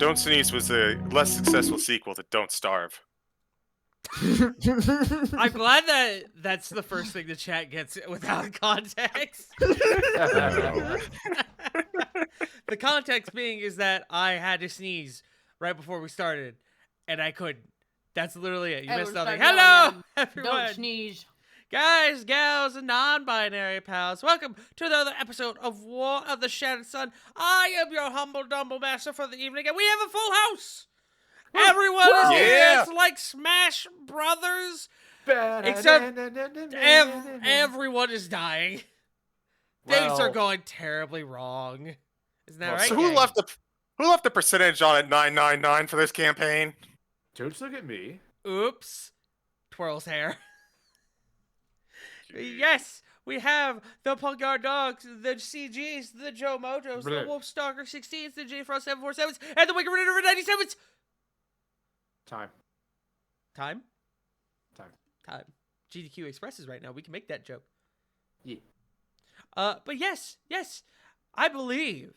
Don't Sneeze was a less successful sequel to Don't Starve. I'm glad that that's the first thing the chat gets without context. No. The context being is that I had to sneeze right before we started, and I couldn't. That's literally it. You missed Everyone nothing. start yelling Hello, at him, everyone. Don't sneeze. Guys, gals, and non-binary pals, welcome to another episode of War of the Shattered Sun. I am your humble dumble master for the evening, and we have a full house. Everyone is here. Yeah. It's like Smash Brothers, except everyone is dying. Things are going terribly wrong. Isn't that right? So who left the percentage on at 999 for this campaign? Don't look at me. Oops. Twirl's hair. Yes, we have the Punkguard Dogs, the CGs, the Joe Mojos, the Wolfstalker 16s, the J Frost 747s, and the Wicked Ritter 97s. Time. GDQ Express is right now. We can make that joke. Yeah. But yes, I believe,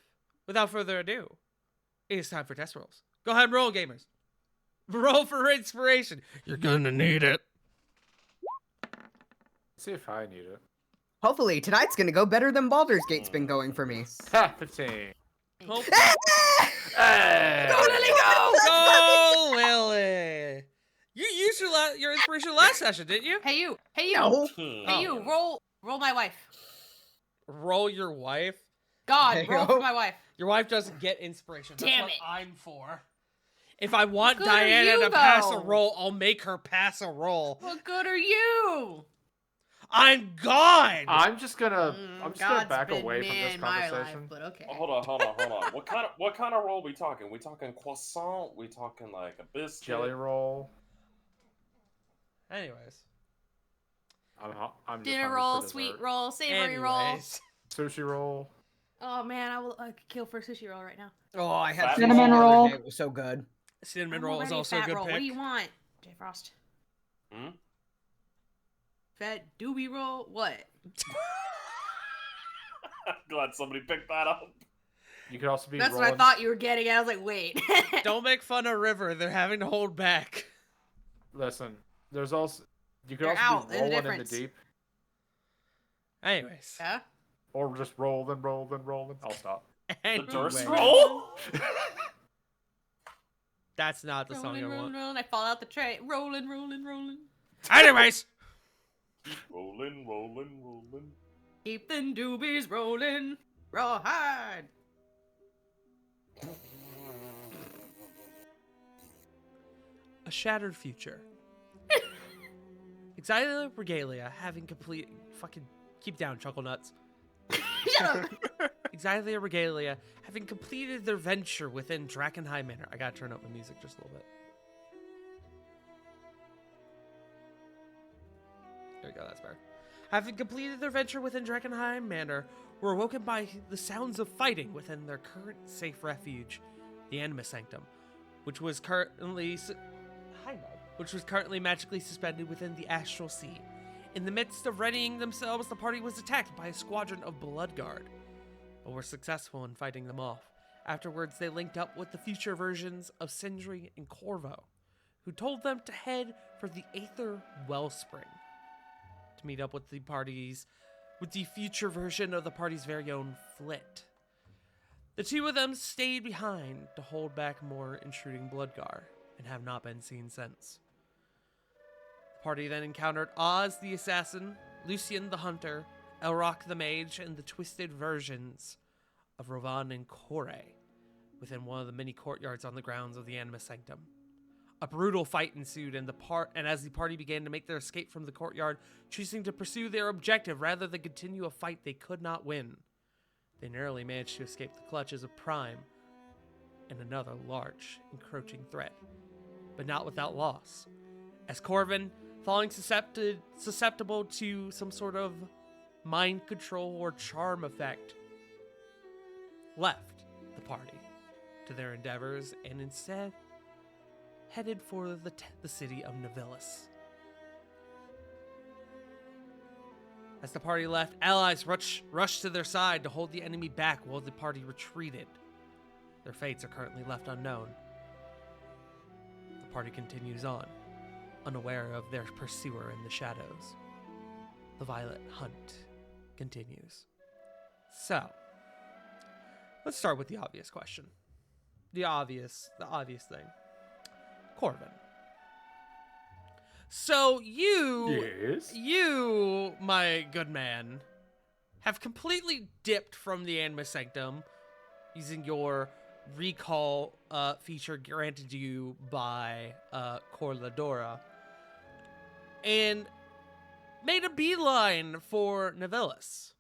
without further ado, it is time for test rolls. Go ahead and roll, gamers. Roll for inspiration. You're gonna need it. See if I need it. Hopefully, tonight's gonna go better than Baldur's Gate's been going for me. 15. Hope- Hey! Go, Lily, go! Go, Lily! You used your inspiration last session, didn't you? Hey you. No. Hey you. Roll my wife. Roll your wife. God, There you roll go. for my wife. Your wife doesn't get inspiration. That's Damn what it. I'm for. If I want What good are Diana you, to pass a though? roll, I'll make her pass a roll. What good are you? I'm gone! I'm just gonna God's back been away from me this in my conversation. life, but okay. Hold on. What kind of roll we talking? We talking croissant? We talking like a biscuit? Jelly roll. Anyways. I'm just Dinner hungry roll, for sweet dessert. roll, savory roll. Anyways. Sushi roll. Oh man, I could kill for a sushi roll right now. Oh, I had Fat cinnamon roll. roll. It was so good. Cinnamon I'm roll is already also a fat good roll. pick. What do you want, J Frost? Hmm? Fat doobie roll? What? Glad somebody picked that up. You could also be That's rolling. what I thought you were getting at. I was like, wait. Don't make fun of River. They're having to hold back. Listen, there's also you could They're also out. be There's a rolling in the difference. deep, Anyways. Yeah? or just rolling. I'll stop. The Durst Anyways. roll? That's not the song I want. rolling. I fall out the tray. Rolling. Anyways. Rolling. Keep the doobies rolling. Rawhide. A shattered future. Exilio Regalia having complete... Fucking... Keep down, Chuckle Nuts. Shut up. Exilia Regalia having completed their venture within Drakenheim Manor. I gotta turn up my music just a little bit. There we go, that's better. Having completed their venture within Drakenheim Manor, were awoken by the sounds of fighting within their current safe refuge, the Anima Sanctum, which was currently magically suspended within the Astral Sea. In the midst of readying themselves, the party was attacked by a squadron of Bloodguard, but were successful in fighting them off. Afterwards, they linked up with the future versions of Sindri and Corvo, who told them to head for the Aether Wellspring to meet up with the future version of the party's very own Flit. The two of them stayed behind to hold back more intruding Bloodguard, and have not been seen since. The party then encountered Oz the Assassin, Lucian the Hunter, Elrock the Mage, and the twisted versions of Rovan and Kore within one of the many courtyards on the grounds of the Anima Sanctum. A brutal fight ensued, and as the party began to make their escape from the courtyard, choosing to pursue their objective rather than continue a fight they could not win, they narrowly managed to escape the clutches of Prime and another large, encroaching threat, but not without loss, as Corvin, falling susceptible to some sort of mind control or charm effect, left the party to their endeavors and instead headed for the city of Nevillis. As the party left, allies rushed to their side to hold the enemy back while the party retreated. Their fates are currently left unknown. The party continues on, unaware of their pursuer in the shadows. The Violet hunt continues. So, let's start with the obvious question. The obvious thing. Corvin. So Yes. you, my good man, have completely dipped from the Anima Sanctum using your recall feature granted you by Corladora, and made a beeline for Nivellus.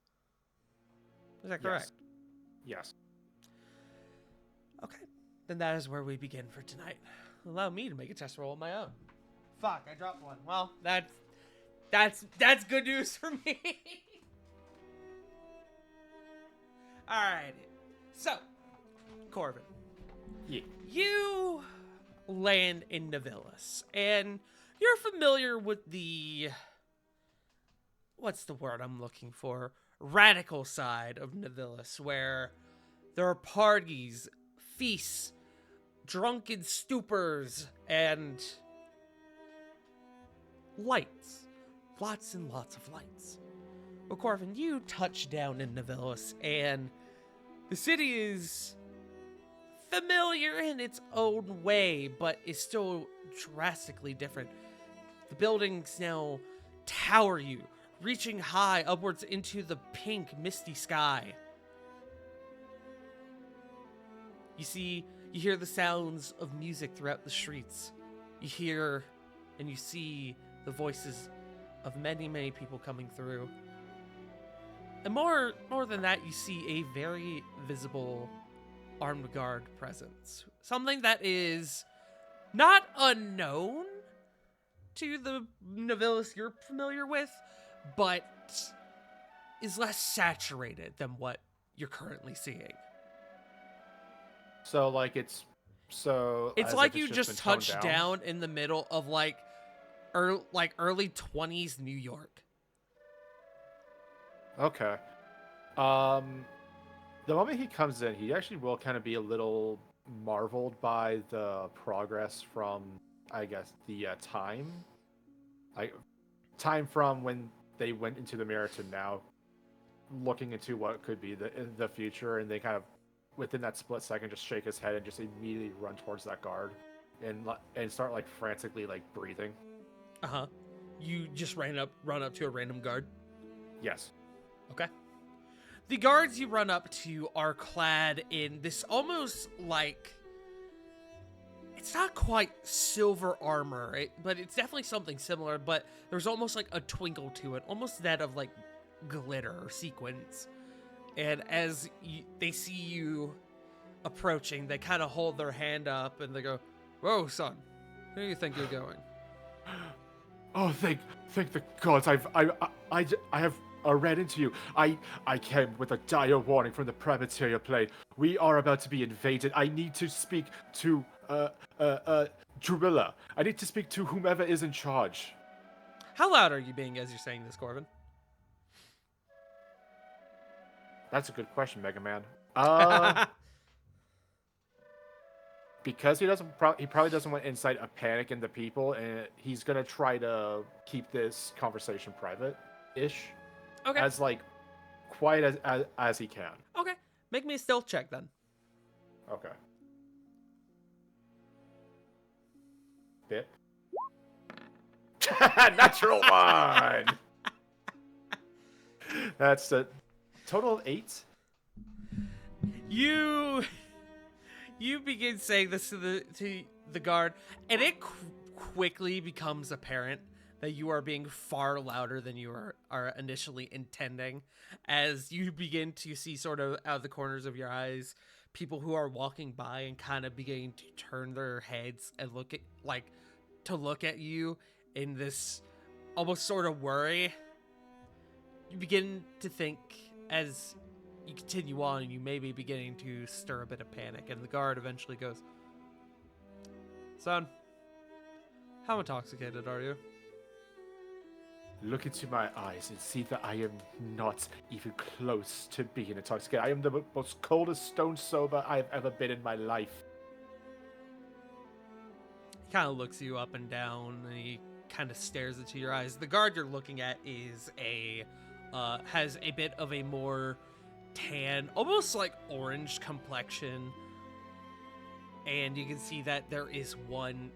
Is that correct? Yes. Okay, then that is where we begin for tonight. Allow me to make a test roll of my own. Fuck, I dropped one. Well, that's good news for me. Alright. So, Corvin. Yeah. You land in Nivellus, and you're familiar with the... what's the word I'm looking for? Radical side of Nivellus, where there are parties, feasts, drunken stupors, and lights. Lots and lots of lights. Well, Corvin, you touch down in Nivellus, and the city is familiar in its own way, but is still drastically different. The buildings now tower you, reaching high upwards into the pink, misty sky. You hear the sounds of music throughout the streets. You hear and you see the voices of many, many people coming through. And more than that, you see a very visible armed guard presence. Something that is not unknown to the Nivellus you're familiar with, but is less saturated than what you're currently seeing. So like it's It's as like if you been just toned touched down in the middle of like early 20s New York. Okay. The moment he comes in, he actually will kind of be a little marveled by the progress from, I guess, the time from when they went into the mirror to now, looking into what could be the future, and they kind of within that split second just shake his head and just immediately run towards that guard, and start like frantically like breathing. Uh-huh. You just run up to a random guard. Yes. Okay. The guards you run up to are clad in this almost like... it's not quite silver armor, but it's definitely something similar, but there's almost like a twinkle to it, almost that of like glitter or sequins. And as they see you approaching, they kind of hold their hand up and they go, "Whoa, son, where do you think you're going?" Oh, thank the gods! I have read into you. I came with a dire warning from the Premateria plane. We are about to be invaded. I need to speak to Drubilla. I need to speak to whomever is in charge. How loud are you being as you're saying this, Corvin? That's a good question, Mega Man. Because he probably doesn't want to incite a panic in the people, and he's gonna try to keep this conversation private-ish, Okay. as like quiet as he can. Okay. Make me a stealth check then. Okay. Bip. Natural one. That's a total of 8. You begin saying this to the guard, and it quickly becomes apparent that you are being far louder than you are initially intending, as you begin to see sort of out of the corners of your eyes people who are walking by and kind of beginning to turn their heads and look at you in this almost sort of worry. You begin to think as you continue on, and you may be beginning to stir a bit of panic, and the guard eventually goes, "Son, how intoxicated are you?" look into my eyes and see that I am not even close to being intoxicated. I am the most coldest stone sober I have ever been in my life. He kind of looks you up and down, and he kind of stares into your eyes. The guard you're looking at is has a bit of a more tan, almost like orange complexion, and you can see that there is one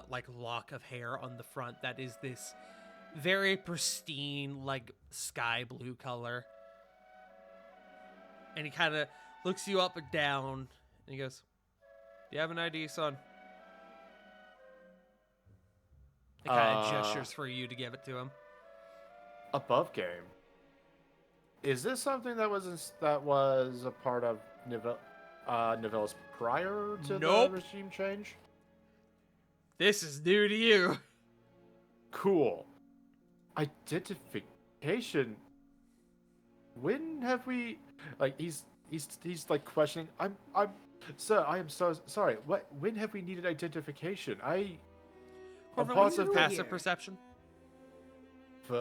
like lock of hair on the front that is this very pristine, like sky blue color. And he kind of looks you up and down, and he goes, "Do you have an ID, son?" He kind of gestures for you to give it to him. Above game. Is this something that was a part of Nivelle's prior to Nope. the regime change? This is new to you. Cool. Identification. When have we? Like he's like questioning. Sir, I am so sorry. When have we needed identification? Corvin, part what's your of passive here? perception? 15.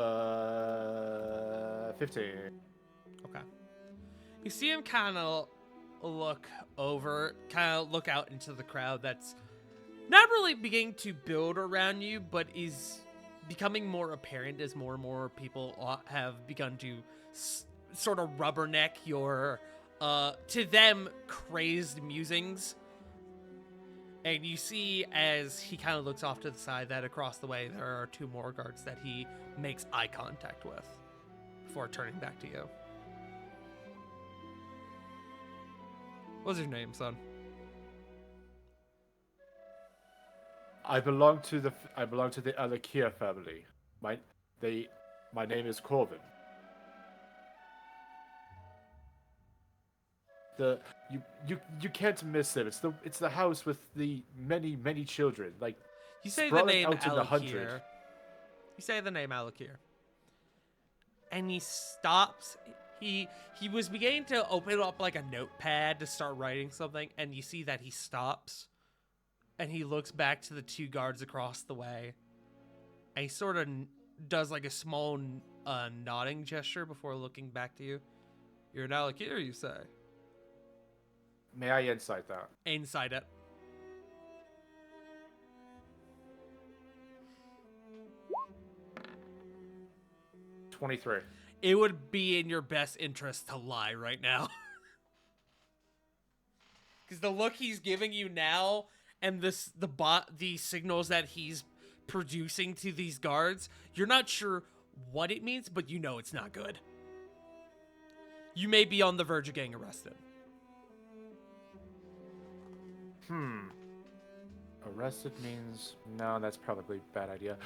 Okay. You see him kind of look out into the crowd that's not really beginning to build around you, but is becoming more apparent as more and more people have begun to sort of rubberneck your, to them, crazed musings. And you see, as he kind of looks off to the side, that across the way there are two more guards that he makes eye contact with before turning back to you. What's your name, son? I belong to the Alakir family. My name is Corvin. You can't miss them. It's the house with the many children. Like You say the sprawling name out in the hundred. Alakir. You say the name Alakir. And he stops. He was beginning to open up like a notepad to start writing something, and you see that he stops. And he looks back to the two guards across the way. And he sort of does like a small nodding gesture before looking back to you. You're an Alakir, you say? May I insight that? Inside it. $23. It would be in your best interest to lie right now. Because the look he's giving you now and the signals that he's producing to these guards, you're not sure what it means, but you know it's not good. You may be on the verge of getting arrested. Arrested means no. That's probably a bad idea.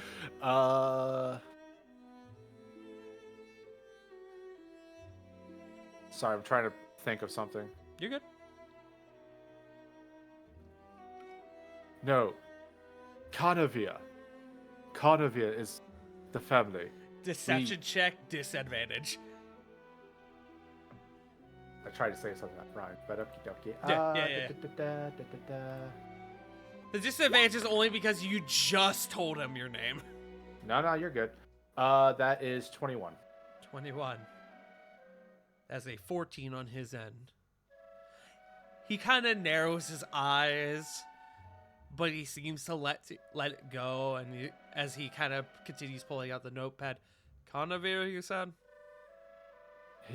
Sorry, I'm trying to think of something. You're good. No. Carnavia. Carnavia is the family. Deception check, disadvantage. I tried to say something that rhymed, but okie dokie. Yeah. The disadvantage is only because you just told him your name. No, you're good. That is 21. 21. That's a 14 on his end. He kind of narrows his eyes, but he seems to let it go, and as he kind of continues pulling out the notepad. Carnavir, you said?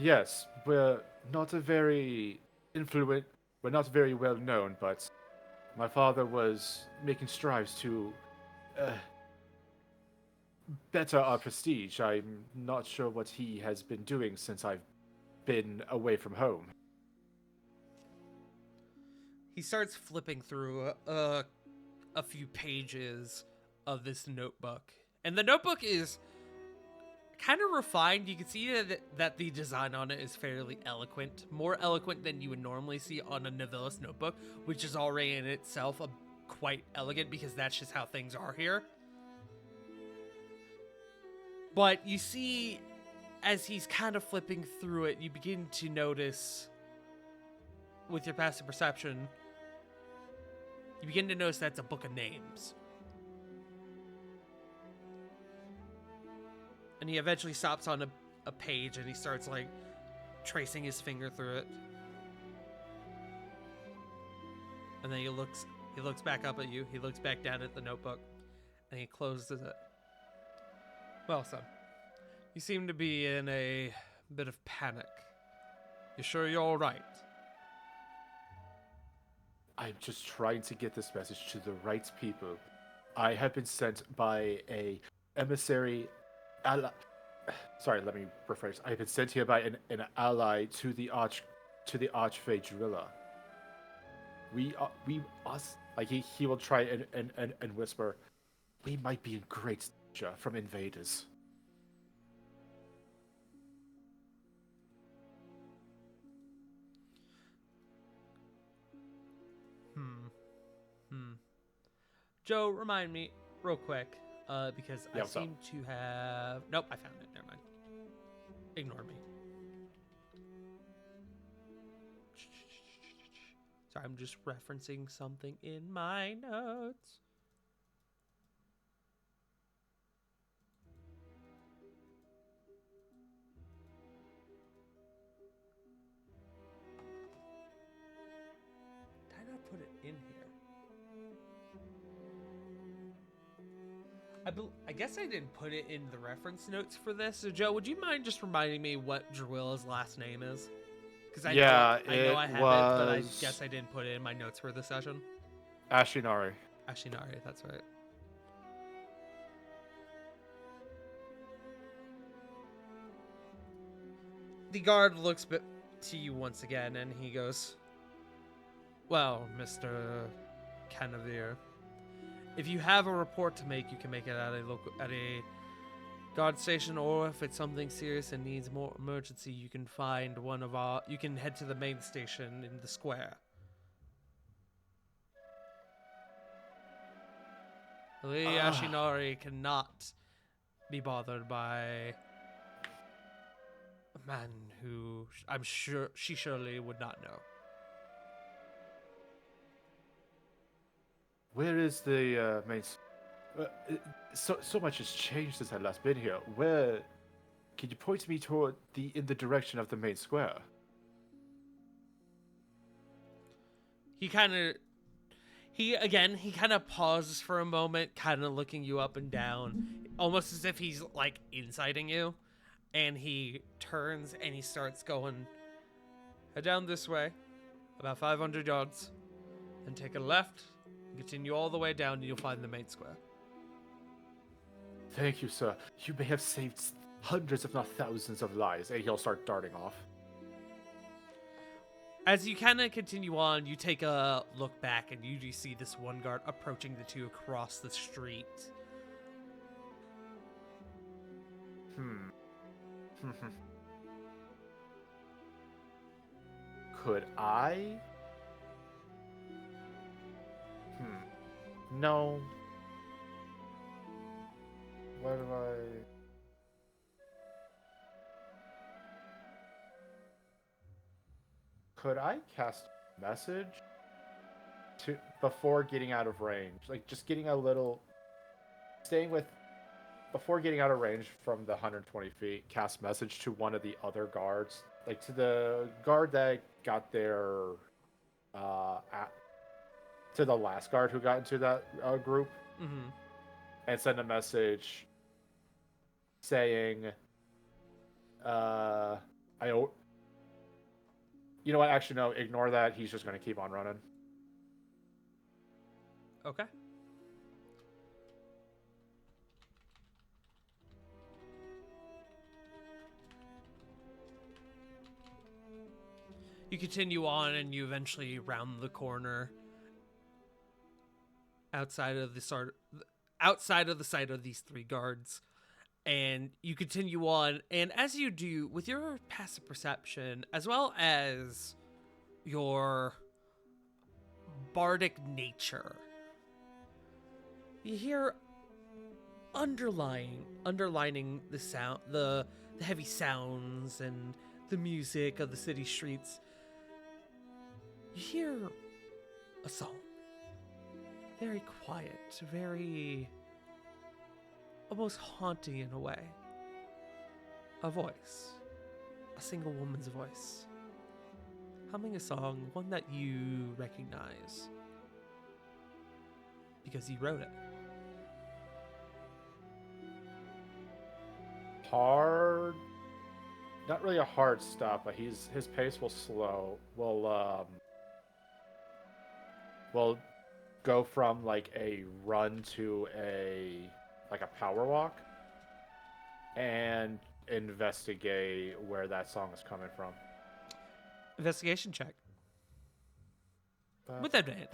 Yes, we're not very well known, but my father was making strides to better our prestige. I'm not sure what he has been doing since I've been away from home. He starts flipping through a few pages of this notebook. And the notebook is kind of refined. You can see that the design on it is fairly eloquent. More eloquent than you would normally see on a Nivellis notebook, which is already in itself quite elegant because that's just how things are here. But you see, as he's kind of flipping through it, you begin to notice, with your passive perception, you begin to notice that's a book of names. And he eventually stops on a page and he starts like tracing his finger through it. And then he looks back up at you. He looks back down at the notebook and he closes it. Well, son, you seem to be in a bit of panic. You sure you're all right? I'm just trying to get this message to the right people. I have been sent by a emissary sorry, let me rephrase. I've been sent here by an ally to the Archfey Drilla. He will try and whisper, we might be in great danger from invaders. Joe, remind me real quick, because Yeah, I what's up? seem to have. Nope, I found it. Never mind. Ignore me. Sorry, I'm just referencing something in my notes. Did I not put it in here? I guess I didn't put it in the reference notes for this. So, Joe, would you mind just reminding me what Druilla's last name is? Because I know I have it, but I guess I didn't put it in my notes for the session. Ashinari. Ashinari, that's right. The guard looks to you once again, and he goes, "Well, Mr. Canavir, if you have a report to make, you can make it at a guard station, or if it's something serious and needs more emergency, you can you can head to the main station in the square." Lady Ashinari cannot be bothered by a man who I'm sure she surely would not know. Where is the main? So much has changed since I last been here. Where? Can you point me toward in the direction of the main square? He kind of pauses for a moment, kind of looking you up and down, almost as if he's like inciting you. And he turns and he starts going, head down this way, about 500 yards, and take a left, and continue all the way down, and you'll find the main square. Thank you, sir. You may have saved hundreds, if not thousands, of lives. And he'll start darting off. As you kind of continue on, you take a look back, and you do see this one guard approaching the two across the street. Could I? No. Where do I? Could I cast message before getting out of range? Like just getting a little, before getting out of range from the 120 feet, cast message to one of the other guards, like to the guard that got there, to the last guard who got into that group, and send a message saying, you know what? Actually, no. Ignore that. He's just going to keep on running. Okay. You continue on, and you eventually round the corner outside of the sight of these three guards. And you continue on, and as you do, with your passive perception, as well as your bardic nature, you hear underlining the sound, the heavy sounds and the music of the city streets. You hear a song. Very quiet, very almost haunting in a way. a voice, a single woman's voice, humming a song, one that you recognize because you wrote it. Hard, not really a hard stop, but his pace will slow. Will go from like a run to a power walk, and investigate where that song is coming from. Investigation check with advantage.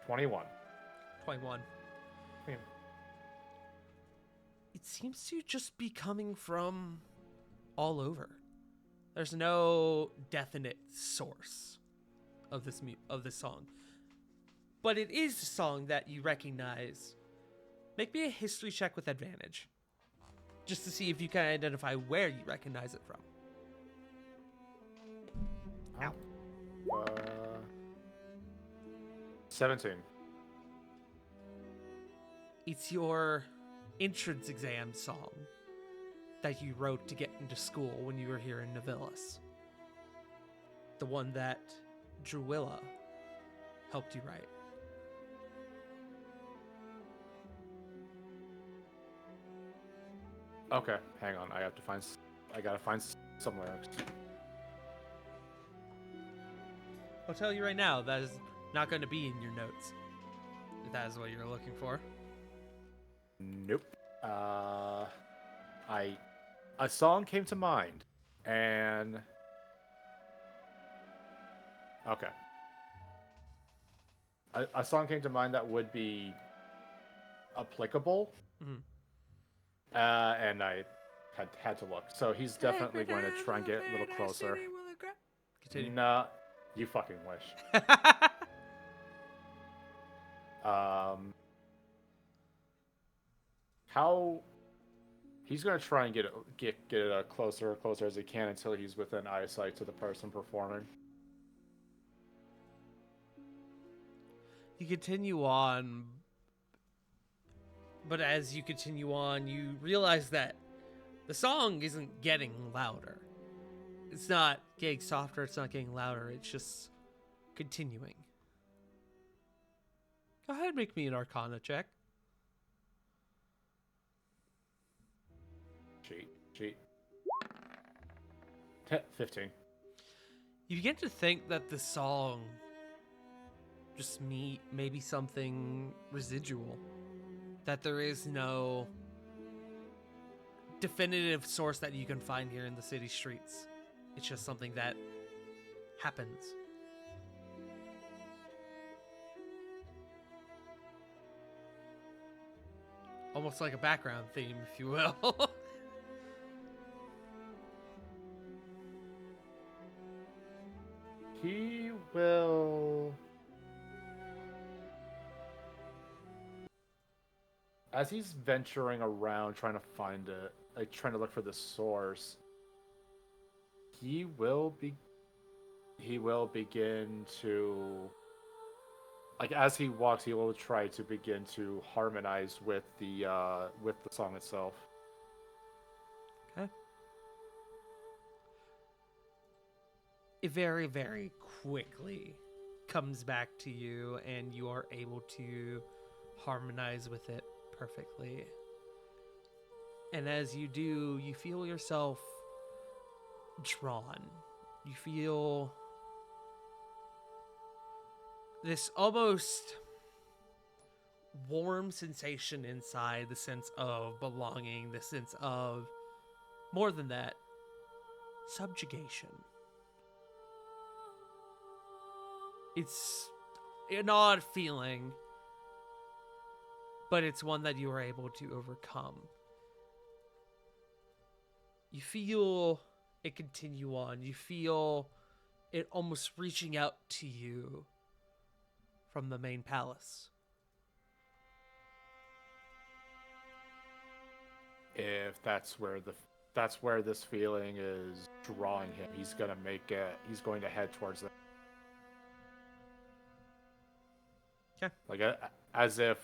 21. 21. Yeah. It seems to just be coming from all over. There's no definite source of this song, but it is a song that you recognize. Make me a history check with advantage, just to see if you can identify where you recognize it from. Ow. 17. It's your entrance exam song that you wrote to get into school when you were here in Navilus. The one that Druilla helped you write. Okay, hang on. I gotta find some lyrics. I'll tell you right now, that is not going to be in your notes. If that is what you're looking for. Nope. A song came to mind, and okay. A song came to mind that would be applicable. Mhm. And I had to look. So he's definitely going to try and get a little closer. Continue. Nah, you fucking wish. How he's gonna try and get closer as he can until he's within eyesight to the person performing. You continue on, but as you continue on, you realize that the song isn't getting louder. It's not getting softer, it's not getting louder, it's just continuing. Go ahead and make me an Arcana check. Cheat. 15. You begin to think that the song just maybe something residual. That there is no definitive source that you can find here in the city streets. It's just something that happens. Almost like a background theme, if you will. He will. As he's venturing around trying to find it, like trying to look for the source, he will begin to, like, as he walks, he will try to begin to harmonize with the song itself. Okay. It very, very quickly comes back to you, and you are able to harmonize with it perfectly. And as you do, you feel yourself drawn. You feel this almost warm sensation inside, the sense of belonging, the sense of, more than that, subjugation. It's an odd feeling, but it's one that you are able to overcome. You feel it continue on. You feel it almost reaching out to you from the main palace. If that's where this feeling is drawing him, he's going to head towards that. Okay. Like as if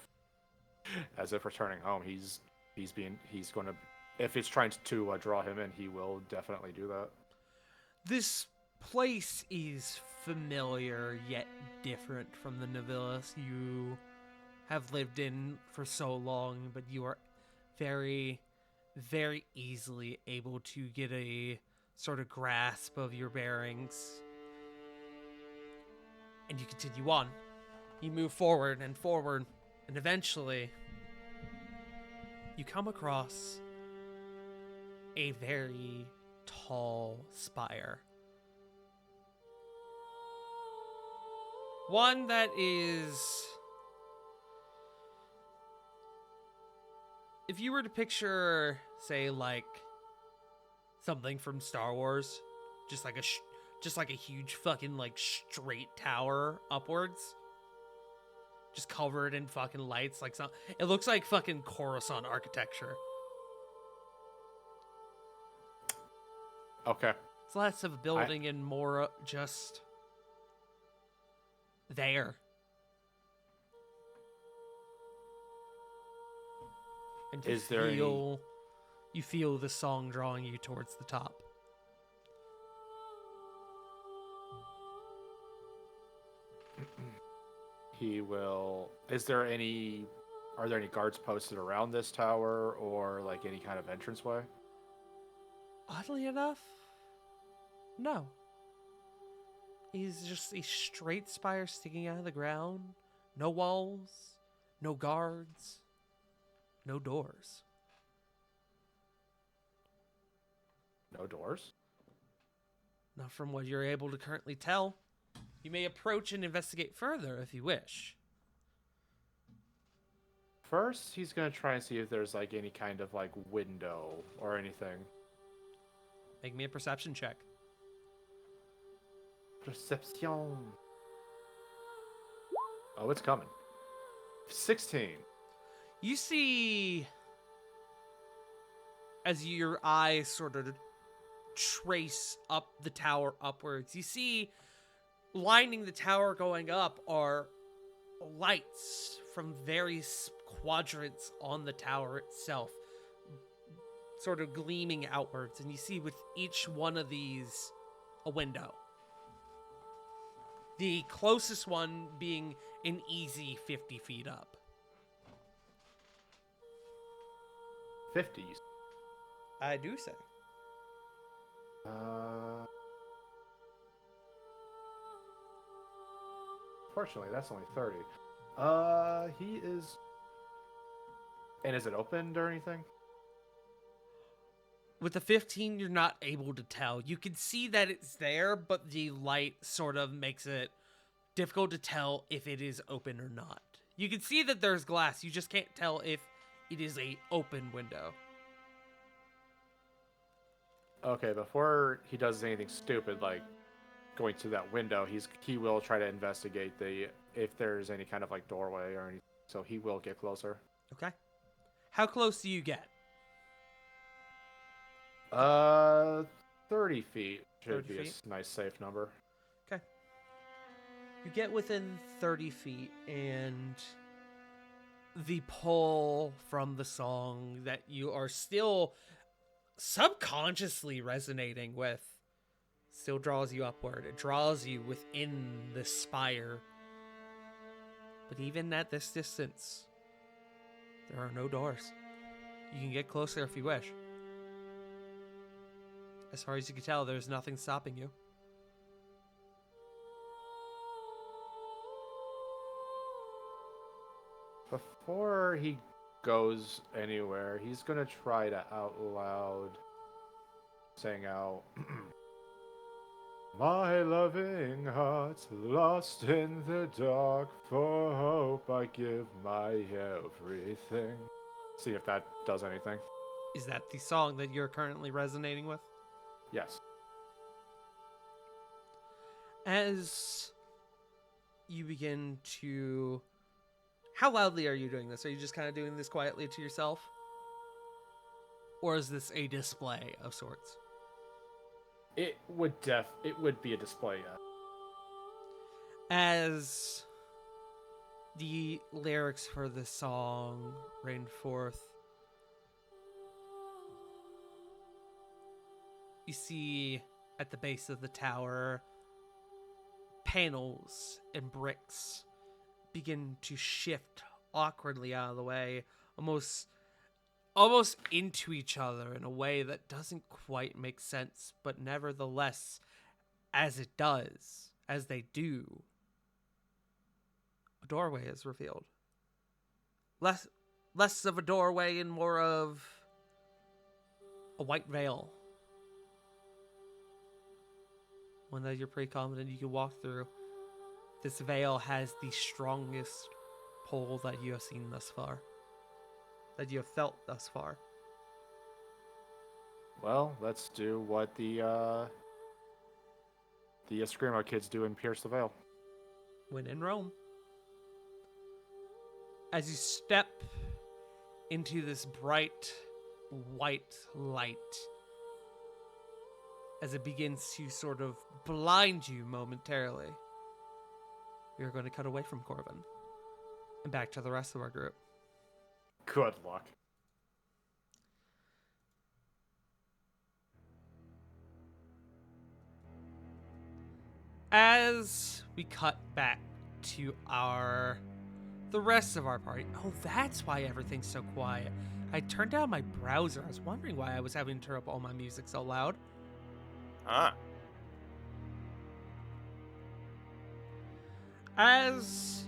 As if returning home, he's going to, if it's trying to draw him in, he will definitely do that. This place is familiar yet different from the Navilis you have lived in for so long, but you are very, very easily able to get a sort of grasp of your bearings. And you continue on. You move forward, and eventually you come across a very tall spire. One that is... If you were to picture, say, like something from Star Wars, just like a huge fucking like straight tower upwards, just covered in fucking lights, like it looks like fucking Coruscant architecture. Okay. It's less of a building and more just there. And Is there any- you feel the song drawing you towards the top. He will. Are there any guards posted around this tower, or like any kind of entranceway? Oddly enough, no. He's just a straight spire sticking out of the ground. No walls, no guards, no doors. No doors? Not from what you're able to currently tell. You may approach and investigate further if you wish. First, he's gonna try and see if there's like any kind of like window or anything. Make me a perception check. Perception. Oh, it's coming. 16. You see, as your eyes sort of trace up the tower upwards, you see lining the tower going up are lights from various quadrants on the tower itself, sort of gleaming outwards, and you see with each one of these a window. The closest one being an easy 50 feet up. 50s. I do say. Fortunately, that's only 30. He is. And is it opened or anything? With the 15, you're not able to tell. You can see that it's there, but the light sort of makes it difficult to tell if it is open or not. You can see that there's glass. You just can't tell if it is a open window. Okay, before he does anything stupid like going to that window, he will try to investigate if there's any kind of like doorway or anything. So he will get closer. Okay. How close do you get? 30 feet should 30 be feet? a nice safe number. Okay. You get within 30 feet, and the pull from the song that you are still subconsciously resonating with still draws you upward. It draws you within the spire. But even at this distance, there are no doors. You can get closer if you wish. As far as you can tell, there's nothing stopping you. Before he goes anywhere, he's gonna try to out loud sing out, "My loving heart's lost in the dark. For hope I give my everything." See if that does anything. Is that the song that you're currently resonating with? Yes. As you begin to... How loudly are you doing this? Are you just kind of doing this quietly to yourself? Or is this a display of sorts? It would be a display, yeah. As the lyrics for the song rain forth. You see at the base of the tower, panels and bricks begin to shift awkwardly out of the way, almost into each other in a way that doesn't quite make sense, but nevertheless, as they do, a doorway is revealed. Less of a doorway and more of a white veil. One that you're pretty confident you can walk through. This veil has the strongest pull that you have seen thus far. That you have felt thus far. Well, let's do what the Eskrimo kids do and pierce the veil. When in Rome. As you step into this bright white light, as it begins to sort of blind you momentarily, we are going to cut away from Corbin and back to the rest of our group. Good luck. As we cut back to the rest of our party. Oh, that's why everything's so quiet. I turned down my browser. I was wondering why I was having to turn up all my music so loud. Ah. As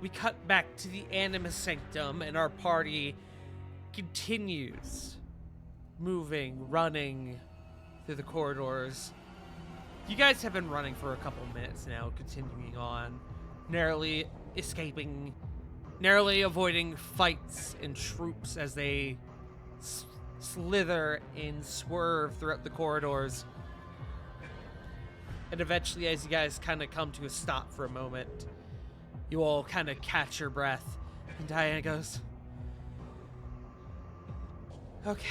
we cut back to the Animus Sanctum and our party continues moving, running through the corridors. You guys have been running for a couple minutes now, continuing on, narrowly escaping, narrowly avoiding fights and troops as they slither and swerve throughout the corridors. And eventually, as you guys kind of come to a stop for a moment, you all kind of catch your breath. And Diana goes, "Okay,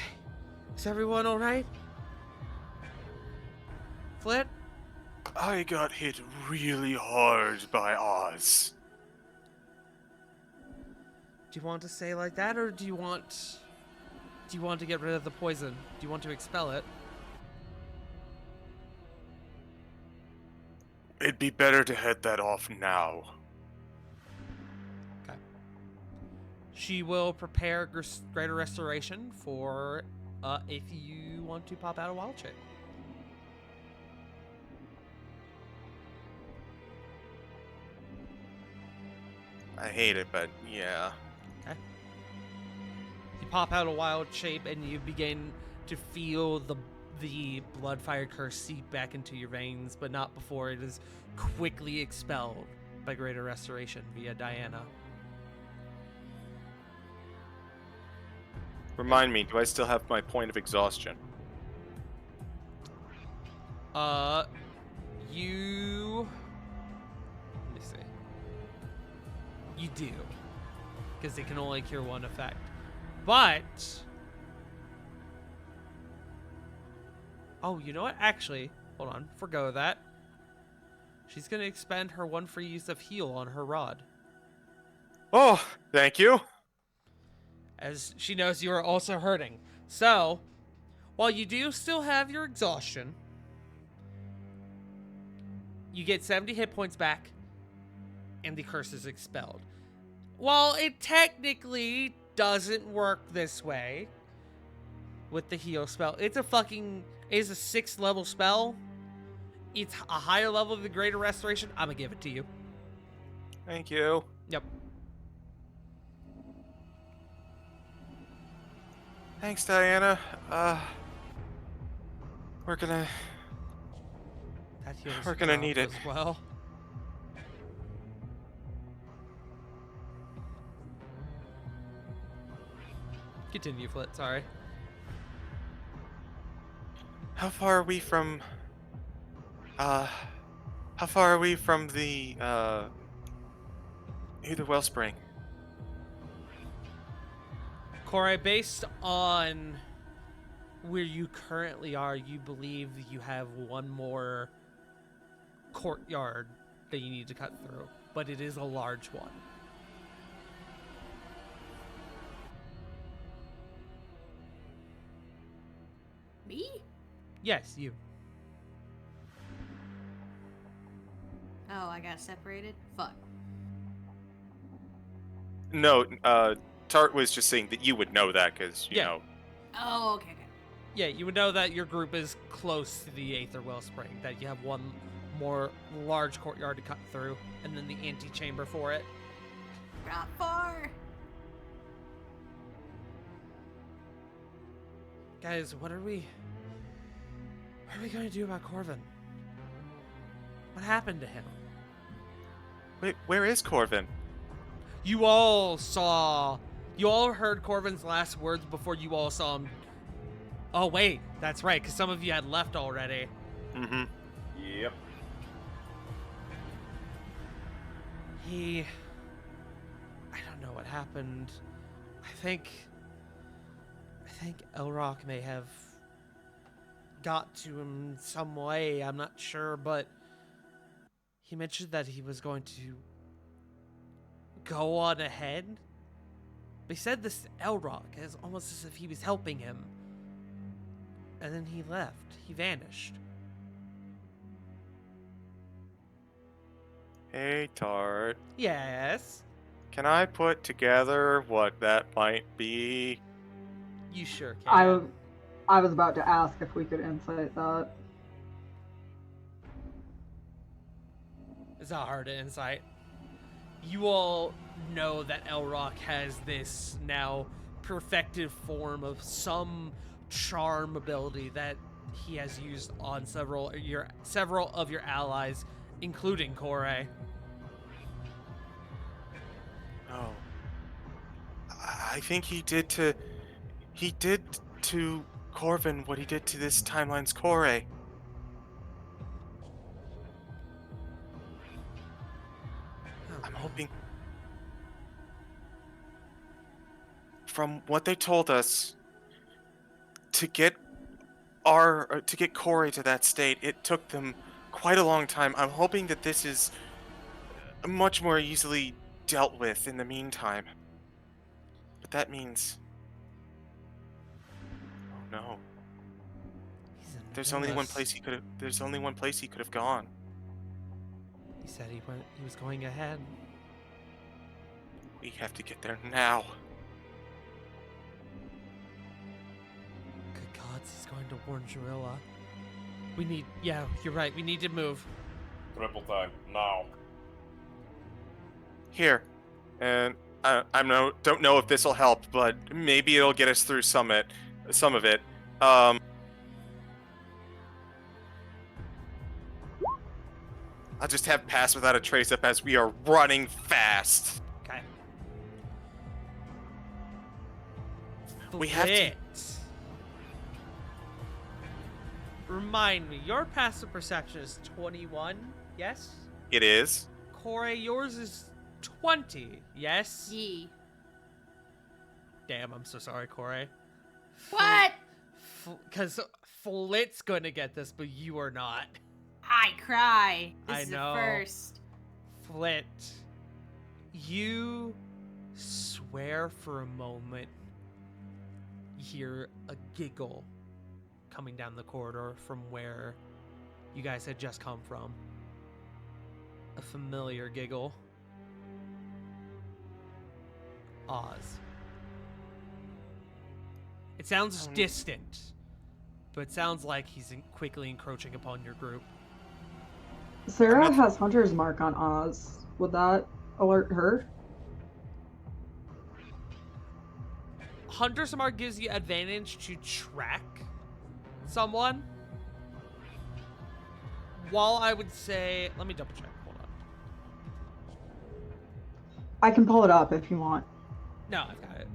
is everyone all right? Flit?" I got hit really hard by Oz. Do you want to say like that, or do you want to get rid of the poison? Do you want to expel it? It'd be better to head that off now. Okay. She will prepare Greater Restoration for if you want to pop out a wild shape. I hate it, but yeah. Okay. You pop out a wild shape and you begin to feel the blood fire curse seep back into your veins, but not before it is quickly expelled by Greater Restoration via Diana. Remind me, do I still have my point of exhaustion? You... Let me see. You do. Because they can only cure one effect. But... Oh, you know what? Actually, hold on. Forgo that. She's going to expend her one free use of heal on her rod. Oh, thank you. As she knows you are also hurting. So, while you do still have your exhaustion, you get 70 hit points back, and the curse is expelled. While it technically doesn't work this way with the heal spell, it's a 6th level spell. It's a higher level of the Greater Restoration. I'm gonna give it to you. Thank you. Yep. Thanks, Diana. We're gonna That heals We're gonna Rob need it. as well. Continue, Flit. Sorry. How far are we from the Uther Wellspring? Korai, based on where you currently are, you believe that you have one more courtyard that you need to cut through, but it is a large one. Yes, you. Oh, I got separated? Fuck. No, Tart was just saying that you would know that because, you Yeah. know. Oh, okay, okay. Yeah, you would know that your group is close to the Aether Wellspring, that you have one more large courtyard to cut through, and then the antechamber for it. Not far. Guys, what are we going to do about Corvin? What happened to him? Wait, where is Corvin? You all heard Corvin's last words before you all saw him. Oh, wait, that's right, because some of you had left already. Mm-hmm. Yep. I don't know what happened. I think Elrock may have got to him some way. I'm not sure, but he mentioned that he was going to go on ahead. But he said this to Elrock as almost as if he was helping him. And then he left. He vanished. Hey, Tart. Yes. Can I put together what that might be? You sure can. I was about to ask if we could insight that. It's not hard to insight. You all know that Elrock has this now perfected form of some charm ability that he has used on several of your allies, including Kore. Oh. I think he did to Corvin what he did to this timeline's Kore. I'm hoping. From what they told us, to get Kore to that state, it took them quite a long time. I'm hoping that this is much more easily dealt with in the meantime. But that means, oh no. There's only one place he could have gone. He said he was going ahead. We have to get there now. Good gods, he's going to warn Jarilla. Yeah, you're right, we need to move. Triple time now. Here, and don't know if this will help, but maybe it'll get us through some of it. I'll just have pass without a trace up as we are running fast. Okay. We have to- Flit. Remind me, your passive perception is 21, yes? It is. Kore, yours is 20, yes? Yee. Damn, I'm so sorry, Kore. What? Because Flit's gonna get this, but you are not. I cry. This I is know. the first. Flit, you swear for a moment you hear a giggle coming down the corridor from where you guys had just come from. A familiar giggle. Oz. It sounds distant, but it sounds like he's quickly encroaching upon your group. Sarah has Hunter's Mark on Oz. Would that alert her? Hunter's Mark gives you advantage to track someone. While I would say, let me double check. Hold on. I can pull it up if you want. No, I've got it.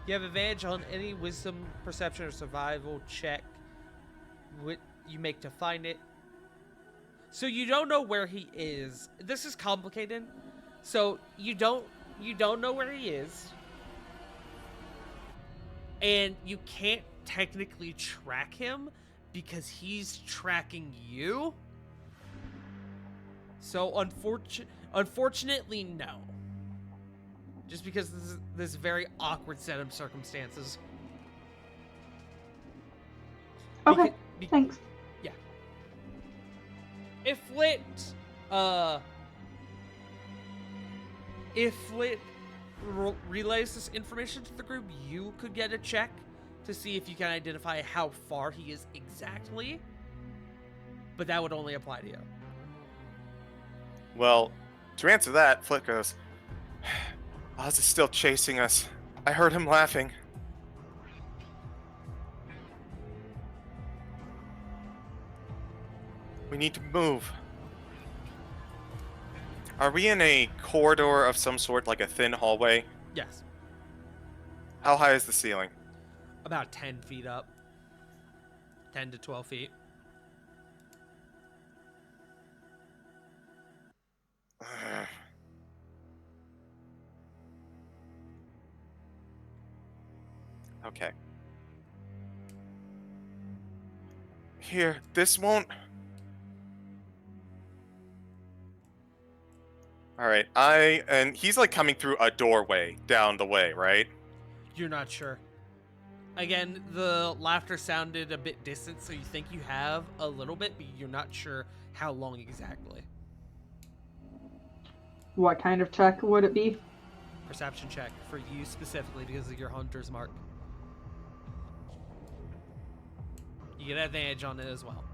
You have advantage on any wisdom, perception, or survival check you make to find it. So you don't know where he is. This is complicated. So you don't know where he is. And you can't technically track him because he's tracking you. So unfortunately, no. just because this is this very awkward set of circumstances. Okay, Beca- be- thanks. If Flit relays this information to the group, you could get a check to see if you can identify how far he is exactly. But that would only apply to you. Well, to answer that, Flit goes, Oz is still chasing us. I heard him laughing. We need to move. Are we in a corridor of some sort, like a thin hallway? Yes. How high is the ceiling? About 10 feet up. 10 to 12 feet. Okay. Here, this won't... Alright, and he's like coming through a doorway down the way, right? You're not sure. Again, the laughter sounded a bit distant, so you think you have a little bit, but you're not sure how long exactly. What kind of check would it be? Perception check for you specifically because of your hunter's mark. You get advantage on it as well.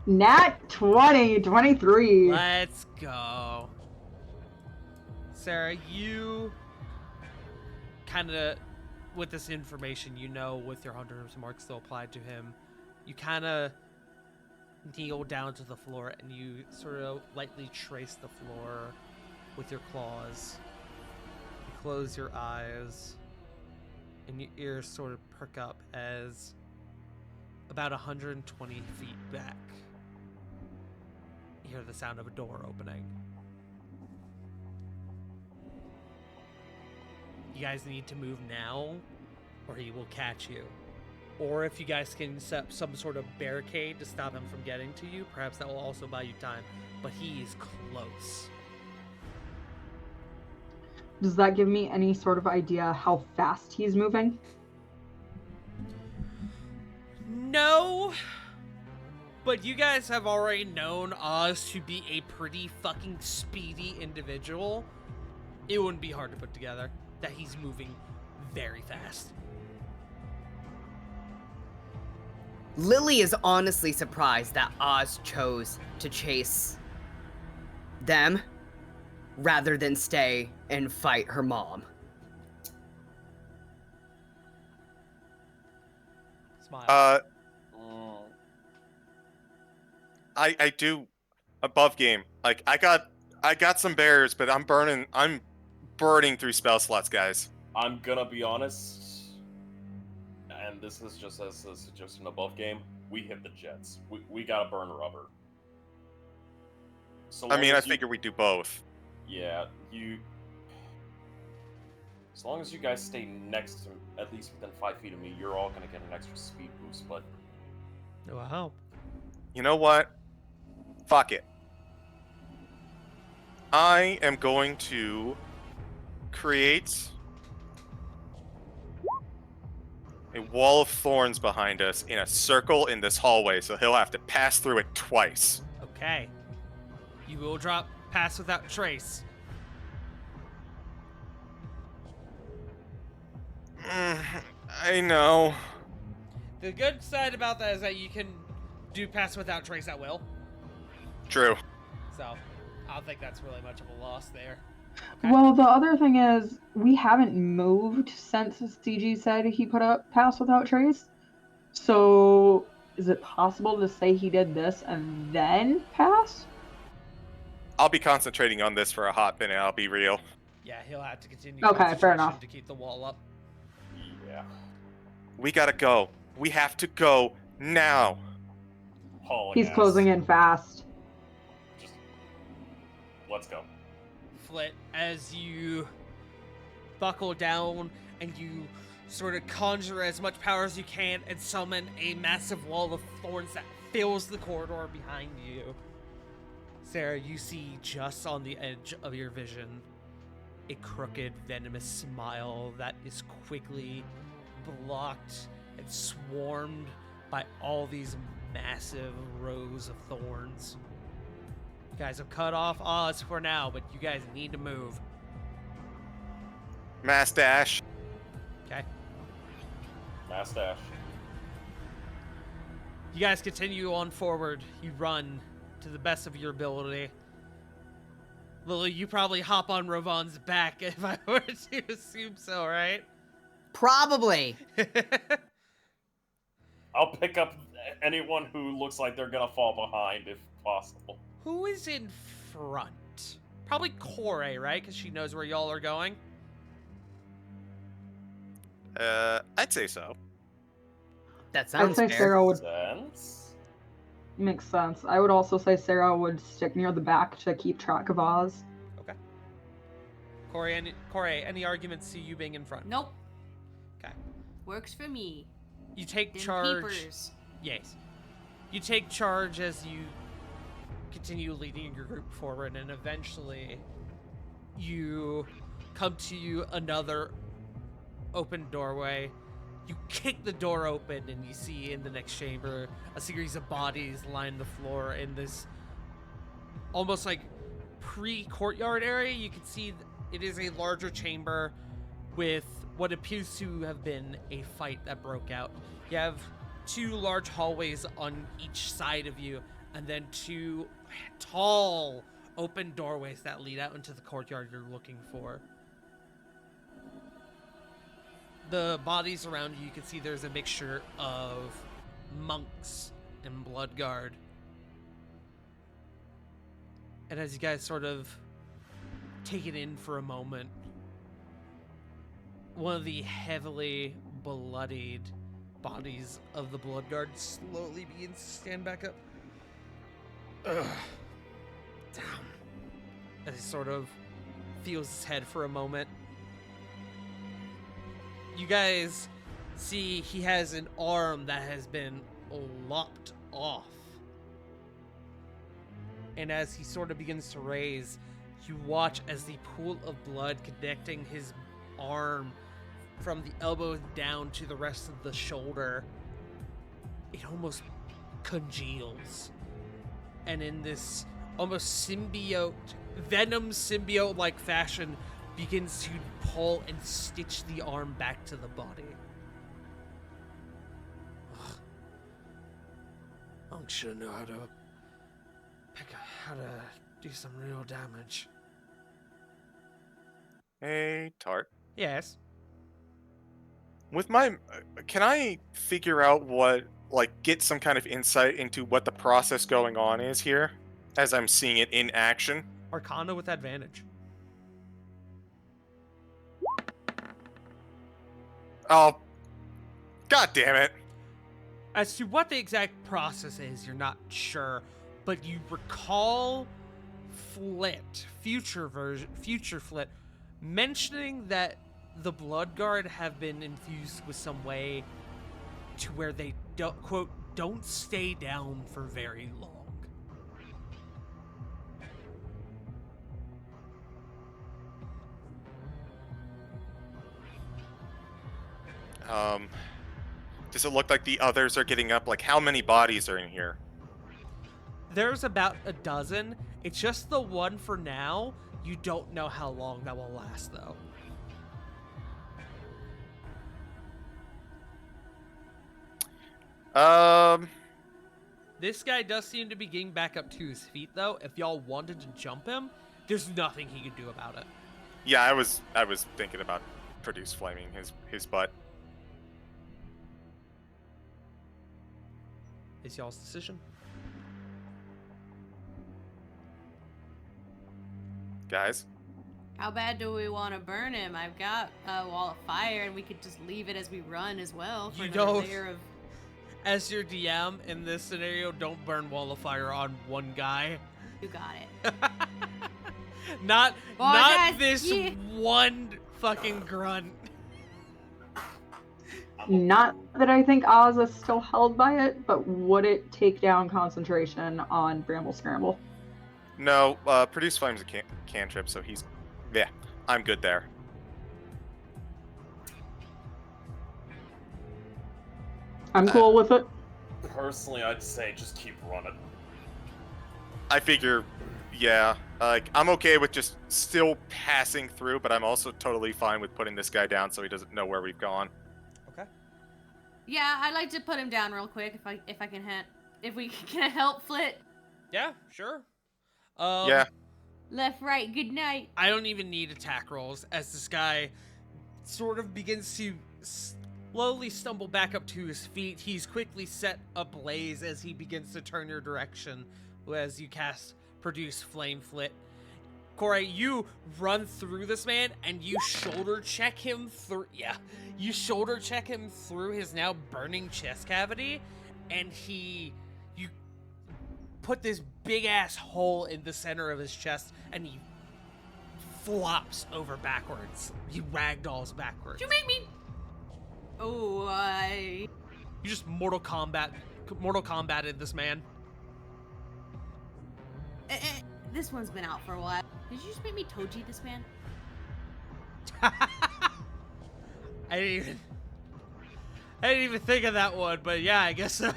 Nat 20, 23. Let's go. Sarah, you kind of, with this information, you know, with your hunter's mark still applied to him, you kind of kneel down to the floor and you sort of lightly trace the floor with your claws. You close your eyes and your ears sort of perk up as about 120 feet back, you hear the sound of a door opening. You guys need to move now, or he will catch you. Or if you guys can set up some sort of barricade to stop him from getting to you, perhaps that will also buy you time. But he is close. Does that give me any sort of idea how fast he's moving? No, but you guys have already known Oz to be a pretty fucking speedy individual. It wouldn't be hard to put together that he's moving very fast. Lily is honestly surprised that Oz chose to chase them rather than stay and fight her mom. Smile. I do above game. Like I got some barriers, but I'm burning through spell slots, guys. I'm gonna be honest, and this is just as a suggestion above game. We hit the jets. We gotta burn rubber. So I mean, long I as you- figure we do both. Yeah, you. As long as you guys stay next to, at least within 5 feet of me, you're all gonna get an extra speed boost. But Wow. You know what? Fuck it. I am going to create a wall of thorns behind us in a circle in this hallway, so he'll have to pass through it twice. Okay. You will drop pass without trace. I know. The good side about that is that you can do pass without trace at will. True. So, I don't think that's really much of a loss there. Okay. Well, the other thing is, we haven't moved since CG said he put up pass without trace. So, is it possible to say he did this and then pass? I'll be concentrating on this for a hot minute, I'll be real. Yeah, he'll have to continue Okay, fair concentration enough. to keep the wall up. yeah, We gotta go. We have to go now. hauling He's ass. closing in fast. Just let's go. Flit, as you buckle down and you sort of conjure as much power as you can and summon a massive wall of thorns that fills the corridor behind you. Sarah, you see just on the edge of your vision a crooked, venomous smile that is quickly blocked and swarmed by all these massive rows of thorns. You guys have cut off Oz for now, but you guys need to move. Mass dash. Okay? Mass dash. You guys continue on forward. You run to the best of your ability. Lily, you probably hop on Ravon's back if I were to assume so, right? Probably. I'll pick up anyone who looks like they're gonna fall behind if possible. Who is in front? Probably Corey, right? Because she knows where y'all are going. I'd say so. That I'd sounds say fair. Sarah would Sense? makes sense. I would also say Sarah would stick near the back to keep track of Oz. Okay. Corey, any arguments to you being in front? Nope. Okay. Works for me. You take Them charge. peepers. Yes. You take charge as you continue leading your group forward, and eventually you come to another open doorway. You kick the door open, and you see in the next chamber a series of bodies line the floor in this almost like pre-courtyard area. You can see it is a larger chamber with what appears to have been a fight that broke out. You have two large hallways on each side of you, and then two tall open doorways that lead out into the courtyard you're looking for. The bodies around you can see there's a mixture of monks and Bloodguard. And as you guys sort of take it in for a moment, one of the heavily bloodied bodies of the Bloodguard slowly begins to stand back up. Ugh. Down. As he sort of feels his head for a moment. You guys see he has an arm that has been lopped off. And as he sort of begins to raise, you watch as the pool of blood connecting his arm from the elbow down to the rest of the shoulder, it almost congeals. And in this almost venom symbiote-like fashion, begins to pull and stitch the arm back to the body. Ugh. Monk should know how to do some real damage. Hey, Tart. Yes. With my, can I figure out get some kind of insight into what the process going on is here, as I'm seeing it in action? Arcana with advantage. Oh, god damn it. As to what the exact process is, you're not sure, but you recall future Flit, mentioning that the Bloodguard have been infused with some way to where they don't stay down for very long. Does it look like the others are getting up? Like, how many bodies are in here? There's about a dozen. It's just the one for now. You don't know how long that will last, though. This guy does seem to be getting back up to his feet, though. If y'all wanted to jump him, there's nothing he could do about it. Yeah, I was thinking about produce flaming his butt. It's y'all's decision. Guys? How bad do we want to burn him? I've got a wall of fire, and we could just leave it as we run as well. For You another don't. layer of... As your DM in this scenario, don't burn wall of fire on one guy. You got it. not Well, not guys, this yeah. one fucking grunt. Not that I think Oz is still held by it, but would it take down concentration on Bramble Scramble? No, produce flame's a cantrip, so he's... Yeah, I'm good there. I'm cool with it. Personally, I'd say just keep running. I figure, yeah, like, I'm okay with just still passing through, but I'm also totally fine with putting this guy down so he doesn't know where we've gone. Okay. Yeah, I'd like to put him down real quick if I can if we can help Flit. Yeah, sure. Yeah. Left, right, good night. I don't even need attack rolls as this guy sort of begins to slowly stumble back up to his feet. He's quickly set ablaze as he begins to turn your direction as you cast Produce Flame Flit. Corey, you run through this man and you shoulder check him through. Yeah, you shoulder check him through his now burning chest cavity, and you put this big ass hole in the center of his chest, and he flops over backwards. He ragdolls backwards. You made me. Oh, You just Mortal Kombated this man. This one's been out for a while. Did you just make me Toji this man? I didn't even think of that one, but yeah, I guess so.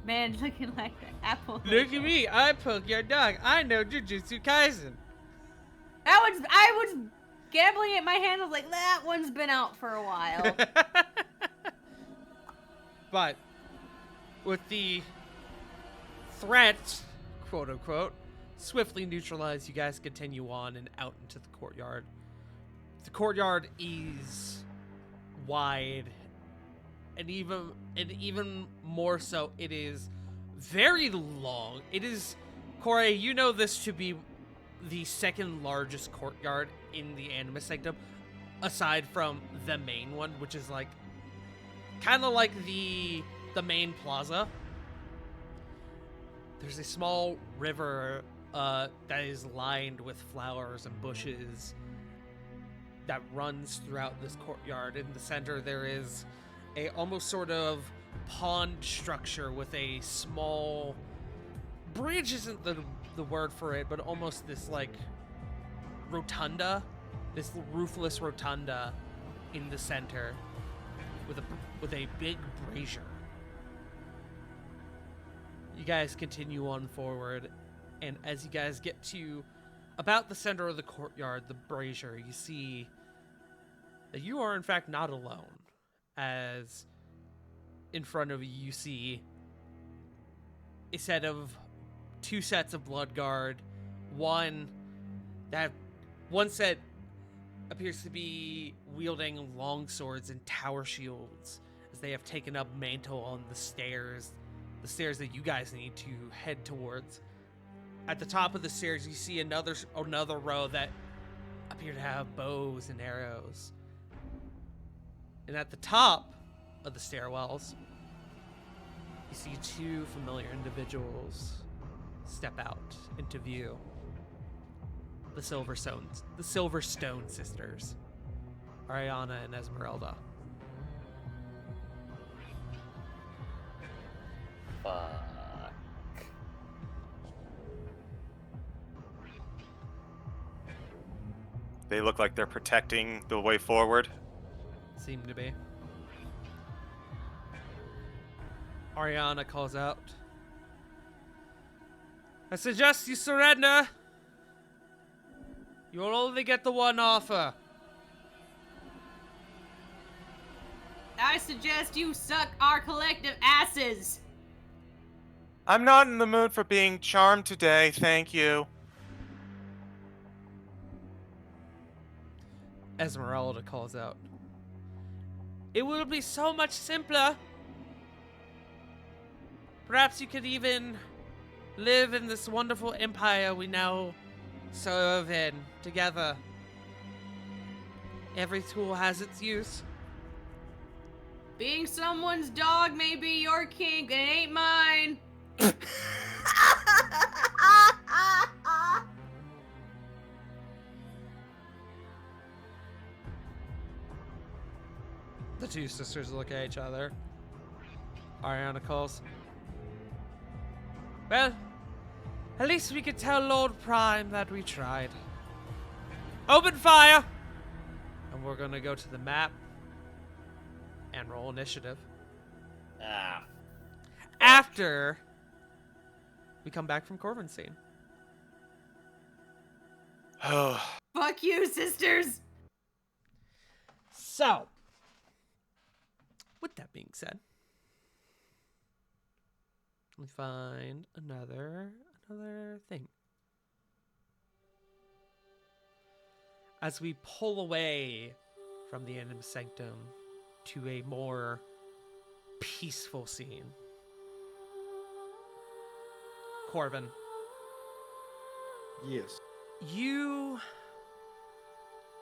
Man, looking like an apple. Look at me, I poke your dog. I know Jujutsu Kaisen. I was gambling at my hand. I was like, that one's been out for a while. But with the threat, quote unquote, swiftly neutralized, you guys continue on and out into the courtyard. The courtyard is wide, and even more so, it is very long. It is, Corey, you know this to be the second largest courtyard in the Animus Sanctum, aside from the main one, which is like kind of like the main plaza. There's a small river that is lined with flowers and bushes that runs throughout this courtyard. In the center, there is a almost sort of pond structure with a small bridge. Isn't the word for it, but almost this like rotunda, this roofless rotunda in the center with a big brazier. You guys continue on forward, and as you guys get to about the center of the courtyard, the brazier, you see that you are in fact not alone, as in front of you see a set of two sets of blood guard. One set appears to be wielding long swords and tower shields as they have taken up mantle on the stairs that you guys need to head towards. At the top of the stairs, you see another row that appear to have bows and arrows. And at the top of the stairwells, you see two familiar individuals step out into view. The Silverstone sisters, Ariana and Esmeralda. Fuck. They look like they're protecting the way forward. Seem to be. Ariana calls out, I suggest you surrender. You'll only get the one offer. I suggest you suck our collective asses. I'm not in the mood for being charmed today, thank you. Esmeralda calls out, it will be so much simpler. Perhaps you could even live in this wonderful empire we now serve in together. Every tool has its use. Being someone's dog may be your kink, it ain't mine. two sisters look at each other. Ariana calls. Well, at least we could tell Lord Prime that we tried. Open fire! And we're gonna go to the map and roll initiative. Ah. After we come back from Corvin's scene. Oh, Fuck you, sisters! So, with that being said, let me find another thing. As we pull away from the Animus Sanctum to a more peaceful scene, Corvin, Yes. you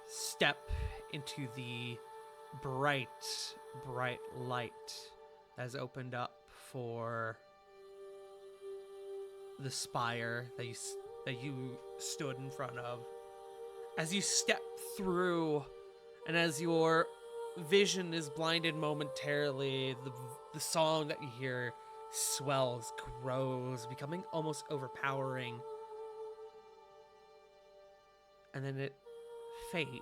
step into the bright light that has opened up for the spire that you stood in front of. As you step through, and as your vision is blinded momentarily, the song that you hear swells, grows, becoming almost overpowering. And then it fades,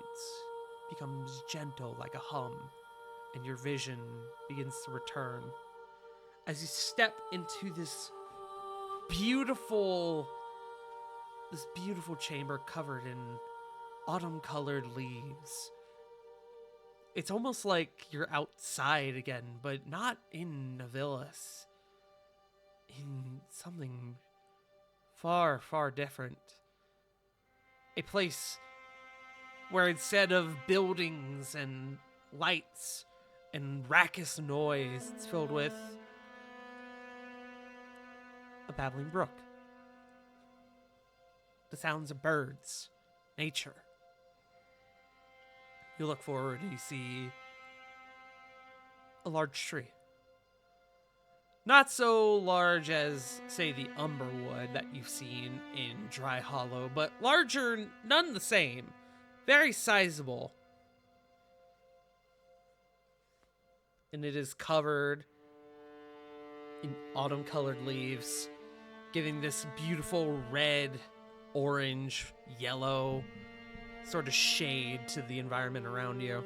becomes gentle like a hum, and your vision begins to return. As you step into this beautiful chamber covered in autumn-colored leaves. It's almost like you're outside again, but not in Navilis. In something far, far different. A place where instead of buildings and lights and raucous noise, it's filled with a babbling brook. The sounds of birds, nature. You look forward and you see a large tree. Not so large as, say, the umberwood that you've seen in Dry Hollow, but larger none the same. Very sizable. And it is covered in autumn-colored leaves, giving this beautiful red, orange, yellow sort of shade to the environment around you.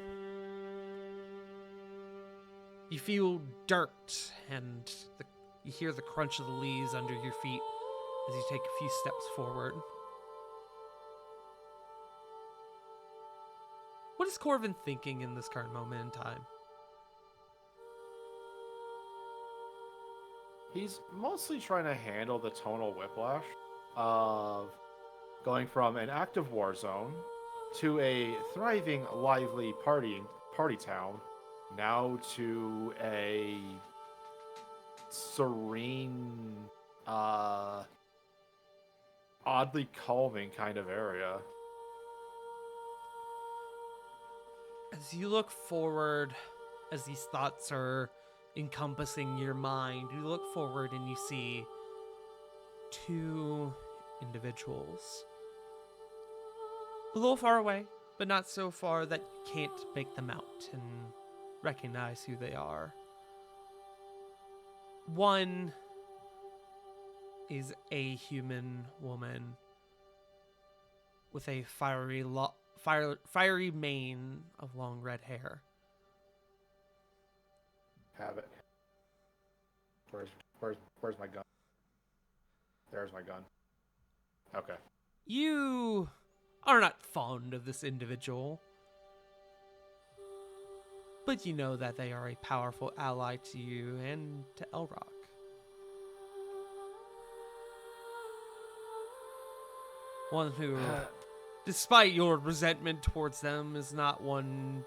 You feel dirt, and you hear the crunch of the leaves under your feet as you take a few steps forward. What is Corvin thinking in this current moment in time? He's mostly trying to handle the tonal whiplash of going from an active war zone to a thriving, lively party town, now to a serene, oddly calming kind of area. As you look forward, as these thoughts are encompassing your mind, you look forward and you see two individuals. A little far away, but not so far that you can't make them out and recognize who they are. One is a human woman with a fiery mane of long red hair. Have it. Where's my gun? There's my gun. Okay. You are not fond of this individual, but you know that they are a powerful ally to you and to Elrock. One who, despite your resentment towards them, is not one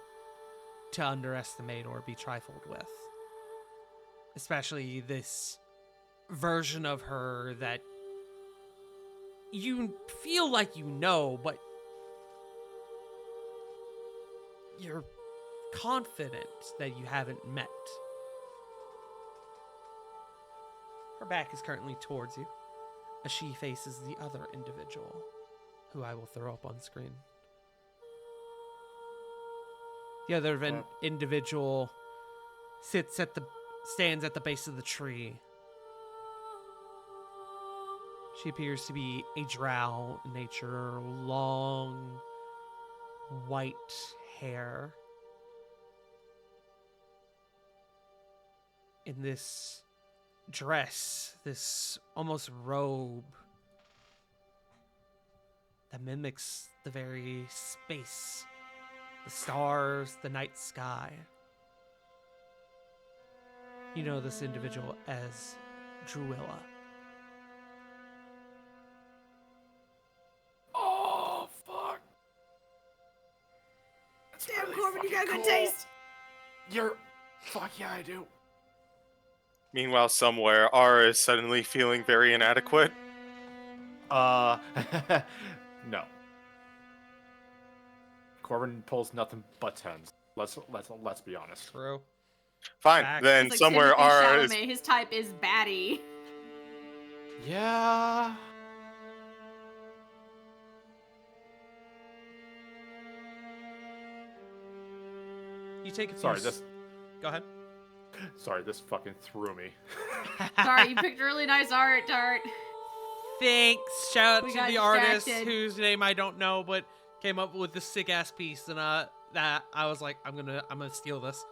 to underestimate or be trifled with. Especially this version of her that you feel like you know, but you're confident that you haven't met. Her back is currently towards you, as she faces the other individual, who I will throw up on screen. The other individual stands at the base of the tree. She appears to be a drow in nature, long white hair. In this dress, this almost robe that mimics the very space, the stars, the night sky. You know this individual as Druilla. Oh, fuck. That's Damn, really Corbin, you got fucking good taste. You're... Fuck yeah, I do. Meanwhile, somewhere, Ara is suddenly feeling very inadequate. No. Corbin pulls nothing but tens. Let's be honest. True. Fine, Fact. then It's like somewhere Timothy Ara is. Chalamet, his type is baddie. Yeah. You take a few Sorry, this Go ahead. fucking threw me. Sorry, you picked really nice art, Tart. Thanks. Shout out We to got the artist distracted. whose name I don't know, but came up with this sick ass piece, and that I was like, I'm gonna steal this.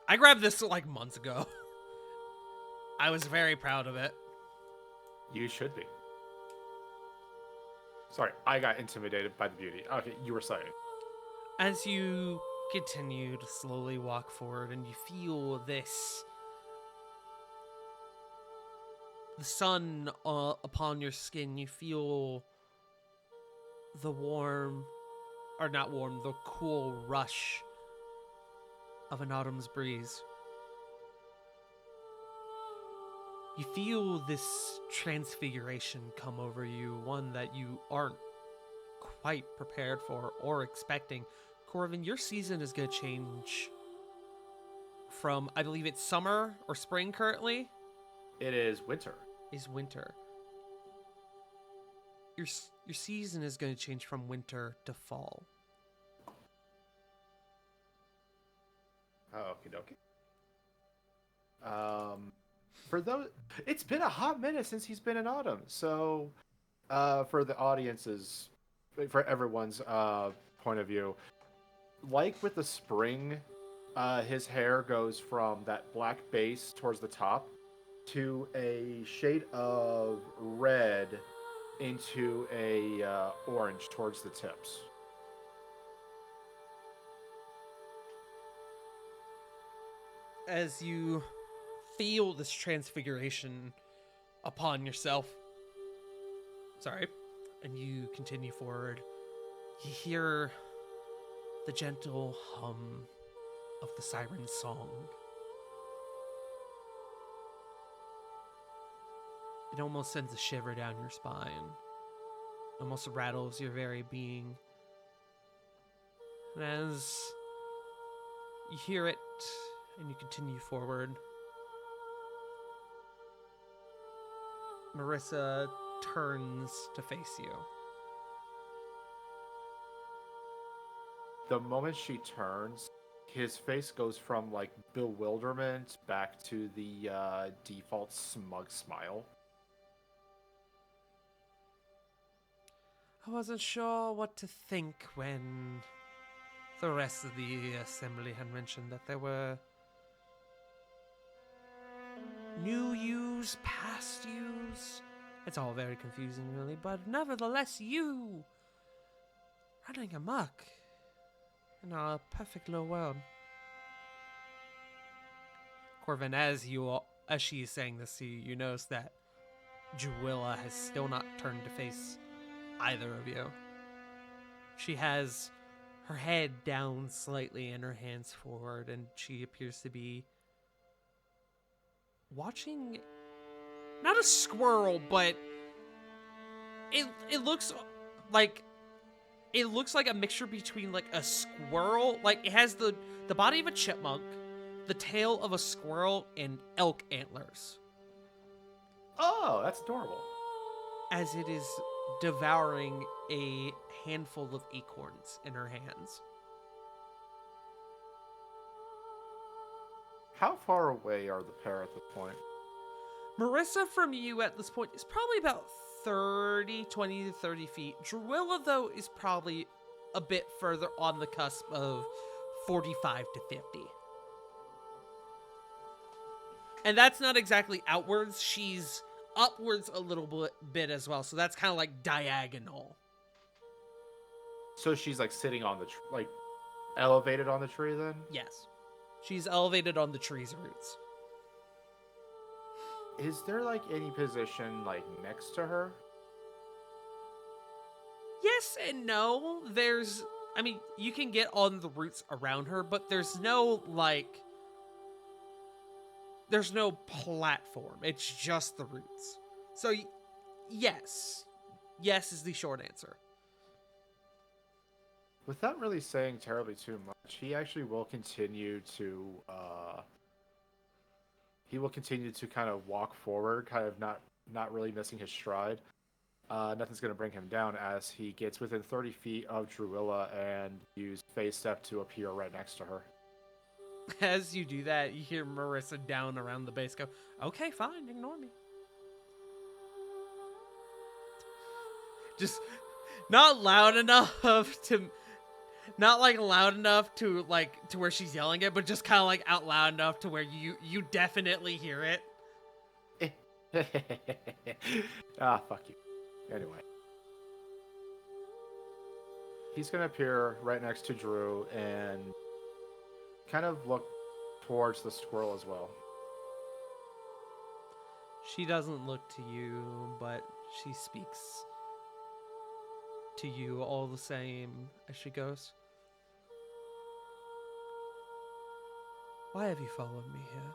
I grabbed this like months ago. I was very proud of it. You should be. Sorry, I got intimidated by the beauty. Okay, you were saying. As you continue to slowly walk forward, and you feel this, the sun upon your skin, you feel the warm, or not warm, the cool rush of an autumn's breeze. You feel this transfiguration come over you, one that you aren't quite prepared for or expecting. Corvin, your season is going to change from, I believe it's summer or spring currently, It is winter. is winter. Your season is going to change from winter to fall. Oh, okie dokie. For those, it's been a hot minute since he's been in autumn. So, for the audience's, for everyone's point of view, like with the spring, his hair goes from that black base towards the top to a shade of red into a orange towards the tips. As you feel this transfiguration upon yourself, and you continue forward, you hear the gentle hum of the siren song. It almost sends a shiver down your spine. Almost rattles your very being. And as you hear it and you continue forward, Marissa turns to face you. The moment she turns, his face goes from like bewilderment back to the default smug smile. I wasn't sure what to think when the rest of the assembly had mentioned that there were new yous, past yous. It's all very confusing, really, but nevertheless, you running amok in our perfect little world. Corvin, as she is saying this to you, you notice that Druilla has still not turned to face either of you. She has her head down slightly and her hands forward, and she appears to be watching not a squirrel, but it looks like a mixture between like a squirrel, like it has the body of a chipmunk, the tail of a squirrel, and elk antlers, Oh, that's adorable. as it is devouring a handful of acorns in her hands. How far away are the pair at this point? Marissa from you at this point is probably about 20 to 30 feet. Druilla, though, is probably a bit further on the cusp of 45 to 50. And that's not exactly outwards. She's upwards a little bit as well. So that's kind of like diagonal. So she's like sitting on the like elevated on the tree then? Yes. She's elevated on the tree's roots. Is there like any position like next to her? Yes and no. I mean, you can get on the roots around her, but there's no platform. It's just the roots. So, yes. Yes is the short answer. Without really saying terribly too much, he actually will continue to kind of walk forward, kind of not really missing his stride. Nothing's going to bring him down as he gets within 30 feet of Druilla and use Phase Step to appear right next to her. As you do that, you hear Marissa down around the base go, okay, fine, ignore me. Just not loud enough to where she's yelling it, but just kind of like out loud enough to where you definitely hear it. Fuck you. Anyway. He's going to appear right next to Drew and kind of look towards the squirrel as well. She doesn't look to you, but she speaks to you all the same as she goes. Why have you followed me here?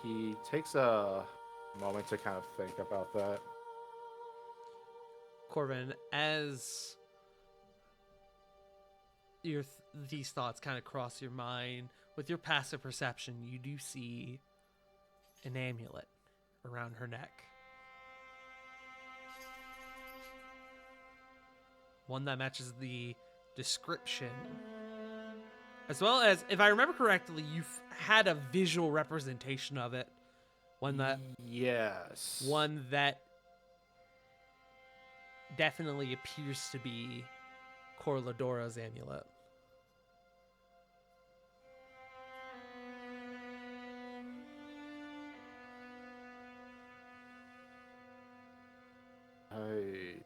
He takes a moment to kind of think about that. Corbin, as these thoughts kind of cross your mind, with your passive perception, you do see an amulet around her neck. One that matches the description. As well as, if I remember correctly, you've had a visual representation of it. One that definitely appears to be Corladora's amulet. I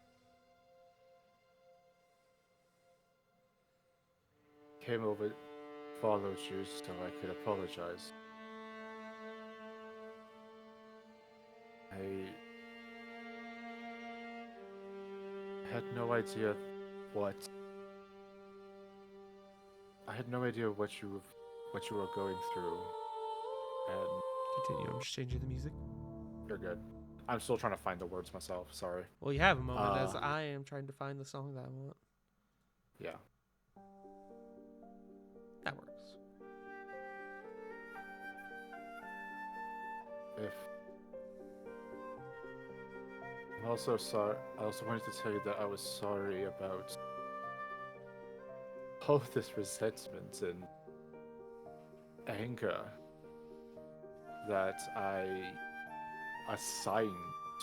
came over, followed you so I could apologize. I had no idea what you were going through, and Continue, I'm just changing the music. you're good. I'm still trying to find the words myself. Sorry. Well, you have a moment as I am trying to find the song that I want. Yeah. That works. I'm also sorry. I also wanted to tell you that I was sorry about all of this resentment and anger that I assigned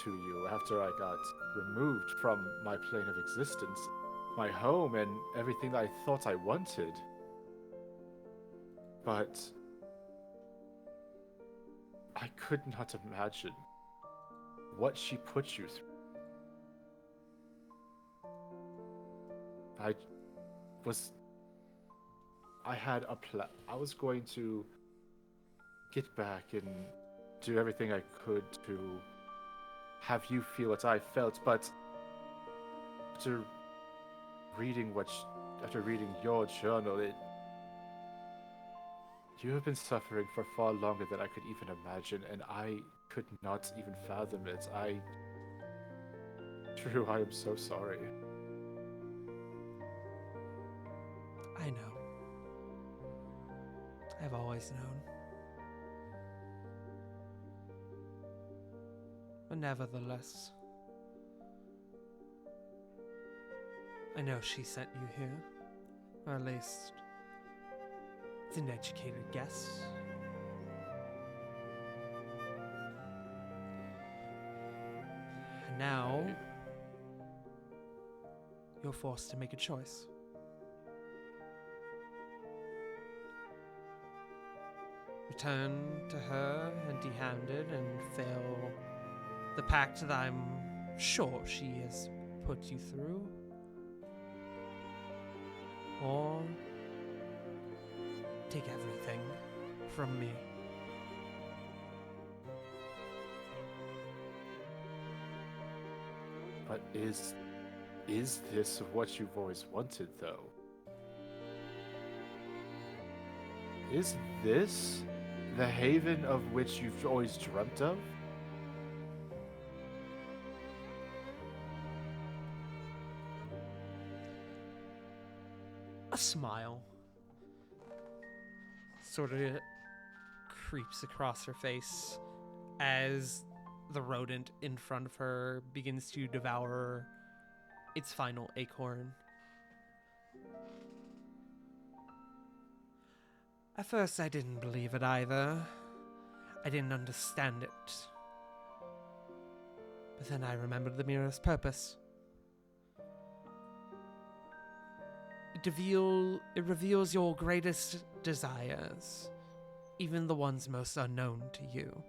to you after I got removed from my plane of existence, my home, and everything that I thought I wanted. But I could not imagine what she put you through. I had a plan. I was going to get back and do everything I could to have you feel what I felt, but after reading your journal, you have been suffering for far longer than I could even imagine, and I could not even fathom it. Drew, I am so sorry. I know. I've always known. But nevertheless, I know she sent you here. Or at least, it's an educated guess. And now, you're forced to make a choice. Return to her empty-handed and fail the pact that I'm sure she has put you through. Or take everything from me. But is this what you've always wanted, though? Is this the haven of which you've always dreamt of? A smile sort of creeps across her face as the rodent in front of her begins to devour its final acorn. At first, I didn't believe it either. I didn't understand it. But then I remembered the mirror's purpose. It reveals your greatest desires, even the ones most unknown to you.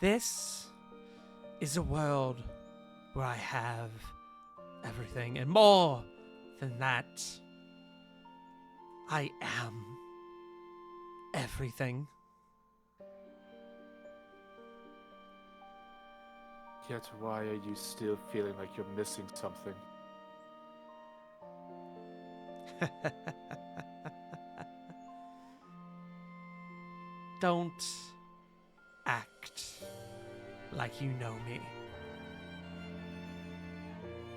This is a world where I have everything, and more than that, I am everything. Yet why are you still feeling like you're missing something? Don't act like you know me.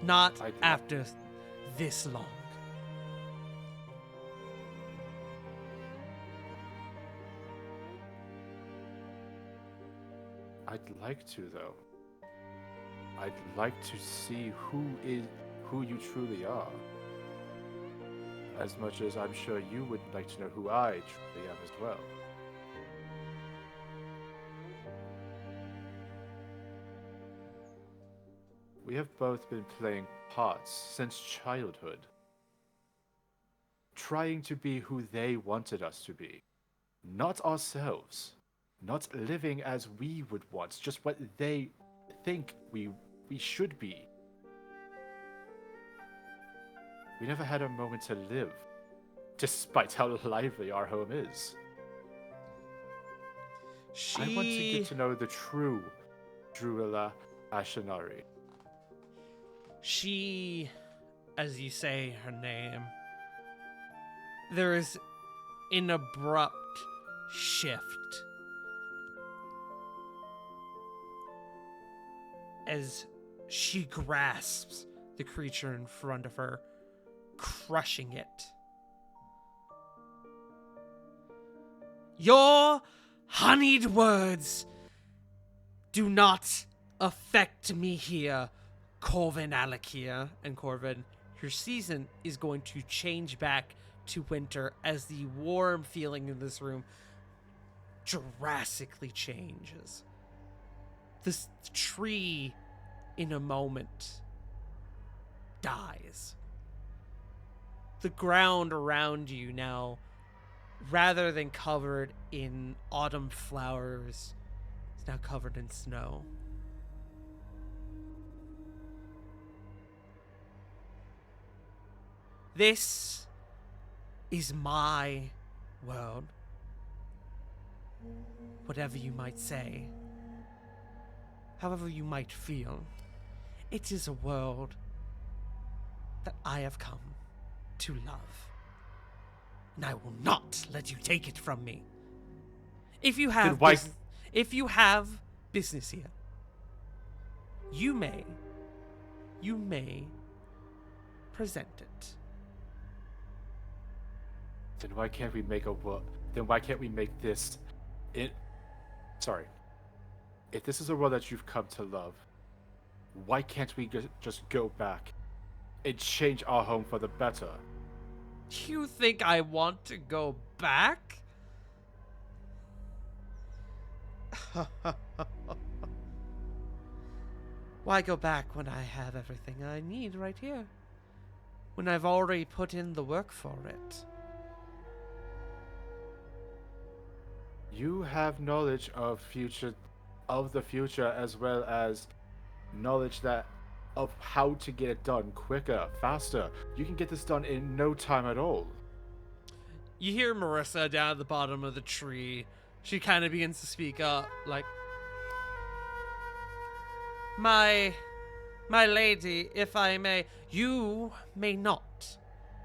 Not I do. after this long. I'd like to, though. I'd like to see who you truly are. As much as I'm sure you would like to know who I truly am as well. We have both been playing parts since childhood. Trying to be who they wanted us to be. Not ourselves. Not living as we would want, just what they think we should be. We never had a moment to live, despite how lively our home is. I want to get to know the true Druilla Ashinari. She, as you say her name, there is an abrupt shift as she grasps the creature in front of her, crushing it. Your honeyed words do not affect me here, Corvin Alakir. And Corvin, your season is going to change back to winter as the warm feeling in this room drastically changes. This tree, in a moment, dies. The ground around you now, rather than covered in autumn flowers, is now covered in snow. This is my world. Whatever you might say, however you might feel, it is a world that I have come to love. And I will not let you take it from me. If you have business here, you may present it. Then why can't we make Then why can't we make this? If this is a world that you've come to love, why can't we just go back and change our home for the better? You think I want to go back? Why go back when I have everything I need right here? When I've already put in the work for it. You have knowledge of the future, as well as knowledge of how to get it done quicker, faster. You can get this done in no time at all. You hear Marissa down at the bottom of the tree. She kind of begins to speak up, like, My lady, if I may, you may not.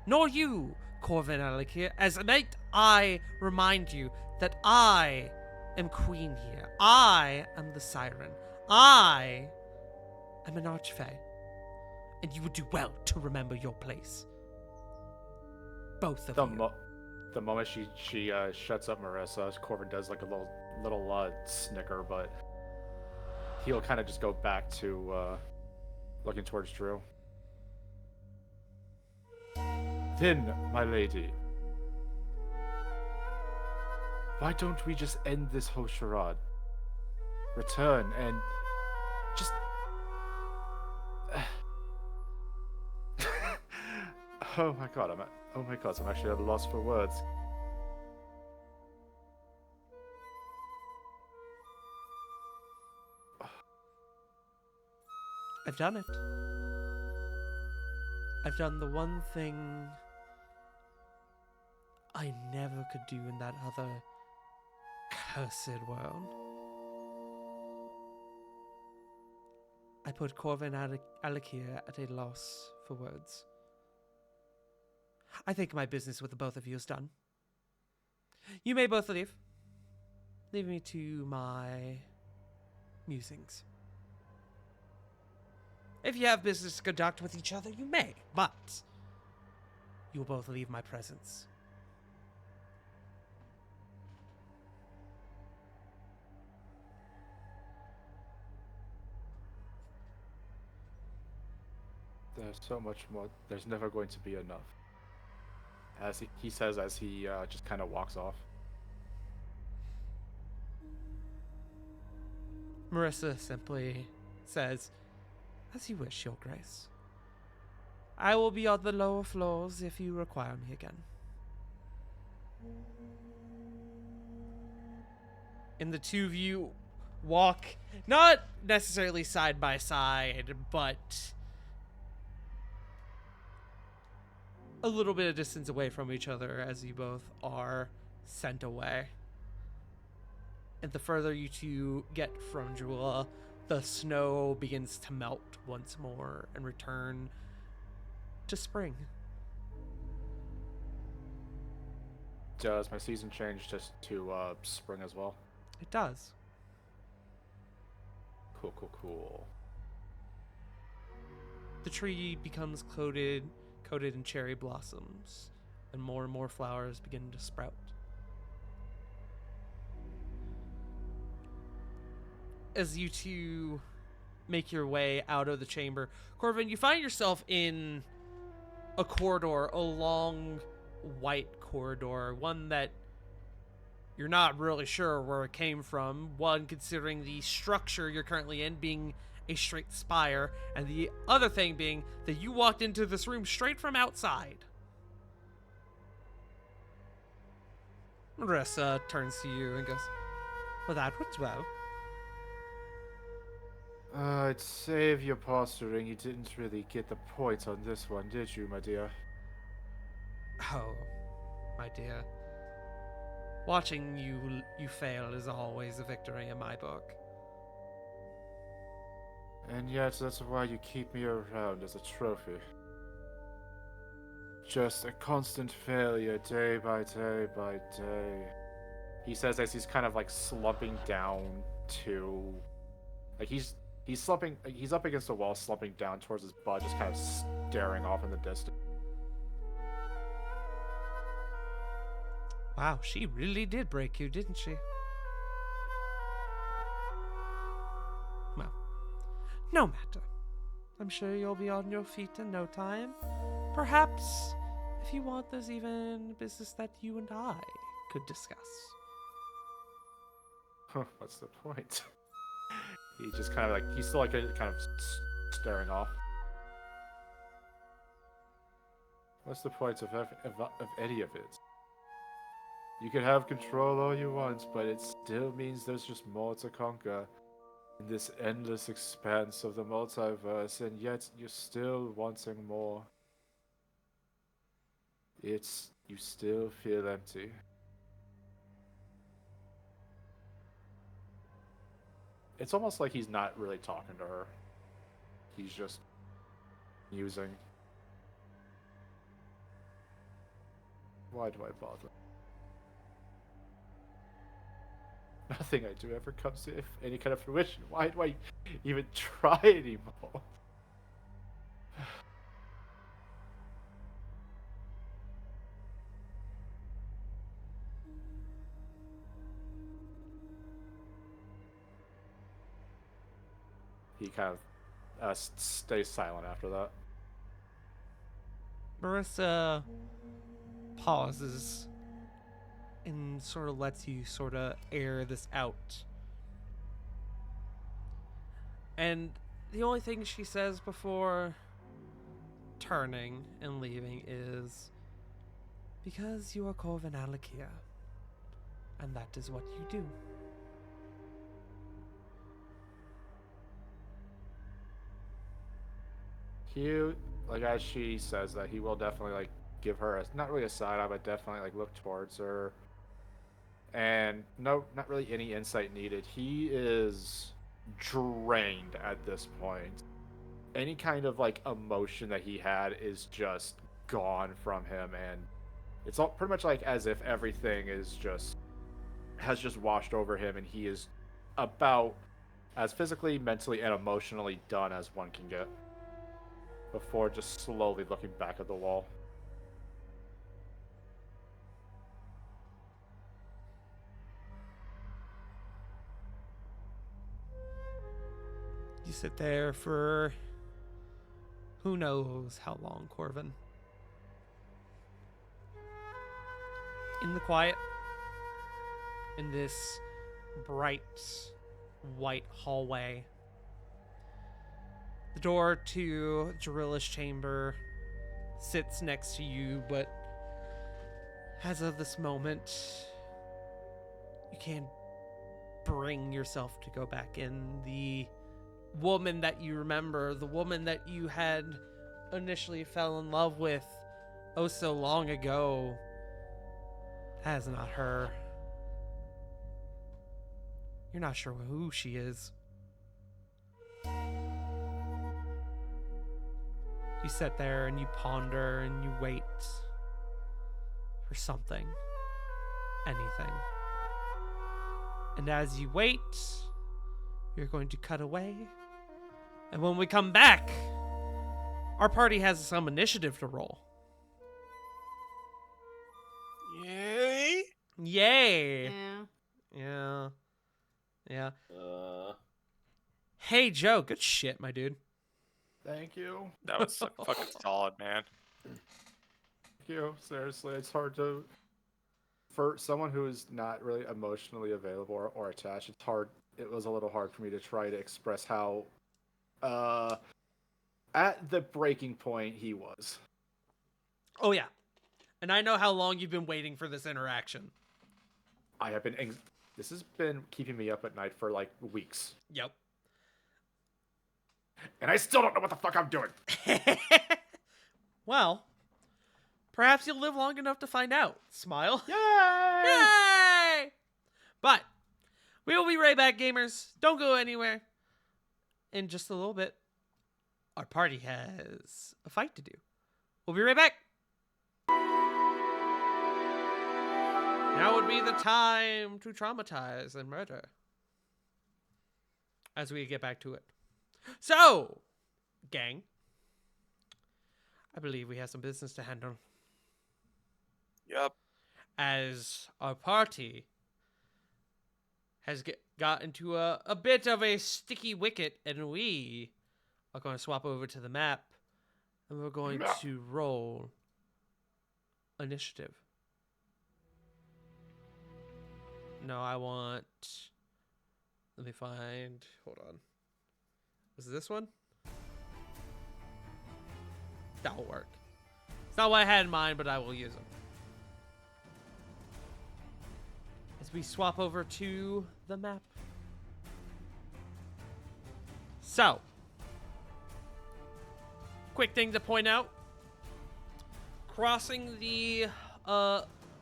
Nor you, Corvin Alikir, as a knight, I remind you that I am queen here. I am the siren. I am an archfey. And you would do well to remember your place. Both of you. The moment she shuts up Marissa, Corvin does like a little snicker, but he'll kind of just go back to looking towards Drew. Then, my lady, why don't we just end this whole charade? Return and just... Oh my god, I'm actually at a loss for words. I've done it. I've done the one thing I never could do in that other cursed world. I put Corvin Alikir at a loss for words. I think my business with the both of you is done. You may both leave. Leave me to my musings. If you have business to conduct with each other, you may, but you will both leave my presence. There's so much more. There's never going to be enough. As he says as he just kind of walks off. Marissa simply says, "As you wish, Your Grace. I will be on the lower floors if you require me again." And the two of you walk, not necessarily side by side, but a little bit of distance away from each other as you both are sent away. And the further you two get from Jewel, the snow begins to melt once more and return to spring. Does my season change just to spring as well? It does. Cool. The tree becomes coated in cherry blossoms, and more flowers begin to sprout. As you two make your way out of the chamber, Corvin, you find yourself in a corridor, a long white corridor, one that you're not really sure where it came from, one considering the structure you're currently in being a straight spire, and the other thing being that you walked into this room straight from outside. Marissa turns to you and goes, "Well, that went well." I'd save your posturing. You didn't really get the point on this one, did you, my dear? Oh, my dear. Watching you fail is always a victory in my book. And yet, that's why you keep me around as a trophy. Just a constant failure, day by day by day. He says as he's kind of like slumping down to... Like he's slumping, he's up against the wall, slumping down towards his butt, just kind of staring off in the distance. Wow, she really did break you, didn't she? Well, no matter. I'm sure you'll be on your feet in no time. Perhaps, if you want, there's even business that you and I could discuss. What's the point? He just kind of like, he's still like kind of staring off. What's the point of any of it? You can have control all you want, but it still means there's just more to conquer in this endless expanse of the multiverse, and yet you're still wanting more. You still feel empty. It's almost like he's not really talking to her. He's just musing. Why do I bother? Nothing I do ever comes to any kind of fruition. Why do I even try anymore? He kind of stays silent after that. Marissa pauses and sort of lets you sort of air this out. And the only thing she says before turning and leaving is, because you are Corvin Alakia, and that is what you do. He, like, as she says that, he will definitely like give her a, not really a side eye, but definitely like look towards her. And no, not really any insight needed. He is drained at this point. Any kind of like emotion that he had is just gone from him, and it's all pretty much like as if everything has just washed over him, and he is about as physically, mentally, and emotionally done as one can get before just slowly looking back at the wall. You sit there for who knows how long, Corvin. In the quiet, in this bright white hallway, the door to Jarilla's chamber sits next to you, but as of this moment, you can't bring yourself to go back in. The woman that you remember, the woman that you had initially fell in love with oh so long ago, that is not her. You're not sure who she is. You sit there and you ponder and you wait for something, anything. And as you wait, you're going to cut away. And when we come back, our party has some initiative to roll. Yay! Yay! Yeah. Yeah. Hey, Joe. Good shit, my dude. Thank you. That was fucking solid, man. Thank you. Seriously, it's hard to, for someone who is not really emotionally available or attached, it's hard. It was a little hard for me to try to express how at the breaking point he was. Oh, yeah. And I know how long you've been waiting for this interaction. I have been. This has been keeping me up at night for like weeks. Yep. And I still don't know what the fuck I'm doing. Well, perhaps you'll live long enough to find out. Smile. Yay! Yay! But we will be right back, gamers. Don't go anywhere. In just a little bit, our party has a fight to do. We'll be right back. Now would be the time to traumatize and murder. As we get back to it. So, gang, I believe we have some business to handle. Yep. As our party has got into a bit of a sticky wicket, and we I'm going to swap over to the map, and we're going to roll initiative. No, I want. Let me find. Hold on. Was it this one? That will work. It's not what I had in mind, but I will use them. As we swap over to the map. So, quick thing to point out. Crossing the,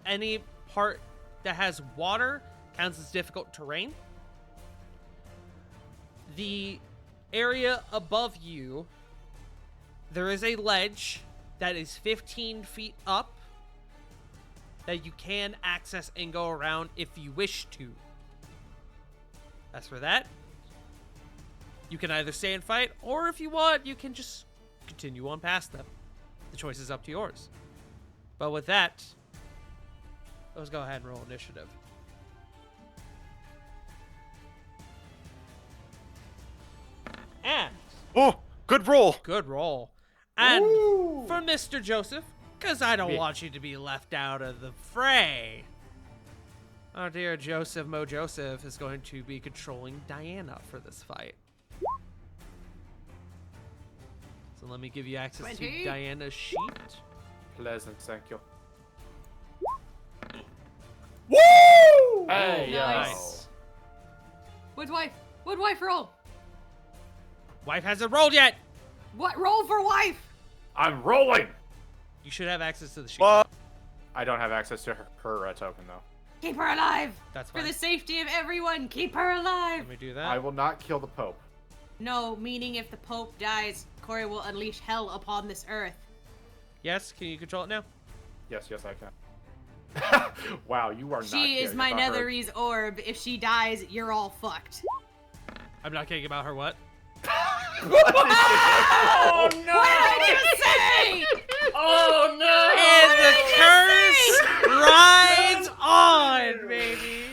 any part that has water counts as difficult terrain. The area above you, there is a ledge that is 15 feet up that you can access and go around if you wish to. As for that, you can either stay and fight, or if you want, you can just continue on past them. The choice is up to yours. But with that, let's go ahead and roll initiative. And Oh, good roll. good roll. And for Mr. Joseph, because I don't want you to be left out of the fray, our dear Joseph Mo Joseph is going to be controlling Diana for this fight. So let me give you access 20. to Diana's sheet. Pleasant, thank you. Woo! Hey, Nice. Woodwife! Woodwife roll! Wife hasn't rolled yet. What roll for wife? I'm rolling! You should have access to the sheet. Well, I don't have access to her token, though. Keep her alive! That's For fine. the safety of everyone, keep her alive! Let me do that. I will not kill the Pope. No, meaning if the Pope dies, Corey will unleash hell upon this earth. Yes, can you control it now? Yes, I can. Wow, you are not She is kidding my about her. Netherese orb. If she dies, you're all fucked. I'm not kidding about her what? Oh no! What did I just say? Oh no! And the curse rides on, baby.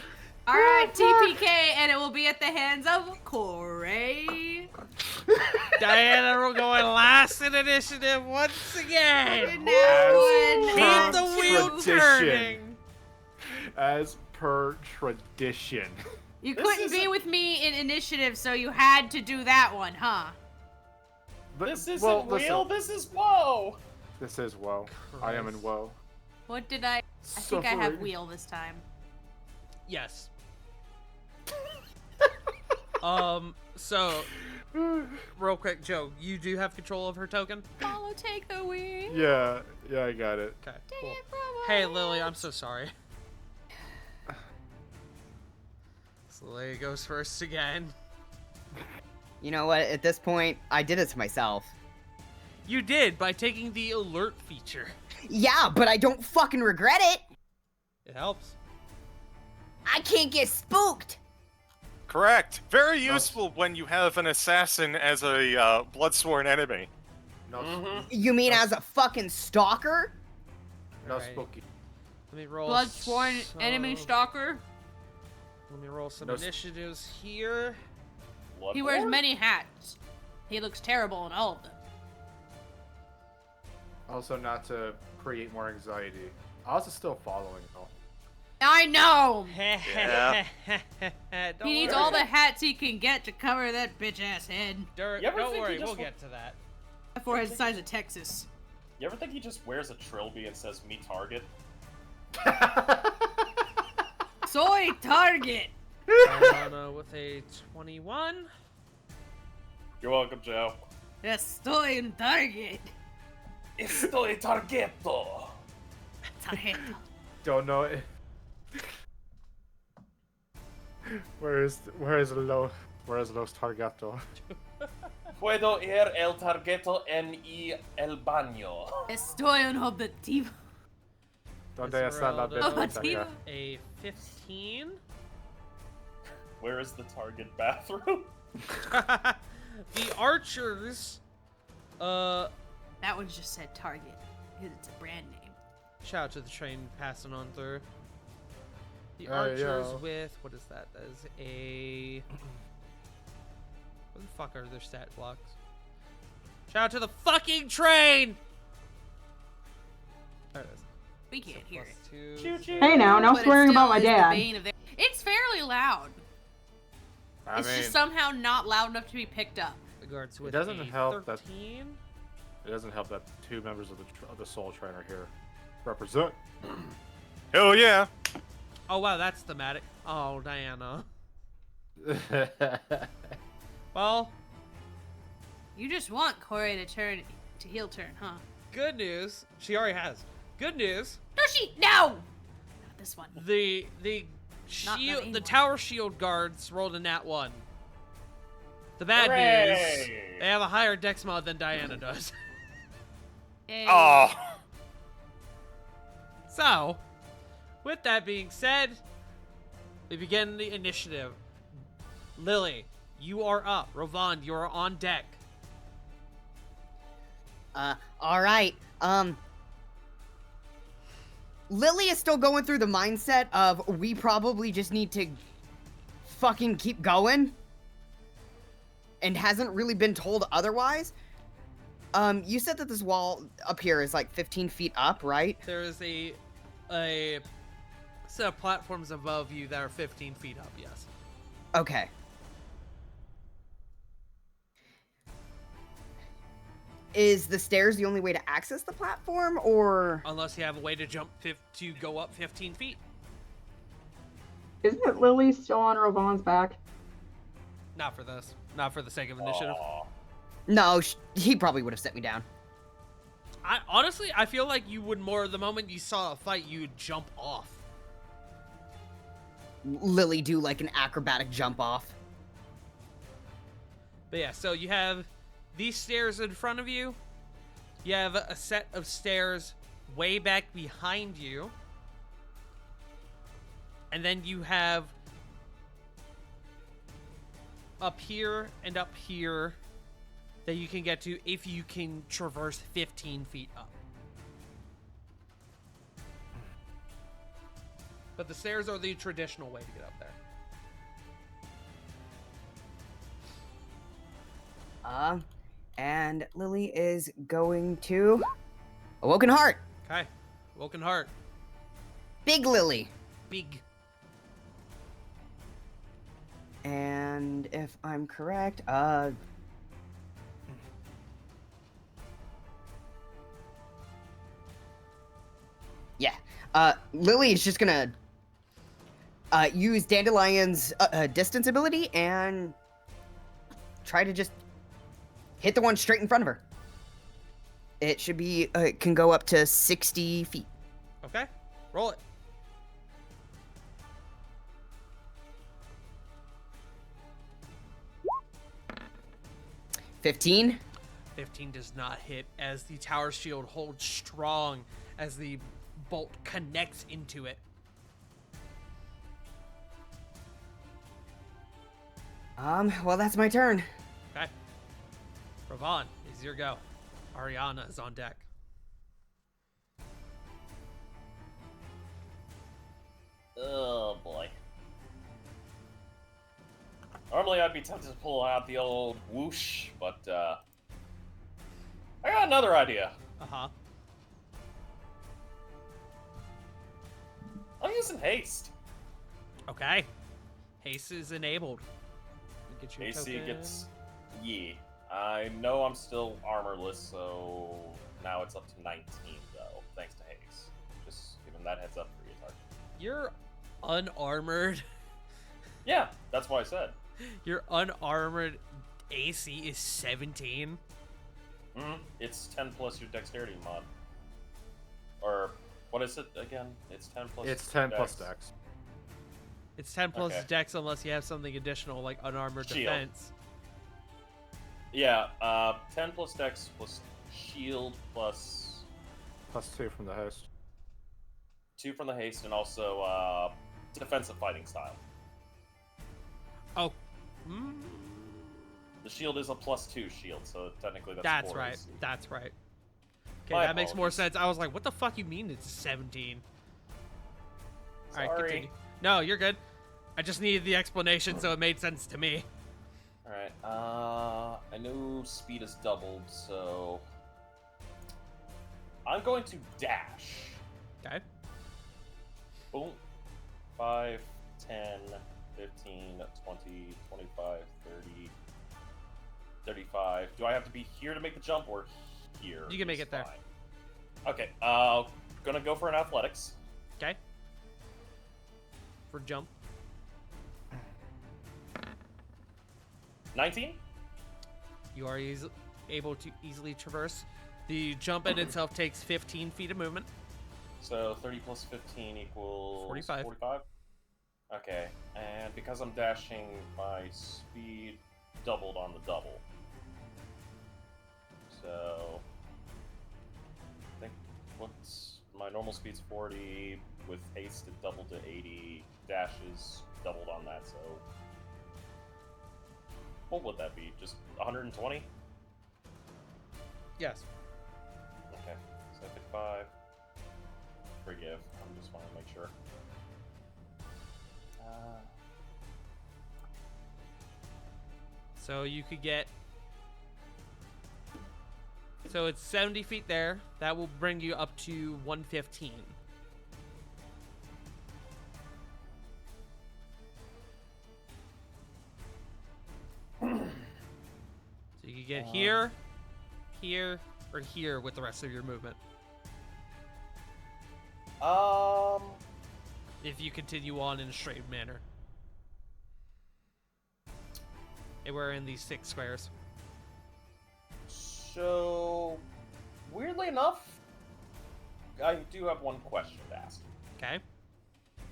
Alright, TPK, and it will be at the hands of Corey. Diana, we're going last in initiative once again. And now Keep one, the wheel tradition. turning. As per tradition. You This couldn't isn't- be with me in initiative, so you had to do that one, huh? But, This isn't well, listen, real. This is woe. This is woe. I am in Christ. woe. What did I think I have Suffering. wheel this time. Yes. So, real quick, Joe, you do have control of her token? Follow, take the wheel. Yeah, I got it. Okay, cool. Hey, Lily, I'm so sorry. So Lily goes first again. You know what? At this point, I did it to myself. You did by taking the alert feature. Yeah, but I don't fucking regret it. It helps. I can't get spooked. correct. Very useful when you have an assassin as a bloodsworn enemy. No, You mean as a fucking stalker? no Alright. spooky. Let me roll. Bloodsworn enemy some- stalker. Let me roll some No s- initiatives here. He wears Bloodborne? many hats. He looks terrible in all of them. Also, not to create more anxiety. Oz is still following, though. I know! Yeah. Don't He needs worry. all the hats he can get to cover that bitch ass head. Dirt. You ever Don't think he worry, just we'll wa- get to that. That forehead's the size of Texas. You ever think he just wears a trilby and says "Me target"? Soy target! Alana with a 21. You're welcome, Joe. Estoy en target. Estoy targeto. Target. Don't know it. Where's Los Targato? Puedo ir el targeto en el baño. Estoy en objetivo. Donde está la Esmeralda. biblioteca? A 15. Where is the target bathroom? The archers. That one just said target. Because it's a brand name. Shout out to the train passing on through. The Hey, archers yo. with what is that? That is a. What the fuck are their stat blocks? Shout out to the fucking train! There it is. We can't hear it. +2. Hey now, no But it swearing still about my is the dad. bane of their- It's fairly loud. I It's mean, just somehow not loud enough to be picked up. The guards with doesn't a help that- 13. it doesn't help that 2 members of the Soul Train are here. Represent. Hell yeah. Oh wow, that's thematic. Oh, Diana. Well, You just want Corey to turn to heel turn, huh? good news. She already has. Good news. No, no! Not this one. The Not shield, main the one. tower shield guards rolled a nat 1. The bad news, Hooray! they have a higher dex mod than Diana does. Yay. Oh. So, with that being said, we begin the initiative. Lily, you are up. Rovan, you are on deck. All right. Lily is still going through the mindset of we probably just need to fucking keep going, and hasn't really been told otherwise. You said that this wall up here is like 15 feet up, right? There is a set of platforms above you that are 15 feet up, yes. Okay. Is the stairs the only way to access the platform, or? Unless you have a way to jump to go up 15 feet. Isn't Lily still on Rovan's back? Not for this. Not for the sake of initiative. Aw. No, he probably would have set me down. Honestly, I feel like you would more the moment you saw a fight, you would jump off. Lily do like an acrobatic jump off. But yeah, so you have these stairs in front of you. You have a set of stairs way back behind you. And then you have up here and up here that you can get to if you can traverse 15 feet up. But the stairs are the traditional way to get up there. And Lily is going to Awoken Heart. Okay. Woken Heart. Big Lily. Big. And if I'm correct, yeah. Lily is just gonna use Dandelion's distance ability and try to just hit the one straight in front of her. It should be, it can go up to 60 feet. Okay. Roll it. $15. 15 does not hit as the tower shield holds strong as the bolt connects into it. Well, that's my turn. Okay. Ravan, is your go. Ariana is on deck. Oh boy. Normally I'd be tempted to pull out the old whoosh, but I got another idea. Uh-huh. I'm using haste. Okay. Haste is enabled. Get your AC token. gets I know I'm still armorless, so now it's up to 19 though, thanks to haste. Just giving that heads up for you, Tark. You're unarmored. Yeah, that's what I said. Your unarmored AC is 17. It's 10 plus your dexterity mod. Or what is it again? It's 10 plus. It's 10 plus dex. It's 10 plus Okay. dex unless you have something additional like unarmored Shield. defense. Yeah, 10 plus dex plus shield plus Plus 2 from the host. 2 from the haste and also defensive fighting style. Oh. Mm, The shield is a plus 2 shield, so technically that's that's 4 right. AC. That's right. Okay, My that makes more apologies. sense. I was like, what the fuck you mean it's 17? Alright, Sorry. continue. No, you're good. I just needed the explanation so it made sense to me. Alright, I know speed is doubled, so... I'm going to dash. Okay. Boom. 5, 10, 15, 20, 25, 30, 35. Do I have to be here to make the jump, or here? You can make is it there. fine? Okay, gonna go for an athletics. Okay. For jump. 19? You are able to easily traverse. The jump in itself takes 15 feet of movement. So 30 plus 15 equals 45. 45? Okay, and because I'm dashing, my speed doubled on the double. So I think what's my normal speed's 40, with haste it doubled to 80, dash is doubled on that, so what would that be? Just 120? Yes. Okay, so 55. Forgive. I'm just want to make sure. So you could get. So it's 70 feet there. That will bring you up to 115. So you could get here, here, or here with the rest of your movement. If you continue on in a straight manner. And we're in these 6 squares. So, weirdly enough, I do have one question to ask. Okay.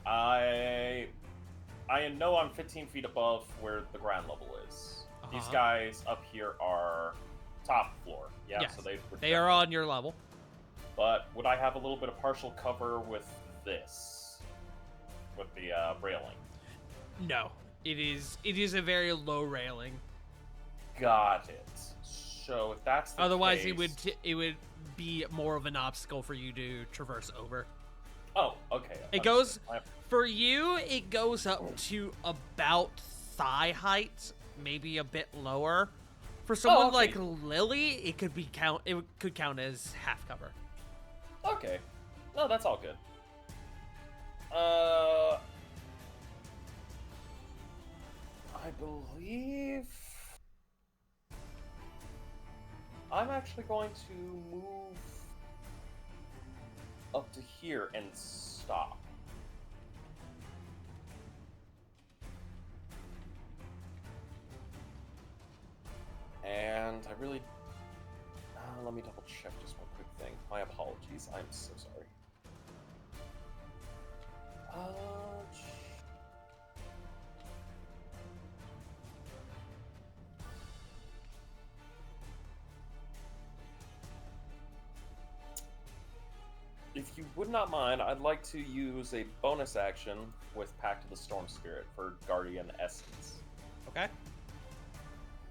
I know I'm 15 feet above where the ground level is. These Uh-huh. guys up here are top floor. Yeah, Yes, so They are on your level. But would I have a little bit of partial cover with this? With the railing? No. It is a very low railing. Got it. So if that's the Otherwise, case... it would be more of an obstacle for you to traverse over. Oh, okay. It goes understood. for you. It goes up to about thigh height, maybe a bit lower. For someone okay. like Lily, it could be count. It could count as half cover. Okay. No, that's all good. I believe I'm actually going to move up to here and stop. And I really... let me double check just one quick thing. My apologies. I'm so sorry. If you would not mind, I'd like to use a bonus action with Pact of the Storm Spirit for Guardian Essence Okay.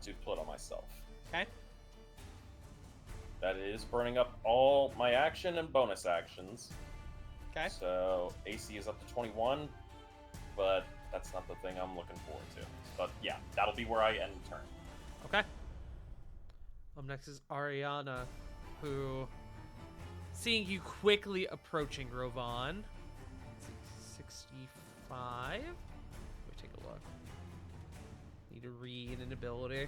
to put on myself. Okay. That is burning up all my action and bonus actions. Okay. So AC is up to 21, but that's not the thing I'm looking forward to. But yeah, that'll be where I end the turn. Okay. Up next is Ariana, who, seeing you quickly approaching Rovan, 65. Let me take a look. Need to read an ability.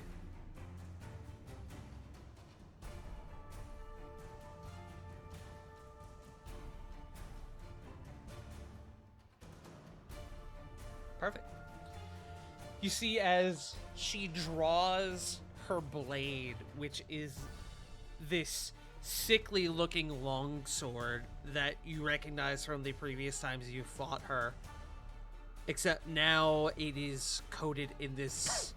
Perfect. You see as she draws her blade, which is this sickly looking longsword that you recognize from the previous times you fought her. Except now it is coated in this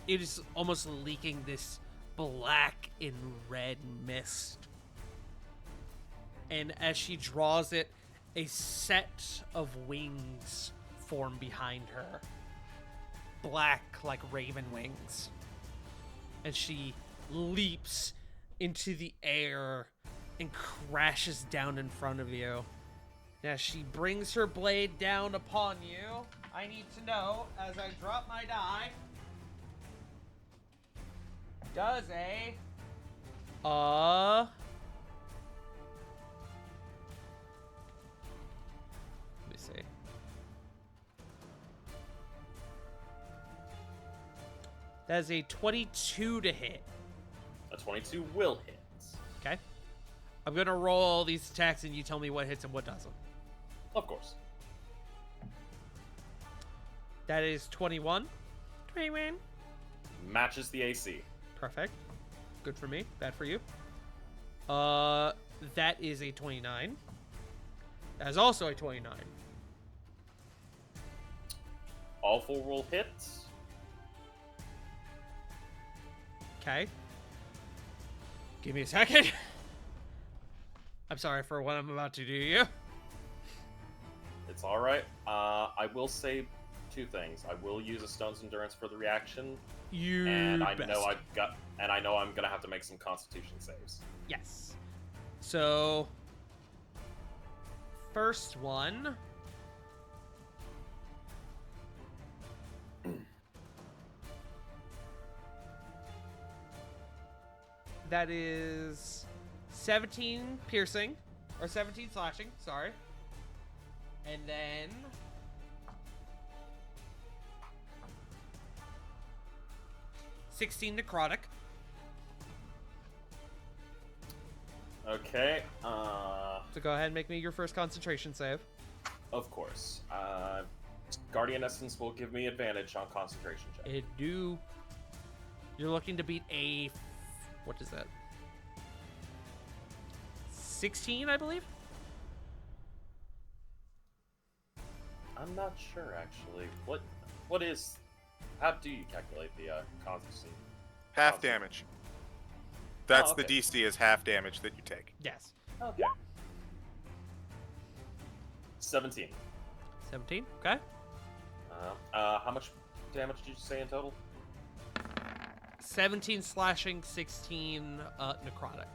it is almost leaking this black and red mist. And as she draws it, a set of wings form behind her. Black like raven wings. And she leaps into the air and crashes down in front of you. Now she brings her blade down upon you. I need to know, as I drop my die, does a let me see. That is a 22 to hit. A 22 will hit. Okay. I'm gonna roll all these attacks and you tell me what hits and what doesn't. Of course. That is 21. 21. Matches the AC. Perfect. Good for me. Bad for you. That is a 29. That is also a 29. All full roll hits. Okay. Give me a second. I'm sorry for what I'm about to do to you. It's all right. I will say two things. I will use a Stone's Endurance for the reaction, You and I best. know I'm gonna have to make some Constitution saves. Yes. So, first one. That is 17 piercing, or 17 slashing, sorry. And then... $16 necrotic. Okay. So go ahead and make me your first concentration save. Of course. Guardian Essence will give me advantage on concentration check. It do. You're looking to beat a... What is that? 16, I believe? I'm not sure actually. What is? How do you calculate the constancy? Half damage. That's okay. the DC is half damage that you take. Yes. Okay. 17. 17, okay. How much damage did you say in total? 17 slashing, 16 necrotic.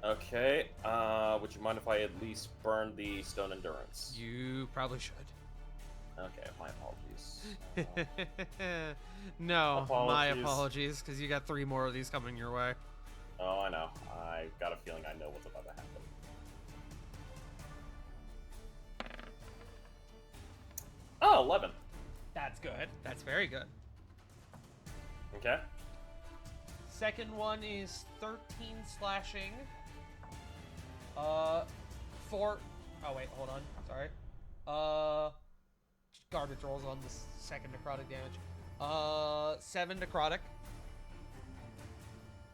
Okay. Would you mind if I at least burn the Stone Endurance? You probably should. Okay, my apologies. No, my Apologies. apologies, because you got 3 more of these coming your way. Oh, I know. I got a feeling I know what's about to happen. Oh, 11. That's good. That's very good. Okay. Second one is 13 slashing. 4. Oh wait, hold on. Sorry. Garbage rolls on the second necrotic damage. 7 necrotic.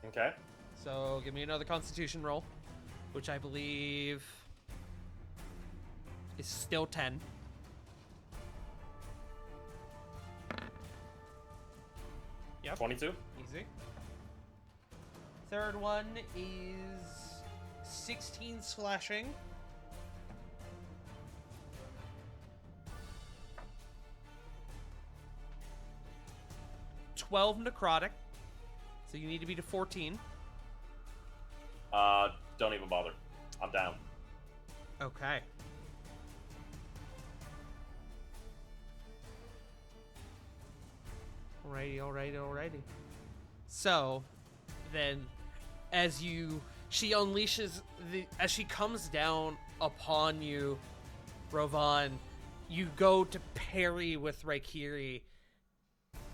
Okay. So give me another Constitution roll, which I believe is still 10. Yep. 22. Easy. Third one is 16 slashing. $12 necrotic. So you need to be to 14. Don't even bother. I'm down. Okay. Alrighty. So, then, as she unleashes as she comes down upon you, Rovan, you go to parry with Raikiri,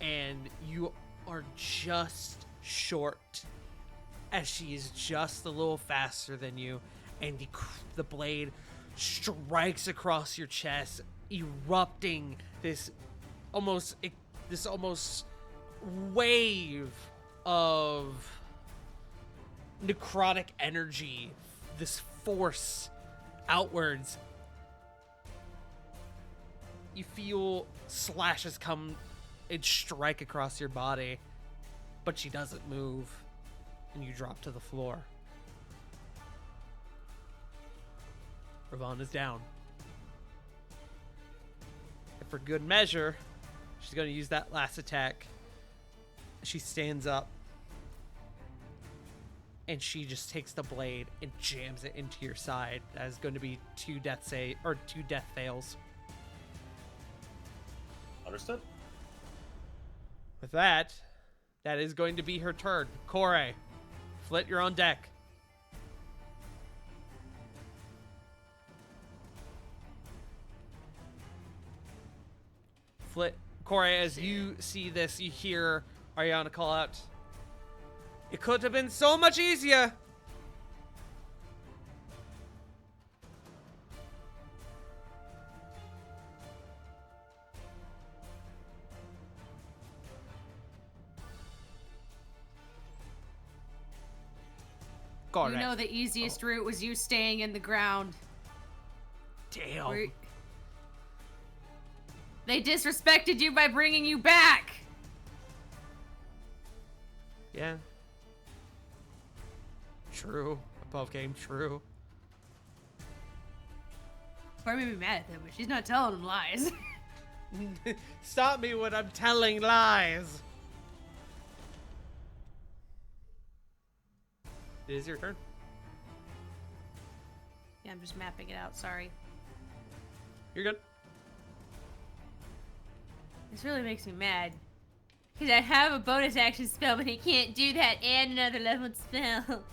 and you are just short, as she is just a little faster than you, and the blade strikes across your chest, erupting this almost wave of necrotic energy, this force outwards. You feel slashes come and strike across your body, but she doesn't move, and you drop to the floor. Ravon is down. And for good measure, she's going to use that last attack. She stands up, and she just takes the blade and jams it into your side. That is going to be 2 death fails. Understood. With that, That is going to be her turn. Kore, Flit, you're on deck. Flit, Kore, as you see this, you hear Ariana call out, "It could have been so much easier." Correct. You know the easiest route was you staying in the ground. Damn. Where- They disrespected you by bringing you back. Yeah. True. Above game, true. Or maybe mad at them, but she's not telling them lies. Stop me when I'm telling lies. It is your turn. Yeah, I'm just mapping it out. Sorry. You're good. This really makes me mad. Because I have a bonus action spell, but he can't do that and another leveled spell.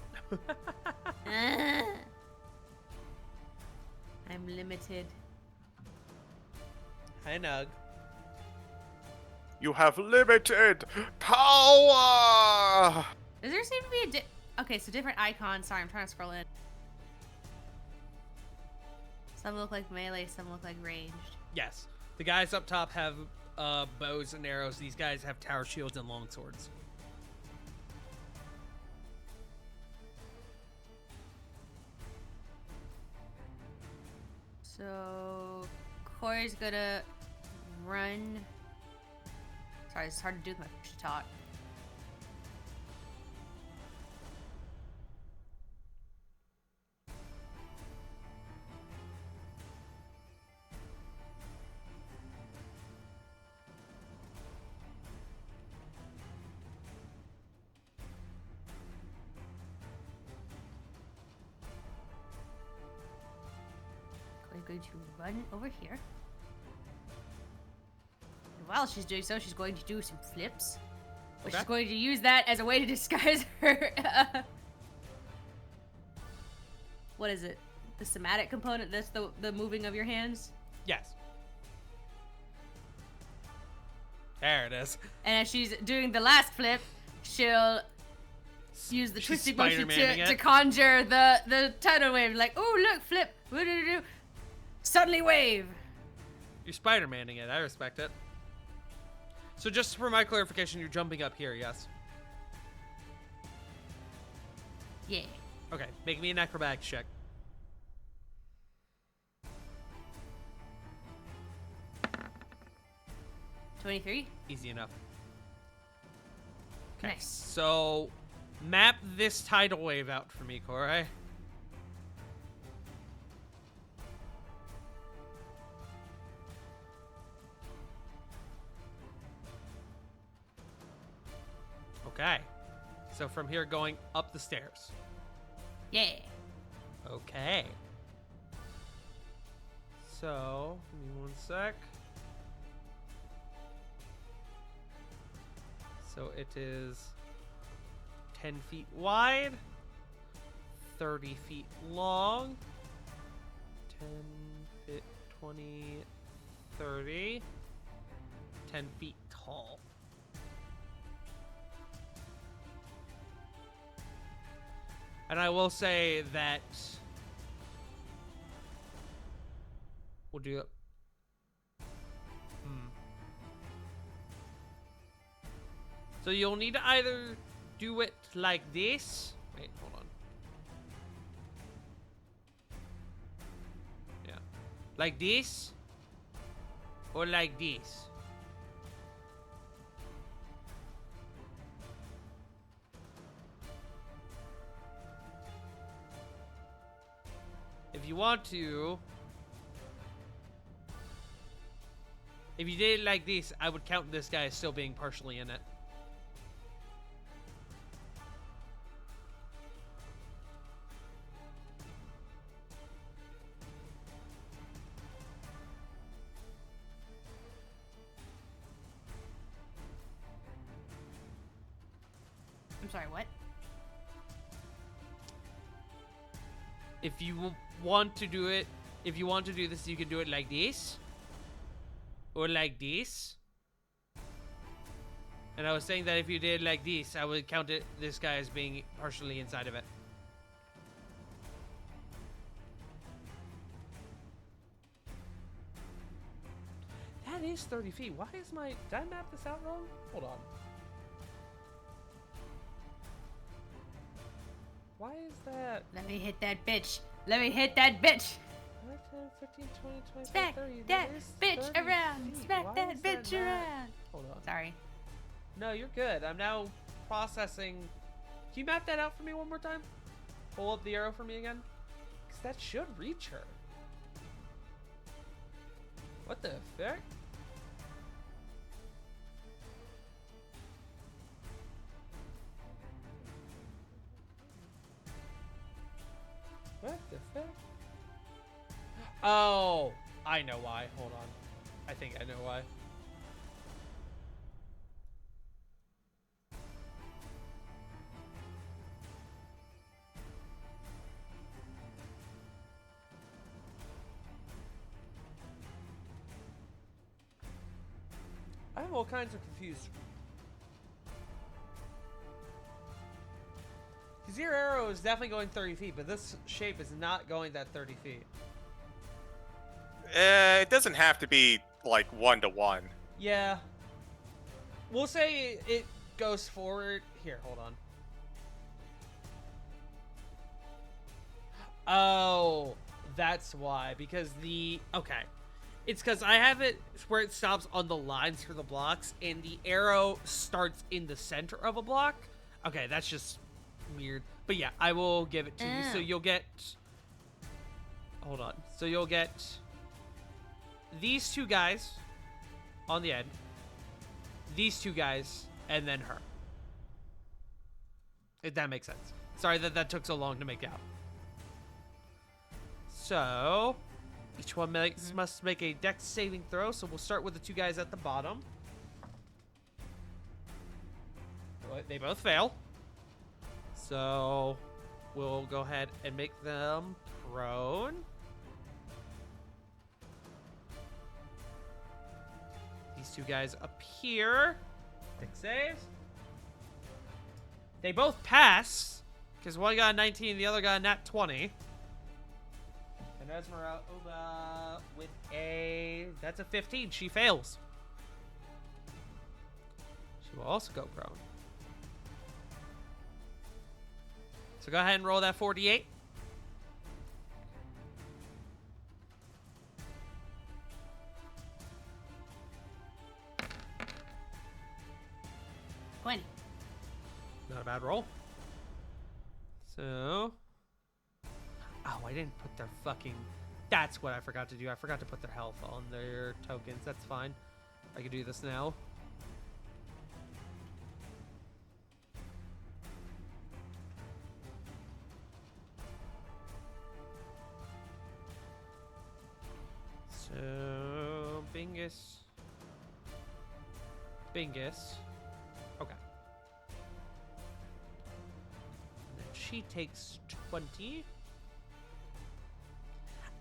Ah. I'm limited. Hi, Nug. You have limited power! Does there seem to be a okay, so different icons. Sorry, I'm trying to scroll in. Some look like melee, some look like ranged. Yes. The guys up top have bows and arrows. These guys have tower shields and long swords. So, Corey's gonna run. Sorry, it's hard to do with my push to talk. Corey's going to run over here. And while she's doing so, she's going to do some flips. But Okay. she's going to use that as a way to disguise her. What is it? The somatic component? That's the moving of your hands? Yes. There it is. And as she's doing the last flip, she'll use the She's twisting motion Spider-Manning to it. conjure the tidal wave. Like, oh, look, flip. Woo-doo-doo-doo. Suddenly wave. You're Spider-Manning it. I respect it. So just for my clarification, you're jumping up here, yes? Yeah. Okay, make me an acrobatics check. $23. Easy enough. Okay, Nice. so map this tidal wave out for me, Corey. Okay, so from here going up the stairs. Yeah. Okay. So, give me one sec. So it is 10 feet wide, 30 feet long, 10 feet, 20, 30, 10 feet tall. And I will say that we'll do it. So you'll need to either do it like this. Wait, hold on. Yeah. Like this. Or like this. If you want to. If you did it like this, I would count this guy as still being partially in it. I'm sorry, what? If you want to do it, if you want to do this, you can do it like this. Or like this. And I was saying that if you did like this, I would count this guy as being partially inside of it. That is 30 feet. Why is my... Did I map this out wrong? Hold on. Why is that... Let me hit that bitch. Let me hit that bitch. 5, 10, 15, 20, 25, Smack 30. that is bitch 30 around. feet. Smack Why that is bitch not- around. Hold on. Sorry. No, you're good. I'm now processing. Can you map that out for me one more time? Pull up the arrow for me again? Because that should reach her. What the fuck? What the fuck? Oh, I know why. Hold on. I think I know why. I'm all kinds of confused. Because your arrow is definitely going 30 feet, but this shape is not going that 30 feet. It doesn't have to be like 1-to-1. Yeah. We'll say it goes forward. Here, hold on. Oh, that's why. Because the... Okay. It's because I have it where it stops on the lines for the blocks, and the arrow starts in the center of a block. Okay, that's just weird. But yeah, I will give it to you. So you'll get... Hold on. So you'll get these two guys on the end, these two guys, and then her. If that makes sense. Sorry that took so long to make out. So... Each one must make a dex saving throw, so we'll start with the two guys at the bottom. They both fail. So we'll go ahead and make them prone. These two guys up here. Dex saves. They both pass, because one got a 19 and the other got a nat 20. And Esmeralda with that's a 15. She fails. She will also go prone. So go ahead and roll that 48. Quinn. Not a bad roll. So... Oh, I didn't put their fucking... That's what I forgot to do. I forgot to put their health on their tokens. That's fine. I can do this now. So... Bingus. Bingus. Okay. And then she takes 20.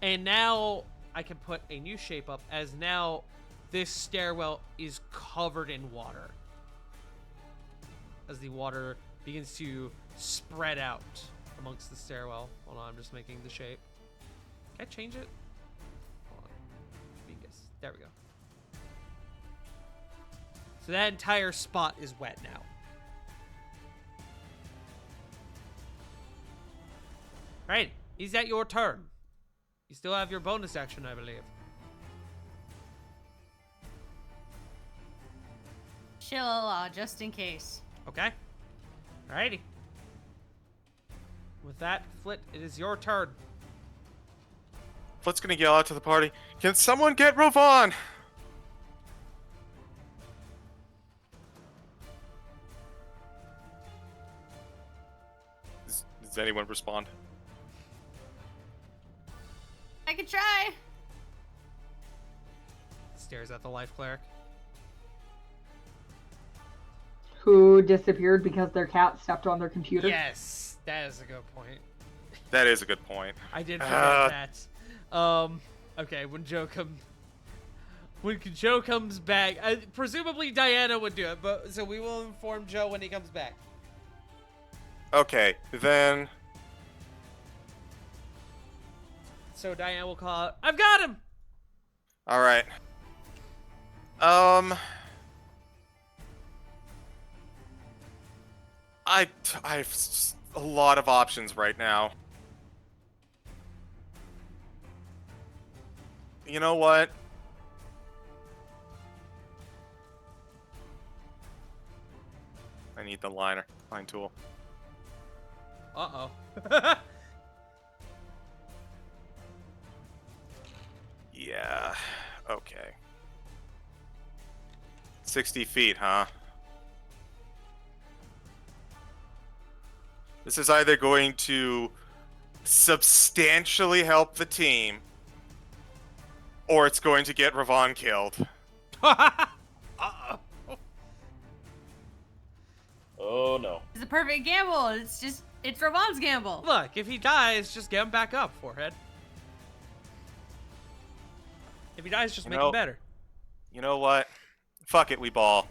And now I can put a new shape up, as now this stairwell is covered in water. As the water begins to spread out amongst the stairwell. Hold on, I'm just making the shape. Can I change it? Hold on. Bingus. There we go. So that entire spot is wet now. Right, is that your turn? You still have your bonus action, I believe. Chill, just in case. Okay. Alrighty. With that, Flit, it is your turn. Flit's gonna yell out to the party, "Can someone get Rovan?" Does anyone respond? I could try. Stares at the life cleric. who disappeared because their cat stepped on their computer? Yes, that is a good point. That is a good point. I did forget that. Okay, when Joe comes back, presumably Diana would do it, but so we will inform Joe when he comes back. Okay, then. So Diana will call out, "I've got him!" All right. I've a lot of options right now. You know what? I need the line tool. Uh-oh. Yeah. Okay. 60 feet, huh? This is either going to substantially help the team, or it's going to get Ravon killed. Uh-oh. Oh no. It's a perfect gamble. It's Ravon's gamble. Look, if he dies, just get him back up, Forehead. If he dies, just You make know- him better. You know what? Fuck it, we ball.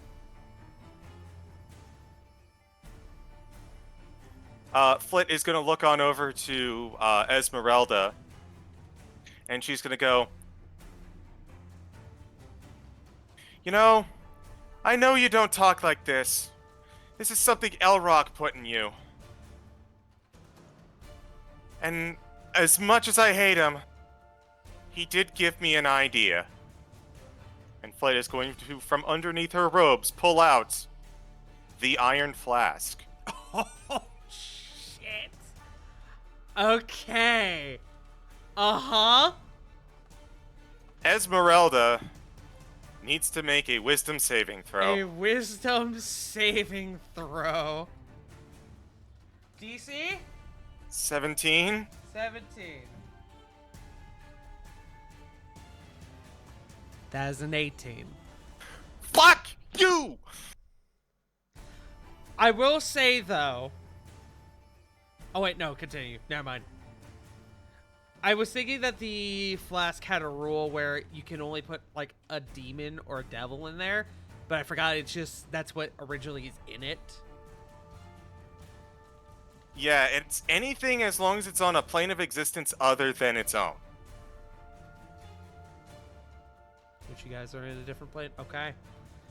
Flit is gonna look on over to Esmeralda, and she's gonna go, you know you don't talk like this. This is something Elrock put in you. And as much as I hate him, he did give me an idea. And Flit is going to, from underneath her robes, pull out the iron flask. Oh, shit. Okay. Uh-huh. Esmeralda needs to make a wisdom saving throw. A wisdom saving throw. DC? 17. 17. That is an 18. Fuck you! I will say, though... Oh, wait, no, continue. Never mind. I was thinking that the flask had a rule where you can only put, like, a demon or a devil in there, but I forgot that's what originally is in it. Yeah, it's anything as long as it's on a plane of existence other than its own. Which you guys are in a different plane? Okay.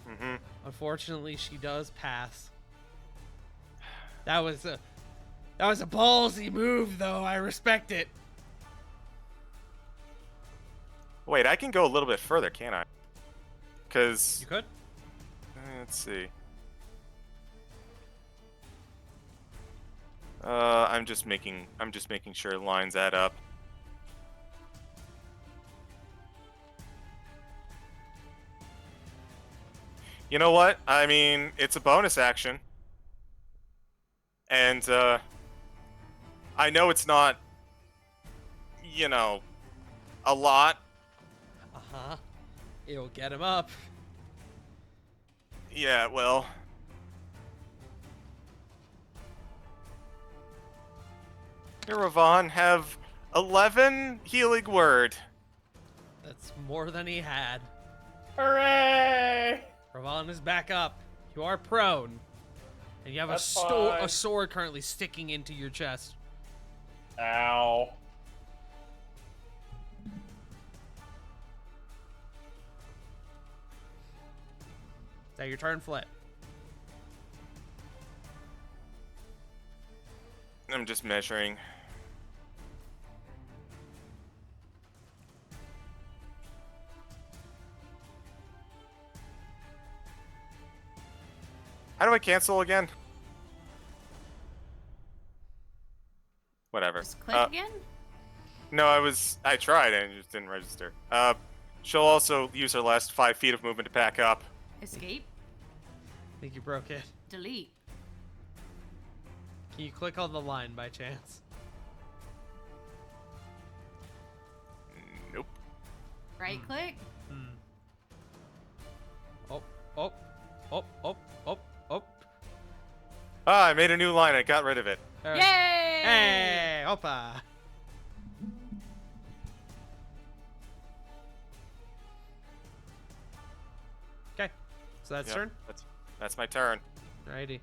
Mm-hmm. Unfortunately, she does pass. That was a ballsy move, though. I respect it. Wait, I can go a little bit further, can't I? Because... You could? Let's see. I'm just making sure lines add up. You know what? I mean, it's a bonus action. And, I know it's not, a lot. Uh-huh. It'll get him up. Yeah, well... Here, Ravon, have 11 healing word. That's more than he had. Hooray! Ravon is back up. You are prone. And you have That's a fine. sword currently sticking into your chest. Ow. Is that your turn, Flit? I'm just measuring. How do I cancel again? Whatever. Just click again? No, I tried and it just didn't register. She'll also use her last 5 feet of movement to pack up. Escape? I think you broke it. Delete. Can you click on the line by chance? Nope. Right click? Hmm. Oh, oh, oh, oh, oh, oh. Ah, I made a new line. I got rid of it. All right. Yay! Hey, opa. Okay, so that's Yep, turn. That's my turn. Alrighty.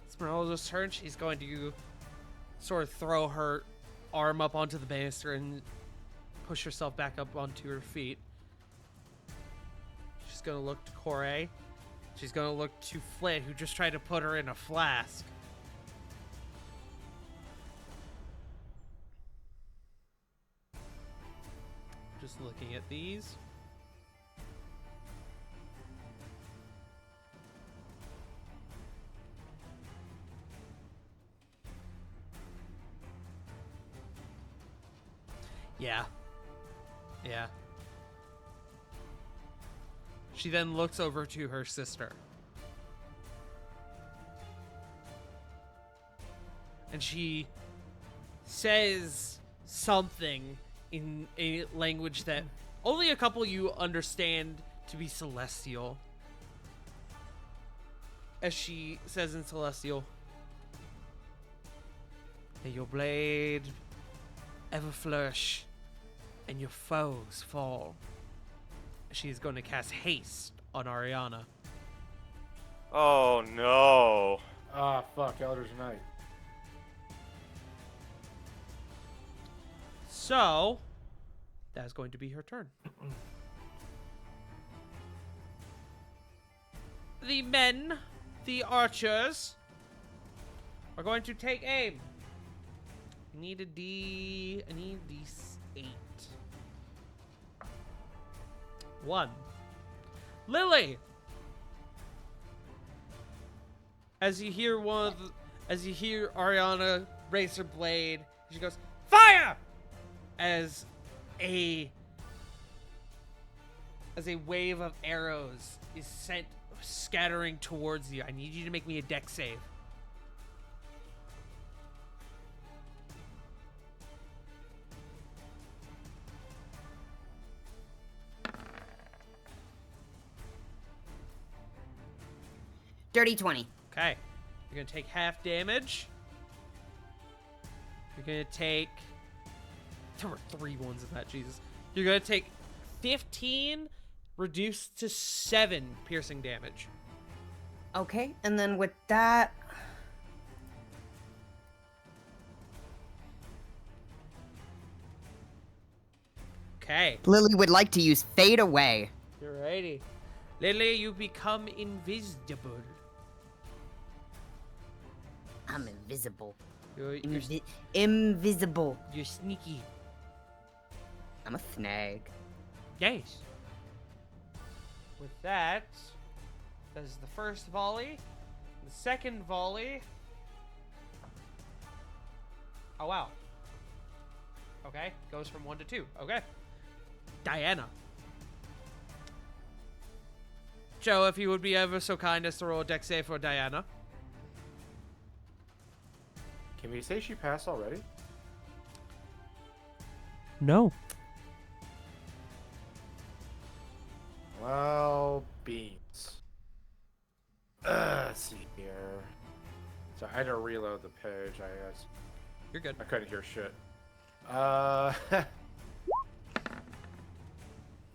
Esmeralda's turn. She's going to sort of throw her arm up onto the banister and push herself back up onto her feet. She's going to look to Corey. She's going to look to Flit, who just tried to put her in a flask. Just looking at these. Yeah. Yeah. She then looks over to her sister. And she says something in a language that only a couple you understand to be Celestial. As she says in Celestial, "May your blade ever flourish and your foes fall." She's going to cast haste on Ariana. Oh no. Ah, fuck, Elder's Night. So, that's going to be her turn. The men, the archers, are going to take aim. I need a D8. 1. Lily! As you hear Ariana raise her blade, she goes, "Fire!" As a wave of arrows is sent scattering towards you. I need you to make me a dex save. Dirty 20. Okay. You're going to take half damage. You're going to take... There were 3 ones in that, Jesus. You're going to take 15 reduced to 7 piercing damage. Okay, and then with that... Okay. Lily would like to use Fade Away. Alrighty. Lily, you become invisible. I'm invisible. You're Invisible. sneaky. I'm a snag. Yes. With that, that is the first volley. The second volley. Oh, wow. Okay, goes from 1 to 2. Okay. Diana. Joe, if you would be ever so kind as to roll a dex save for Diana. Can we say she passed already? No. Well, beans. Let's see here. So I had to reload the page, I guess. You're good. I couldn't hear shit.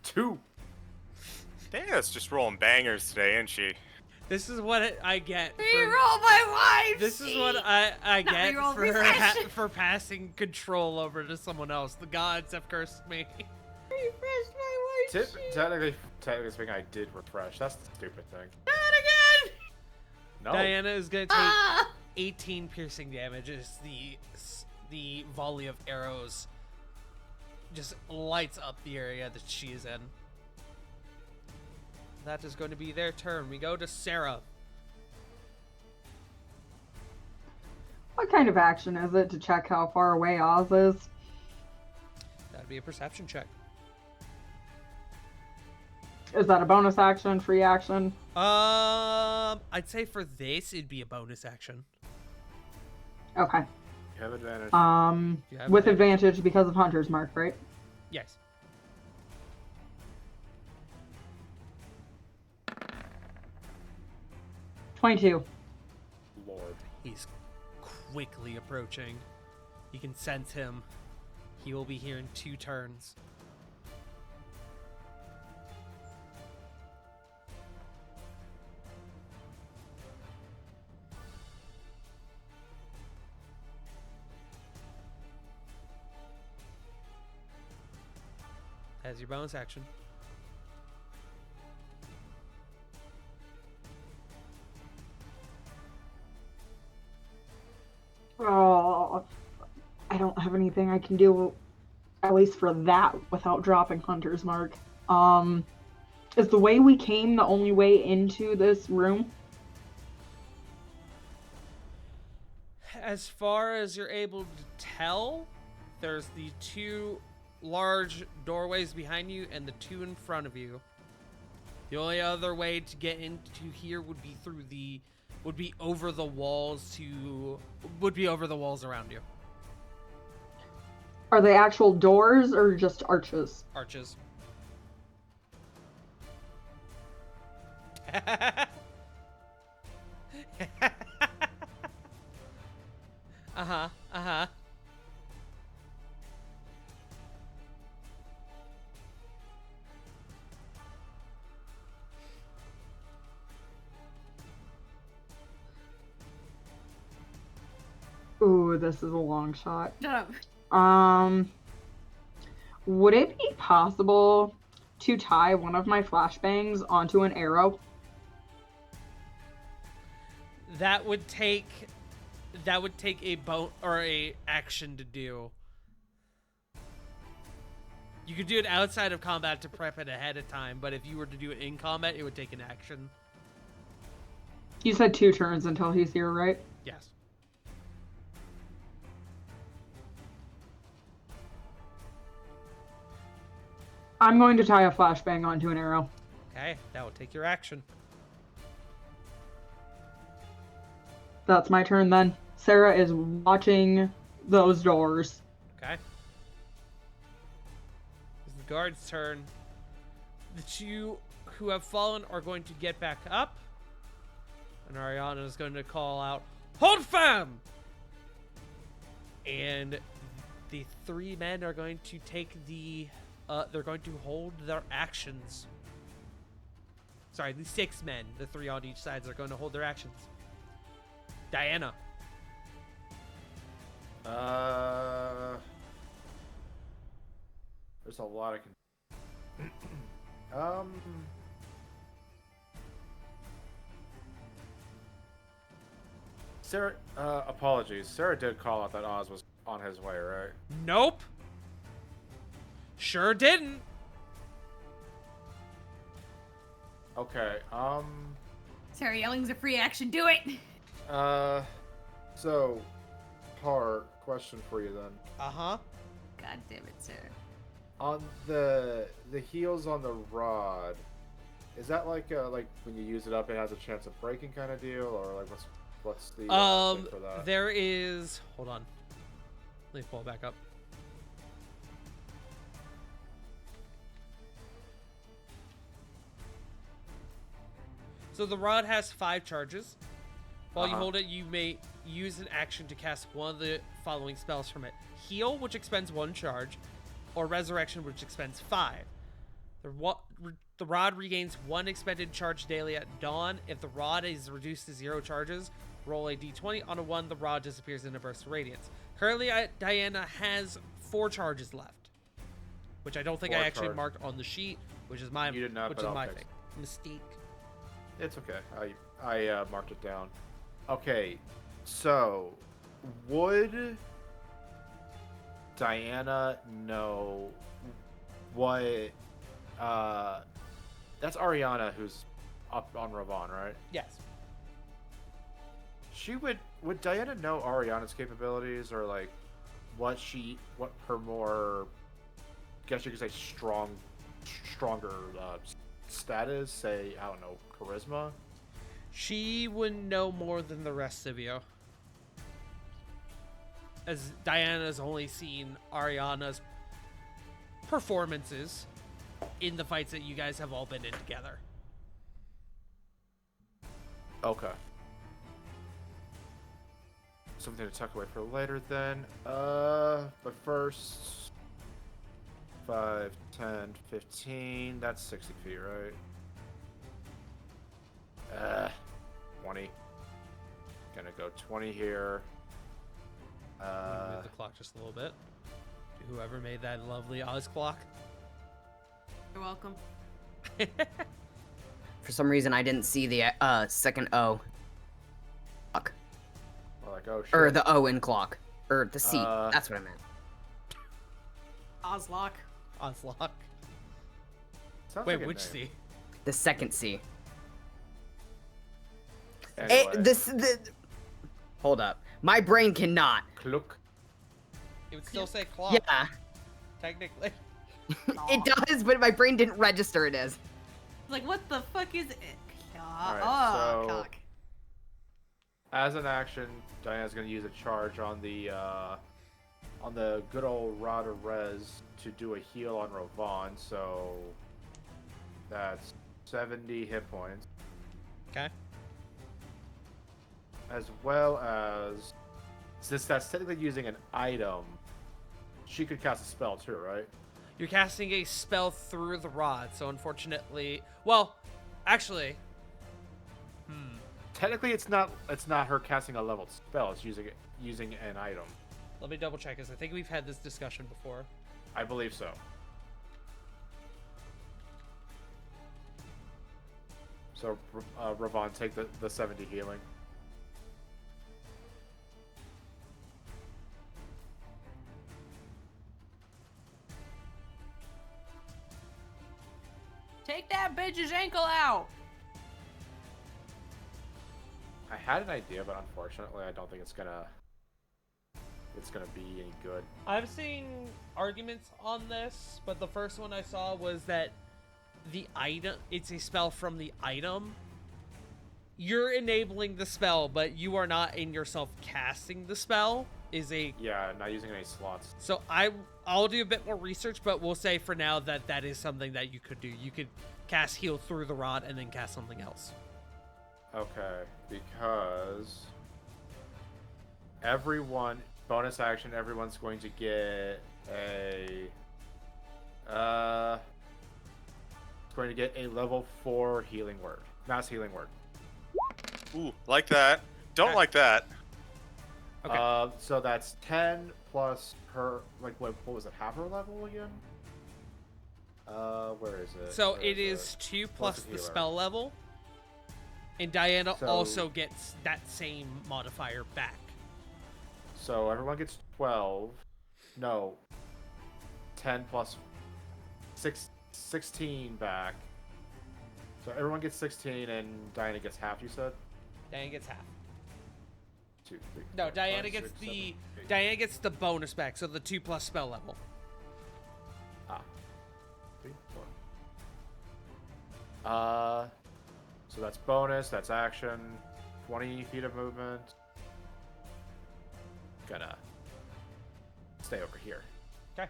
2. Dana's just rolling bangers today, isn't she? This is what I get. Reroll my wife! This is what I Not get reroll, for refresh. for passing control over to someone else. The gods have cursed me. Refresh my wife. Technically speaking, I did refresh. That's the stupid thing. Do it again! No. Diana is gonna take Ah! 18 piercing damage as the volley of arrows just lights up the area that she is in. That is going to be their turn. We go to Sarah. What kind of action is it to check how far away Oz is? That'd be a perception check. Is that a bonus action, free action? I'd say for this it'd be a bonus action. Okay. You have advantage. You have With advantage because of Hunter's Mark, right? Yes. $22. Lord. He's quickly approaching. You can sense him. He will be here in 2 turns. As your bonus action. Oh, I don't have anything I can do, at least for that, without dropping Hunter's Mark. Is the way we came the only way into this room? As far as you're able to tell, there's the 2 large doorways behind you and the 2 in front of you. The only other way to get into here would be over the walls around you. Are they actual doors or just arches? Arches. Uh-huh. Ooh, this is a long shot. Shut up. Would it be possible to tie one of my flashbangs onto an arrow? That would take a boat or a action to do. You could do it outside of combat to prep it ahead of time, but if you were to do it in combat, it would take an action. You said 2 turns until he's here, right? Yes. I'm going to tie a flashbang onto an arrow. Okay, that will take your action. That's my turn then. Sarah is watching those doors. Okay. It's the guard's turn. The 2 who have fallen are going to get back up. And Ariana is going to call out, "Hold fam!" And the 3 men are going to take they're going to hold their actions. Sorry, the 6 men, the 3 on each side, are going to hold their actions. Diana. There's a lot of. Sarah, apologies. Sarah did call out that Oz was on his way, right? Nope. Sure didn't. Okay, Sarah yelling's a free action. Do it. so, question for you then. Uh-huh. God damn it, Sarah. On the heels on the rod, is that like when you use it up, it has a chance of breaking kind of deal, or like what's the thing for that? There is. Hold on. Let me pull it back up. So the rod has 5 charges. While you hold it, you may use an action to cast one of the following spells from it: Heal, which expends 1 charge, or Resurrection, which expends 5. The rod regains 1 expended charge daily at dawn. If the rod is reduced to 0 charges, roll a d20. On a 1, the rod disappears in a burst of radiance. Currently, Diana has 4 charges left, which I don't think I actually marked on the sheet, which is my You did not, which but is I'll my fix thing. Mistake. It's okay. I marked it down. Okay, so would Diana know what? That's Ariana who's up on Ravon, right? Yes. Would Diana know Ariana's capabilities, or like what her more, guess you could say stronger stat is? Say, I don't know, charisma. She would know more than the rest of you, as Diana's only seen Ariana's performances in the fights that you guys have all been in together. Okay. something to tuck away for later then. But first, 5, 10, 15. That's 60 feet, right? 20. Gonna go 20 here. Move the clock just a little bit. To whoever made that lovely Oz clock. You're welcome. For some reason, I didn't see the second O. Clock. Well, like, oh shit. Or the O in clock. Or the C. That's what I meant. Ozlock. Ozlock. Sounds Wait, like a which name. C? The second C. Anyway, Hold up. My brain cannot. Kluk. It would still say clock. Yeah, Technically. it does, but my brain didn't register it as. Like, what the fuck is it? Alright, Oh, so- cock. As an action, Diana's gonna use a charge on the good old Rod of Res to do a heal on Rovon, so that's 70 hit points. Okay. As well as, since that's technically using an item, she could cast a spell too, right? You're casting a spell through the rod, so unfortunately, well, actually, Technically, it's not her casting a leveled spell. It's using an item. let me double check because I think we've had this discussion before. I believe so. So, Ravon, take the 70 healing. Take that bitch's ankle out. I had an idea, but unfortunately, I don't think it's gonna be any good. I've seen arguments on this, but the first one I saw was that the item, it's a spell from the item. You're enabling the spell, but you are not in yourself casting the spell. Yeah, not using any slots. So I'll do a bit more research, but we'll say for now that is something that you could do. You could cast heal through the rod and then cast something else. Okay, because bonus action, everyone's going to get a level 4 healing word, mass healing word. Ooh, like that. Don't Okay. like that. Okay. So that's 10 plus her, like, what was it, half her level again? Where is it? So Where it is 2 plus Plus a the healer. spell level. And Diana So- also gets that same modifier back. So everyone gets 12. No. 10 plus 16 back. So everyone gets 16 and Diana gets half, you said? Diana gets half. 2, 3. No, 4, Diana 5, gets 6, the 7, 8. Diana gets the bonus back, so the 2 plus spell level. 3, 4. So that's bonus, that's action, 20 feet of movement. Gonna stay over here. Okay.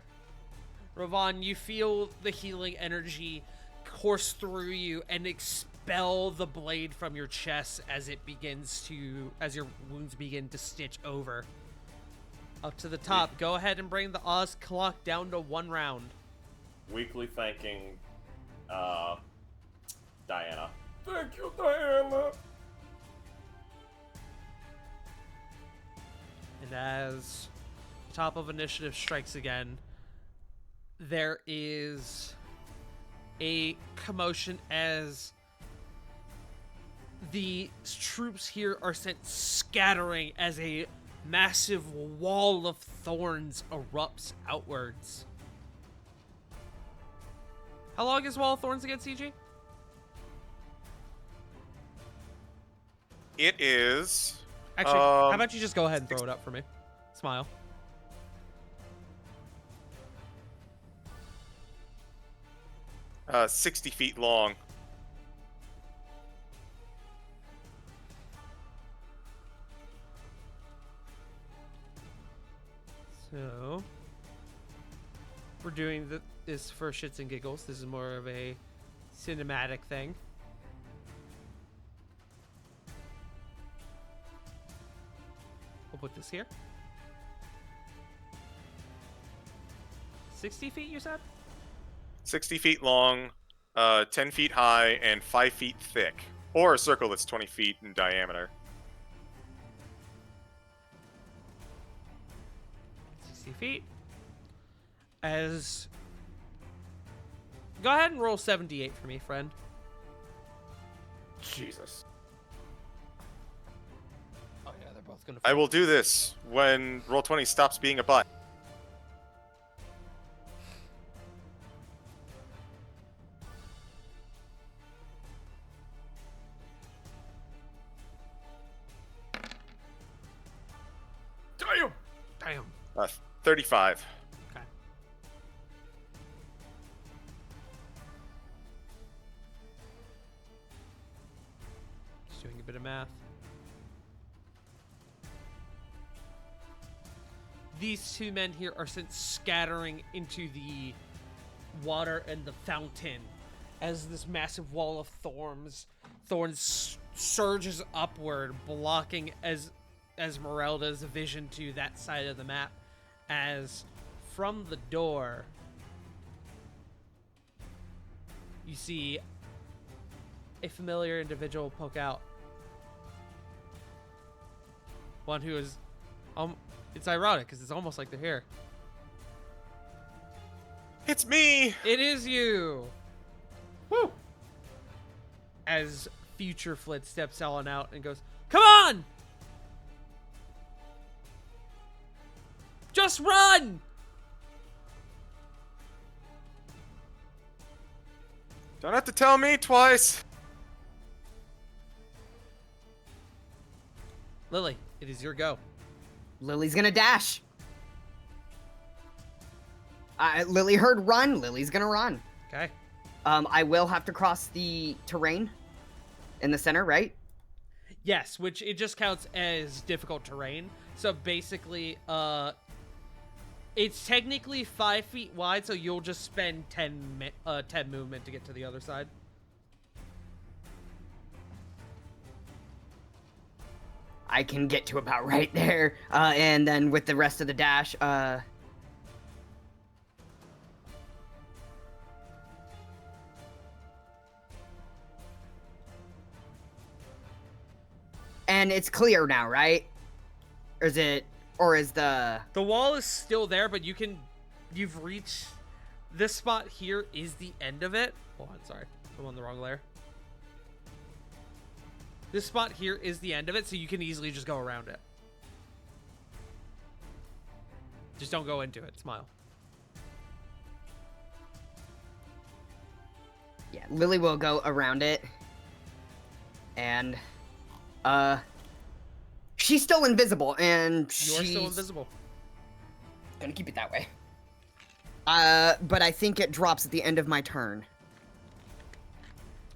Ravon, you feel the healing energy course through you and expel the blade from your chest as your wounds begin to stitch over. Up to the top. Go ahead and bring the Oz clock down to 1 round. Weekly thanking Diana. Thank you, Diana. And as the top of initiative strikes again, there is a commotion as the troops here are sent scattering as a massive wall of thorns erupts outwards. How long is Wall of Thorns again, CG? It is. Actually, how Um, about you just go ahead and throw it up for me? Smile. Uh, 60 feet long. So, we're doing this for shits and giggles. This is more of a cinematic thing. We'll We'll put this here. 60 feet, you said? 60 feet long, 10 feet high, and 5 feet thick. Or a circle that's 20 feet in diameter. 60 feet. As... Go ahead and roll 78 for me, friend. Jesus. Oh yeah, they're both gonna... I will do this when Roll20 stops being a butt. Damn! Damn. 35. Okay. Just doing a bit of math. These two men here are sent scattering into the water and the fountain as this massive wall of thorns surges upward, blocking Esmeralda's vision to that side of the map. As from the door, you see a familiar individual poke out. One who is, it's ironic because it's almost like they're here. It's me! It is you! Woo! As Future Flit steps on out and goes, "Come on! Just run!" Don't have to tell me twice. Lily, it is your go. Lily's gonna dash. Lily heard run. Lily's gonna run. Okay. I will have to cross the terrain in the center, right? Yes, which it just counts as difficult terrain. So basically, it's technically 5 feet wide, so you'll just spend 10 movement to get to the other side. I can get to about right there. And then with the rest of the dash, and it's clear now, right? Or is the... The wall is still there, but you've reached this spot here is the end of it. Hold on, sorry. I'm on the wrong layer. This spot here is the end of it, so you can easily just go around it. Just don't go into it. Smile. Yeah, Lily will go around it. And, she's still invisible, and You're she's still invisible. gonna keep it that way. But I think it drops at the end of my turn.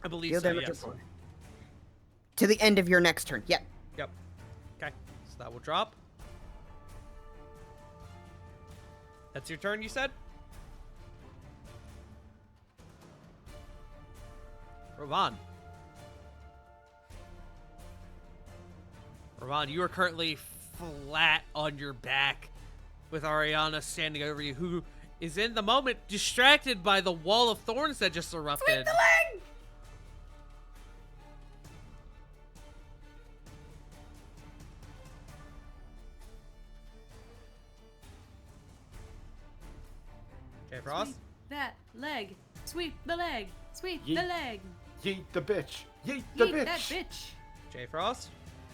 I believe Deal so, damage yes. of 4. To the end of your next turn. Yep. Yep. Okay, so that will drop. That's your turn, you said? Rovan. Rovan, you are currently flat on your back with Ariana standing over you, who is in the moment distracted by the wall of thorns that just erupted. Sweep the leg! Okay, Frost. Sweep that leg. Sweep the leg. Sweep Yeet. the leg. Yeet the bitch. Yeet the Yeet bitch. that bitch. J Frost.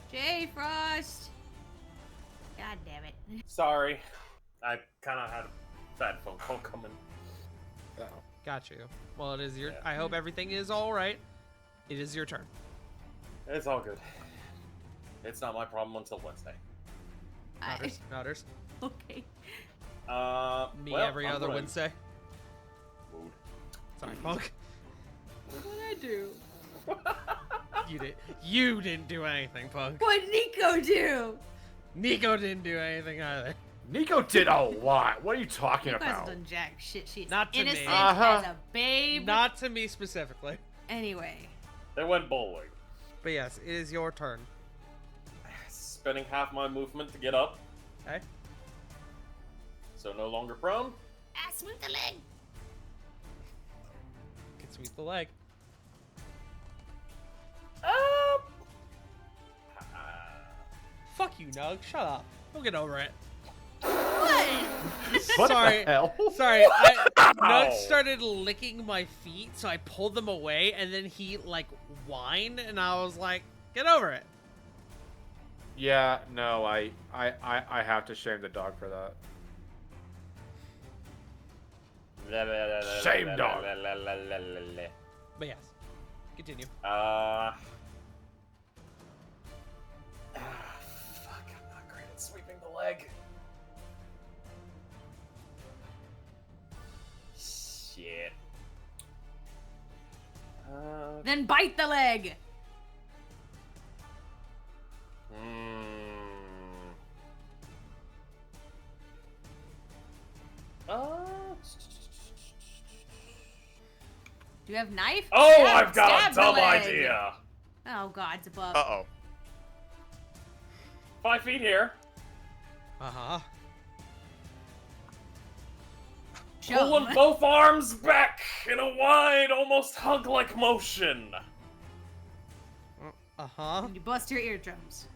J Frost. God damn it. Sorry. I kind of had a bad phone call coming. Oh. Got you. Well, it is your. Yeah. I hope everything is all right. It is your turn. It's all good. It's not my problem until Wednesday. Nodders. Nodders. Okay. Me well, every I'm other gonna- Wednesday. Mood. Sorry, Punk. What'd I do? You didn't do anything, Punk. What'd Nico do? Nico didn't do anything either. Nico did a lot. What are you talking You guys have about? done jack shit. She's Not to me. innocent Uh-huh. as a babe. Not to me specifically. Anyway. They went bowling. But yes, it is your turn. Yes. spending half my movement to get up. Okay. So no longer prone. Ah, sweep the leg. Can sweep the leg. Fuck you, Nug. Shut up. Don't get over it. What? What Sorry. the hell? Sorry, Nug Ow. started licking my feet, so I pulled them away, and then he, like, whined, and I was like, get over it. Yeah, no, I have to shame the dog for that. Shame dog. But yes, continue. Fuck, I'm not great at sweeping the leg. Shit. Then bite the leg. Do you have knife? Oh, Stab- I've got stab a the dumb leg. idea. Oh god, it's above. Uh-oh. 5 feet here. Uh-huh. Show 'em. Pulling both arms back in a wide, almost hug-like motion. Uh-huh. You bust your eardrums.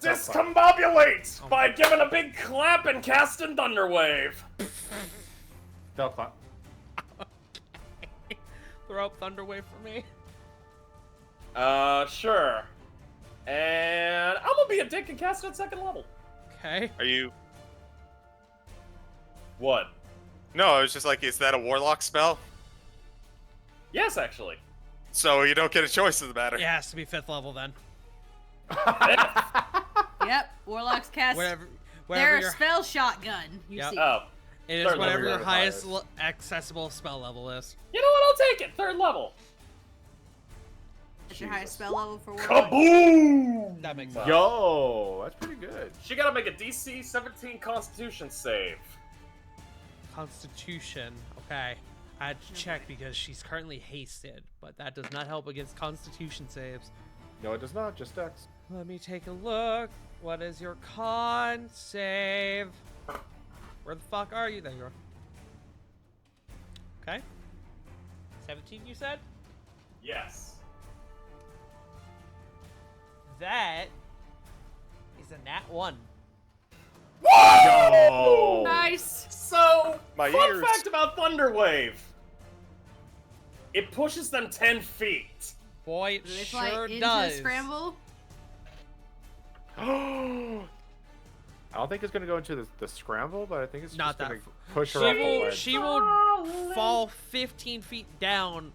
Discombobulate by giving a big clap and casting Thunderwave. They'll clap. Throw up Thunderwave for me. Sure. And I'm gonna be a dick and cast it at 2nd level. Okay. Are you? What? No, I was just like, is that a warlock spell? Yes, actually. So you don't get a choice of the matter. It has to be 5th level then. Yep, warlocks cast Whatever their your, spell shotgun. You Yep. see. Oh. it is third whatever level your is highest highest. accessible spell level is. You know what? I'll take it. 3rd level. That's your highest spell level for warlocks. Kaboom! That makes sense. Yo, that's pretty good. She gotta make a DC 17 Constitution save. Constitution. Okay. I had to check because she's currently hasted, but that does not help against Constitution saves. No, it does not. Just Dex. Let me take a look. What is your con save? Where the fuck are you? There you are. Okay. 17, you said? Yes. That is a nat 1. Yo. Nice. So, My fun ears. fact about Thunderwave. It pushes them 10 feet. Boy, it Do they fly sure into does. the scramble? I don't think it's gonna go into the scramble, but I think it's Not just gonna that push her She off the will, ledge. she will fall 15 feet down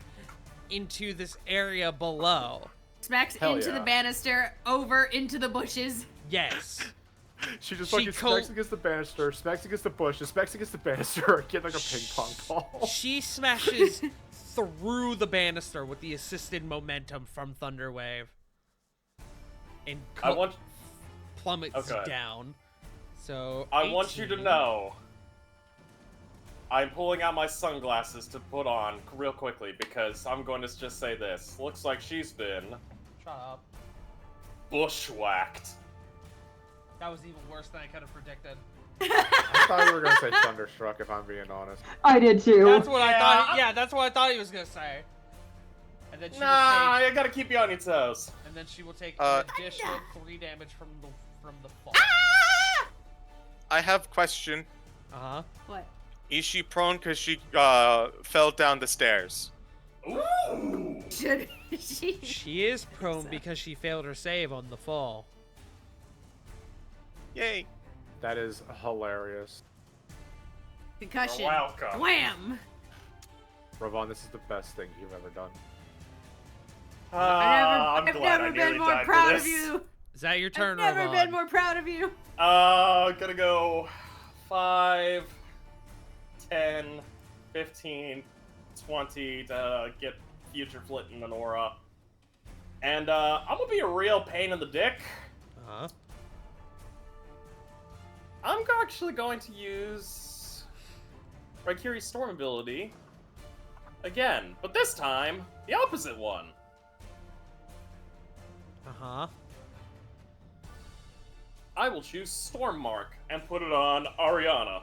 into this area below. Smacks Hell into the yeah. banister, over into the bushes. Yes. She just She fucking co- smacks against the banister, smacks against the bush, smacks against the banister, get like a ping pong ball. She smashes through the banister with the assisted momentum from Thunderwave. And I want plummets Okay. down. So I want you to 18. know. I'm pulling out my sunglasses to put on real quickly because I'm going to just say this. Looks like she's been Shut up. bushwhacked. That was even worse than I could have predicted. I thought you were gonna say thunderstruck, if I'm being honest. I did too. That's what I Yeah, thought. I- Yeah, that's what I thought he was gonna say. And then she Nah, will take, I gotta keep you on your toes. and then she will take Uh, an additional 3 damage from the fall. I have a question. Uh huh. What? Is she prone because she fell down the stairs? Ooh! Should she? She is prone because she failed her save on the fall. Yay. That is hilarious. Concussion. You're welcome. Wham! Ravon, this is the best thing you've ever done. I'm I've glad never I been nearly more died for proud this. of you. Is that your turn, I've never Ravon? been more proud of you. Gonna go 5, 10, 15, 20 to get future Flit and Minora. And I'm gonna be a real pain in the dick. Uh-huh. I'm actually going to use Rykiri's Storm ability again, but this time the opposite one. Uh-huh. I will choose Storm Mark and put it on Ariana.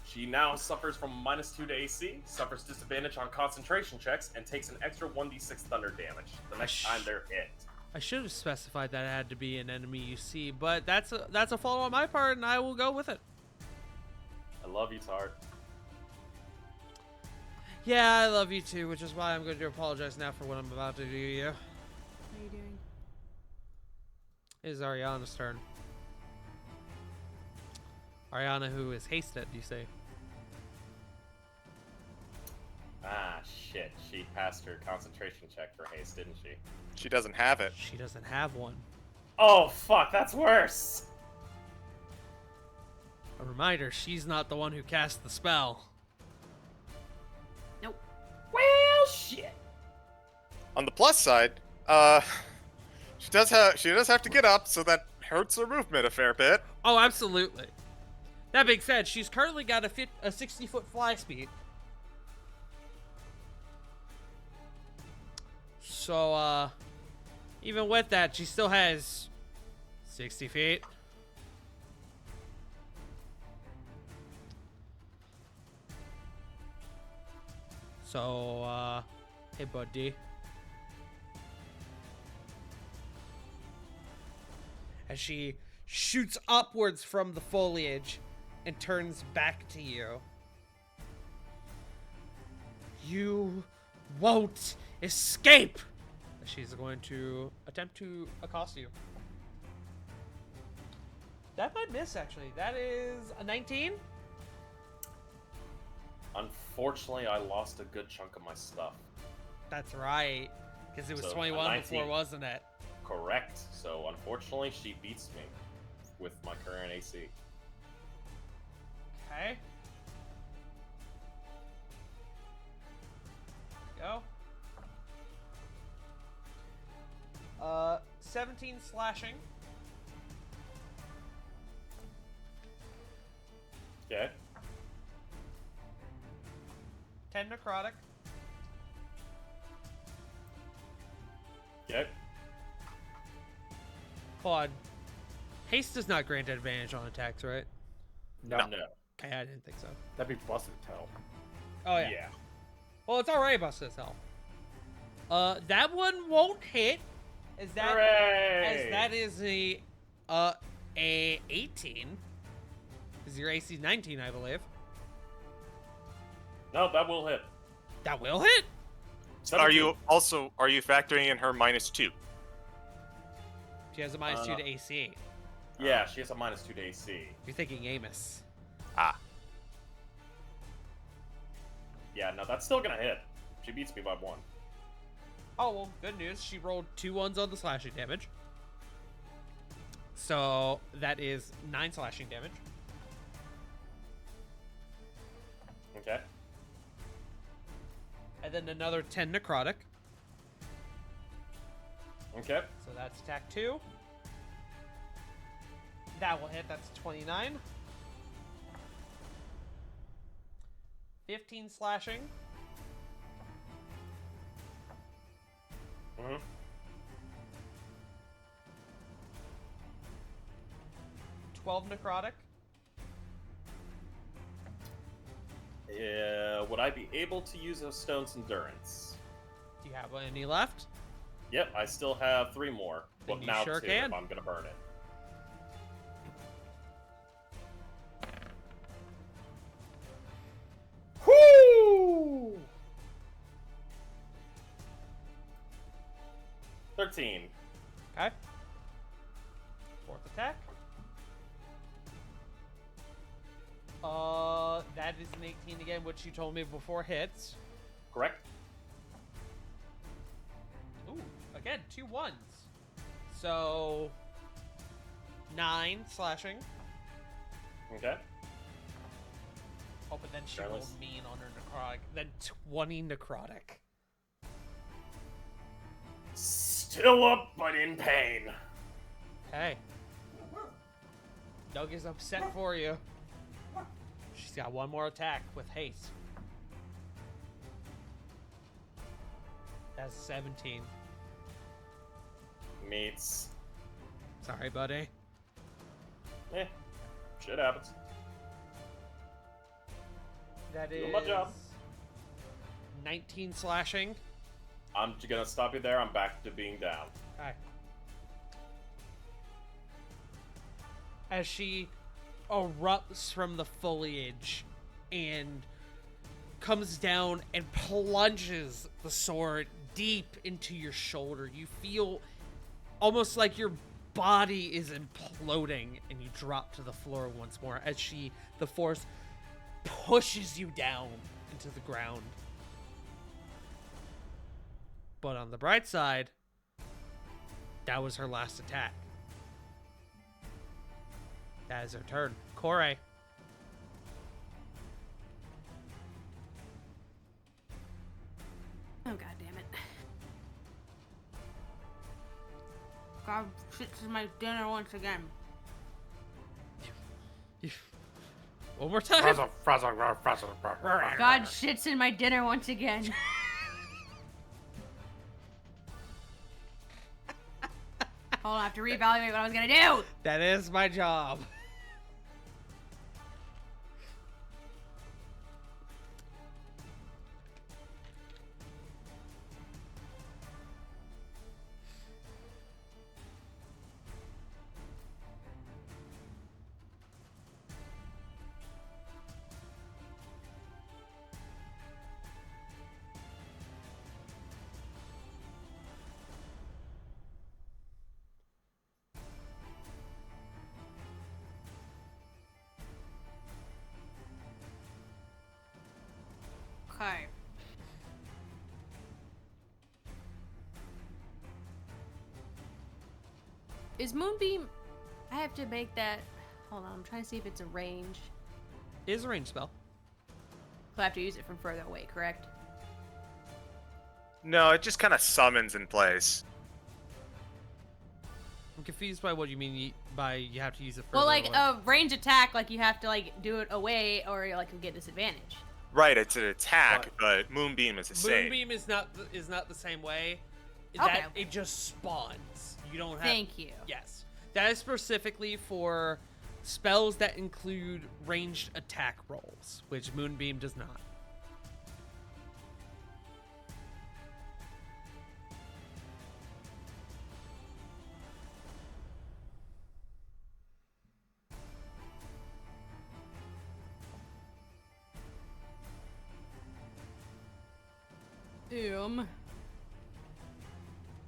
She now suffers from -2 to AC, suffers disadvantage on concentration checks, and takes an extra 1d6 thunder damage the next time they're hit. I should have specified that it had to be an enemy you see, but that's a fault on my part, and I will go with it. I love you, Tart. Yeah, I love you too, which is why I'm going to apologize now for what I'm about to do to you. What are you doing? It is Ariana's turn. Ariana, who is hasted, you say? Ah, shit. She passed her concentration check for haste, didn't she? She doesn't have it. She doesn't have one. Oh, fuck, that's worse! A reminder, she's not the one who cast the spell. Nope. Well, shit. On the plus side, she does have to get up, so that hurts her movement a fair bit. Oh, absolutely. That being said, she's currently got a 60-foot fly speed. So, even with that, she still has 60 feet. So, hey, buddy. As she shoots upwards from the foliage and turns back to you. You won't escape! She's going to attempt to accost you. That might miss, actually. That is a 19. Unfortunately, I lost a good chunk of my stuff. That's right. Because it was So, a 21 before, 19. wasn't it? Correct. So, unfortunately, she beats me with my current AC. Okay. Go. 17 slashing. Okay. 10 necrotic. Okay. Hold on. Haste does not grant advantage on attacks, right? No, No. Okay, I didn't think so. that'd be busted to hell. Oh, yeah. Well, it's already busted as hell. That one won't hit. As Hooray! that is a 18. Because your AC 19, I believe. No, that will hit. That will hit? Are you factoring in her -2? She has a -2 to AC. Yeah, she has a -2 to AC. You're thinking Amos. Ah. Yeah, no, that's still gonna hit. She beats me by 1. Oh, well, good news. She rolled 2 ones on the slashing damage. So that is 9 slashing damage. Okay. And then another 10 necrotic. Okay. So that's attack 2. That will hit. That's 29. 15 slashing. Mm-hmm. 12 necrotic. Would I be able to use a Stone's Endurance? Do you have any left? Yep, I still have 3 more. Then But you now sure 2 can. if I'm gonna burn it. Whoo! 13. Okay. 4th attack. That is an 18 again, which you told me before hits. Correct? Ooh, again, 2 ones. So 9 slashing. Okay. Oh, but then she Careless. rolled mean on her necrotic. Then 20 necrotic. Still up, but in pain. Hey. Doug is upset for you. She's got 1 more attack with haste. That's 17. Meets. Sorry, buddy. Eh, shit happens. That Doing is my job. 19 slashing. I'm gonna stop you there. I'm back to being down. Hi. As she erupts from the foliage and comes down and plunges the sword deep into your shoulder, you feel almost like your body is imploding, and you drop to the floor once more as the force pushes you down into the ground. But on the bright side, that was her last attack. That is her turn. Corey. Oh, god damn it. God shits in my dinner once again. One more time. God shits in my dinner once again. Hold on, I have to reevaluate what I was gonna do. That is my job. Okay. Is Moonbeam... I have to make that... Hold on, I'm trying to see if it's a range. It is a range spell. So I have to use it from further away, correct? No, it just kind of summons in place. I'm confused by what you mean by you have to use it for. Well, like, a range attack, like, you have to, like, do it away or, like, you'll get disadvantage. Right, it's an attack, but Moonbeam is the same. Moonbeam is not the same way. Okay, That okay. it just spawns. You don't have. Thank you. Yes, that is specifically for spells that include ranged attack rolls, which Moonbeam does not.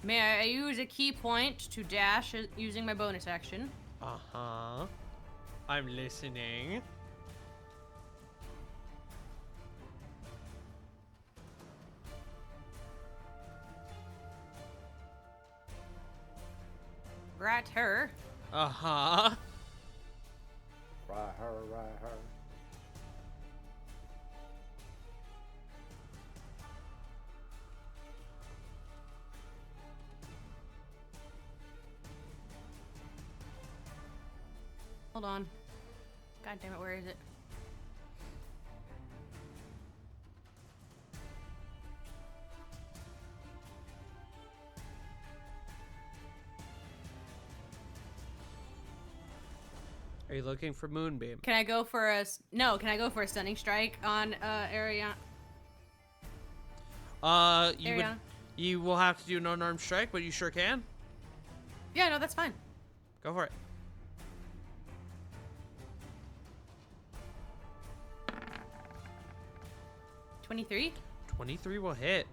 May I use a key point to dash using my bonus action? Uh-huh. I'm listening. Right her. Uh-huh. Right her, right her. Hold on. God damn it, where is it? Are you looking for Moonbeam? Can I go for a no? Can I go for a stunning strike on Ariana? You will have to do an unarmed strike, but you sure can. Yeah, no, that's fine. Go for it. 23. 23 will hit.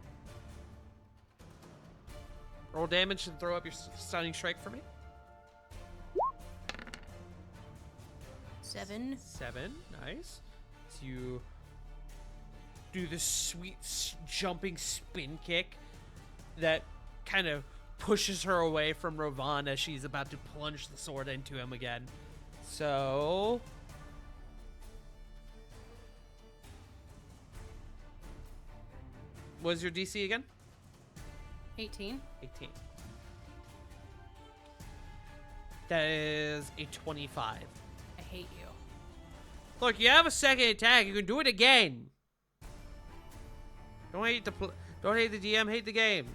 Roll damage and throw up your stunning strike for me. 7. 7, nice. So you do this sweet jumping spin kick that kind of pushes her away from Rovan as she's about to plunge the sword into him again. So what is your DC again? 18. 18. That is a 25. I hate you. Look, you have a second attack. You can do it again. Don't hate the DM. Hate the game.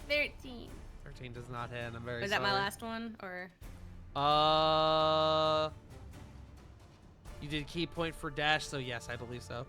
13. 13 does not hit. I'm very Was sorry. that my last one? Or. You did key point for dash, so yes, I believe so.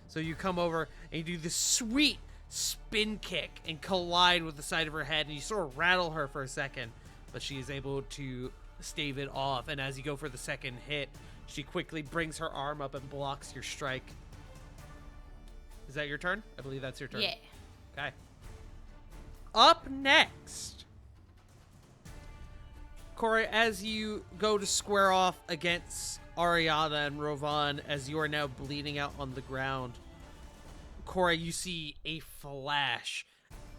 So you come over and you do this sweet spin kick and collide with the side of her head, and you sort of rattle her for a second, but she is able to stave it off. And as you go for the second hit, she quickly brings her arm up and blocks your strike. Is that your turn? I believe that's your turn. Yeah. Okay. Up next, Corey, as you go to square off against Ariana and Rovan, as you are now bleeding out on the ground, Corey, you see a flash,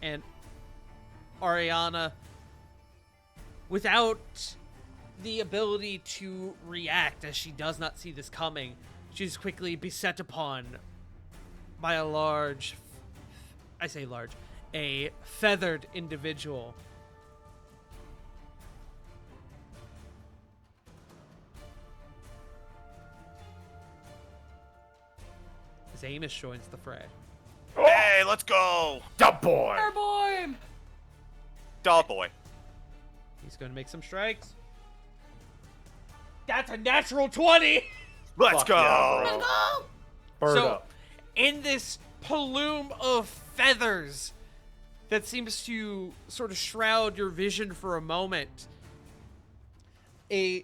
and Ariana, without the ability to react, as she does not see this coming, she's quickly beset upon by a large, I say large, a feathered individual. As Amos joins the fray. Hey, let's go! Da boy! Airborne! Doll boy. He's going to make some strikes. That's a natural 20! Let's Fuck go! yeah, bro. Let's go! Bird So- up. In this plume of feathers that seems to sort of shroud your vision for a moment, a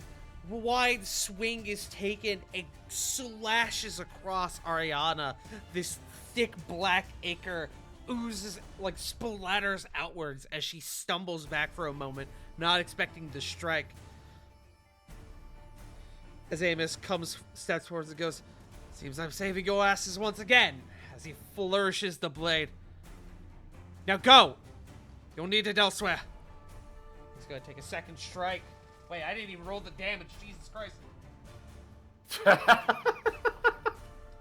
wide swing is taken and slashes across Ariana. This thick black ichor oozes, like splatters outwards as she stumbles back for a moment, not expecting to strike. As Amos steps towards and goes, "Seems I'm saving your asses once again," as he flourishes the blade. "Now go! You'll need it elsewhere." He's gonna take a second strike. Wait, I didn't even roll the damage. Jesus Christ. I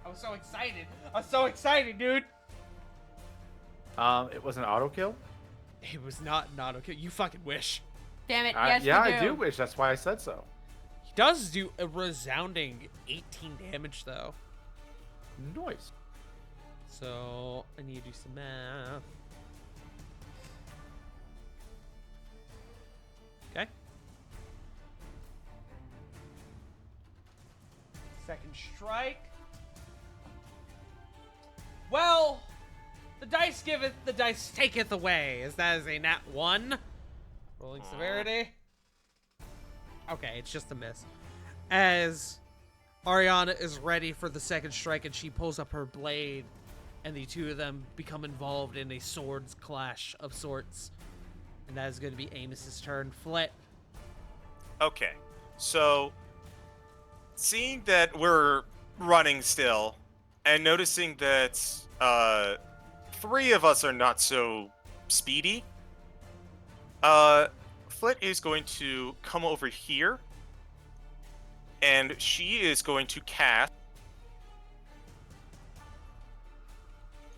was so excited. I was so excited, dude. It was an auto kill. It was not okay. You fucking wish. Damn it, I- yes, yeah, we I do wish. That's why I said so. He does do a resounding 18 damage, though. Nice. So, I need to do some math. Okay. Second strike. Well, the dice giveth, the dice taketh away, as that is a nat 1. Rolling severity. Okay, it's just a miss. As Ariana is ready for the second strike and she pulls up her blade, and the two of them become involved in a swords clash of sorts. And that is going to be Amos's turn. Flit. Okay, so seeing that we're running still, and noticing that 3 of us are not so speedy, Flit is going to come over here, and she is going to cast.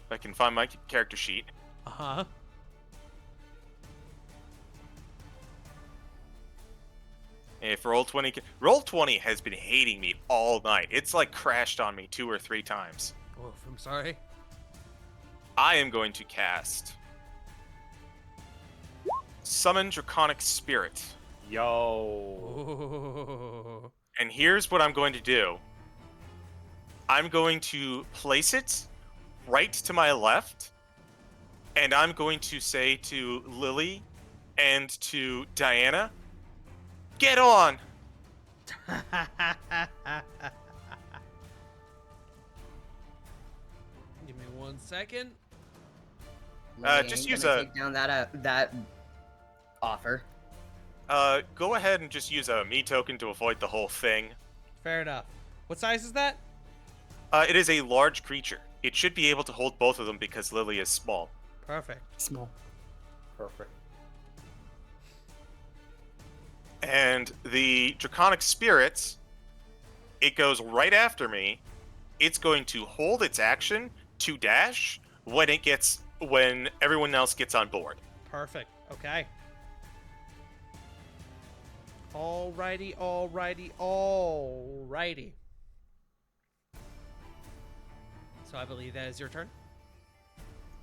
If I can find my character sheet. Uh-huh. If Roll20 has been hating me all night. It's like crashed on me 2 or 3 times. Oof, I'm sorry. I am going to cast Summon Draconic Spirit. Yo. Ooh. And here's what I'm going to do. I'm going to place it right to my left, and I'm going to say to Lily and to Diana, "Get on!" Give me 1 second. Just Lillian use gonna a- take down that offer. Go ahead and just use a me token to avoid the whole thing. Fair enough. What size is that? It is a large creature. It should be able to hold both of them because Lily is small. Perfect. Small. Perfect. And the Draconic Spirits, it goes right after me. It's going to hold its action to dash when everyone else gets on board. Perfect. Okay. Alrighty, alrighty, alrighty. So I believe that is your turn.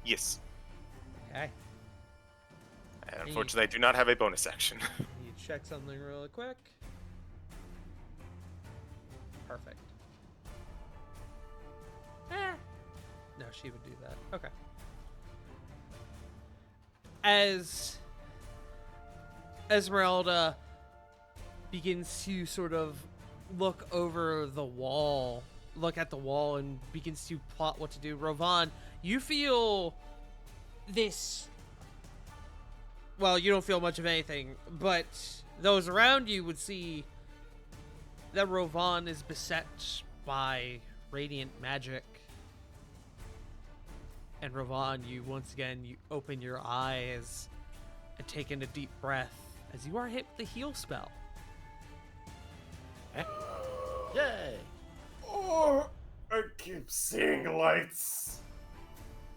Yes. Okay. And unfortunately, I do not have a bonus action. You check something really quick. Perfect. No, she would do that. Okay. As Esmeralda begins to sort of look over the wall, look at the wall, and begins to plot what to do, Rovan, you feel this. Well, you don't feel much of anything, but those around you would see that Rovan is beset by radiant magic. And Rovan, you once again, you open your eyes and take in a deep breath as you are hit with the heal spell. Yay! Oh, I keep seeing lights.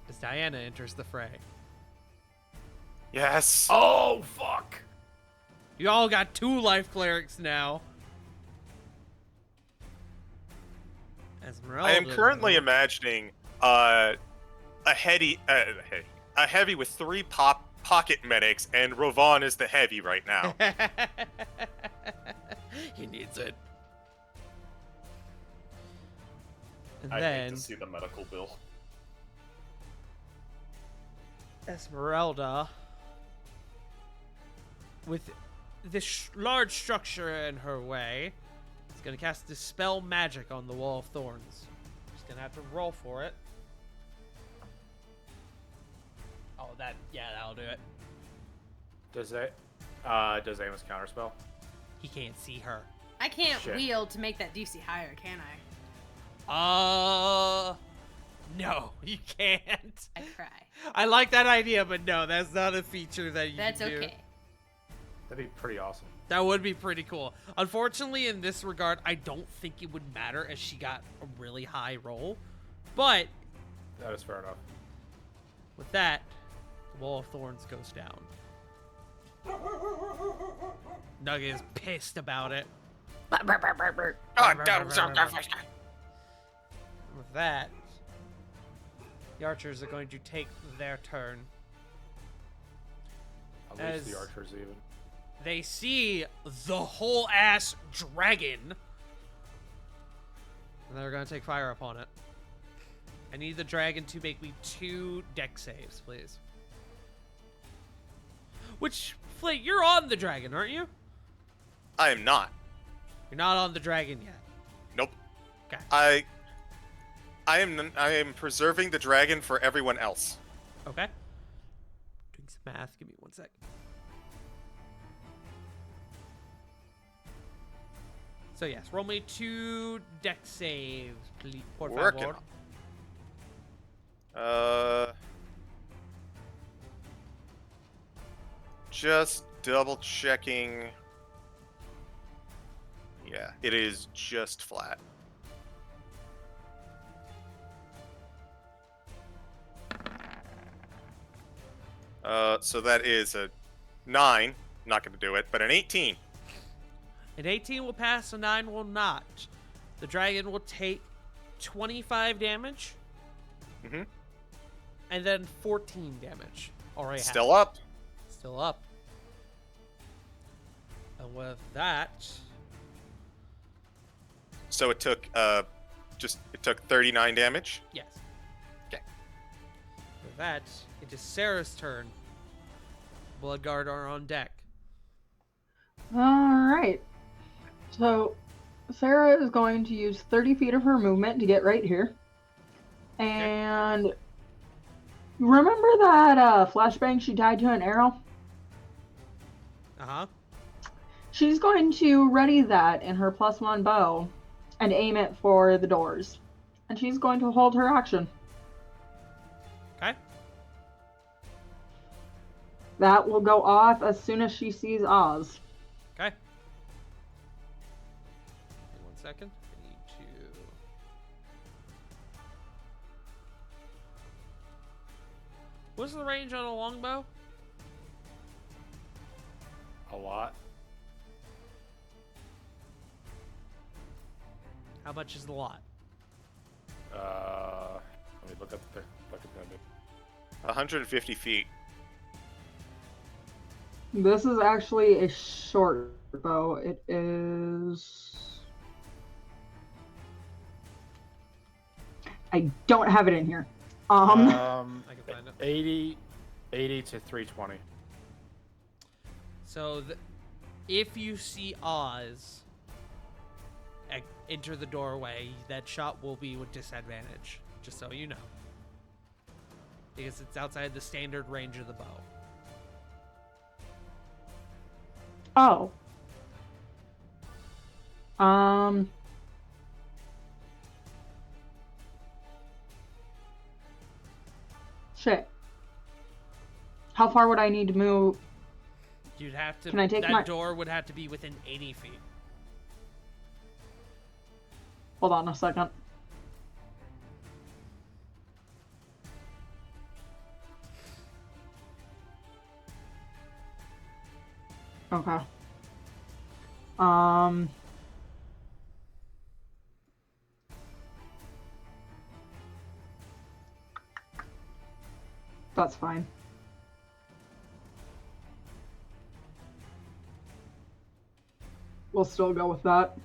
As Diana enters the fray. Yes. Oh, fuck! You all got 2 life clerics now. Esmeralda. I am currently imagining a heavy with 3 pocket medics, and Rovan is the heavy right now. He needs it. And I hate then to see the medical bill. Esmeralda, with this large structure in her way, is going to cast Dispel Magic on the Wall of Thorns. She's going to have to roll for it. Oh, that'll do it. Does Amos counterspell? He can't see her. I can't Shit. wield to make that DC higher, can I? No, you can't. I cry. I like that idea, but no, that's not a feature that you That's can do. okay. That'd be pretty awesome. That would be pretty cool. Unfortunately, in this regard, I don't think it would matter as she got a really high roll. But That is fair enough. with that, the Wall of Thorns goes down. Nugget is pissed about it. With that, the archers are going to take their turn. At least As- the archers even. They see the whole ass dragon. And they're going to take fire upon it. I need the dragon to make me 2 deck saves, please. Which, Flint, you're on the dragon, aren't you? I am not. You're not on the dragon yet. Nope. Okay. I am preserving the dragon for everyone else. Okay. Doing some math. Give me 1 sec. So yes, roll me 2 deck saves, please. Por Working favor. Just double checking. Yeah, it is just flat. So that is a 9. Not going to do it, but an 18. An 18 will pass, a 9 will not. The dragon will take 25 damage. Mhm. And then 14 damage. Already Still up. Still up. And with that, So it took it took 39 damage. yes. Okay. With that, it is Sarah's turn. Bloodguard are on deck. Alright. So, Sarah is going to use 30 feet of her movement to get right here. And remember that flashbang she tied to an arrow? Uh-huh. She's going to ready that in her +1 bow and aim it for the doors. And she's going to hold her action. Okay. That will go off as soon as she sees Oz. Okay. Give me 1 second. I need to... What's the range on a longbow? A lot. How much is the lot? Let me look at the 150 feet. This is actually a short bow. It is. I don't have it in here. I can find it. 80 to 320. So, if you see Oz enter the doorway, that shot will be with disadvantage, just so you know. Because it's outside the standard range of the bow. Oh. Shit. How far would I need to move? You'd have to. Can I take that my- door would have to be within 80 feet. Hold on a second. Okay. That's fine. We'll still go with that.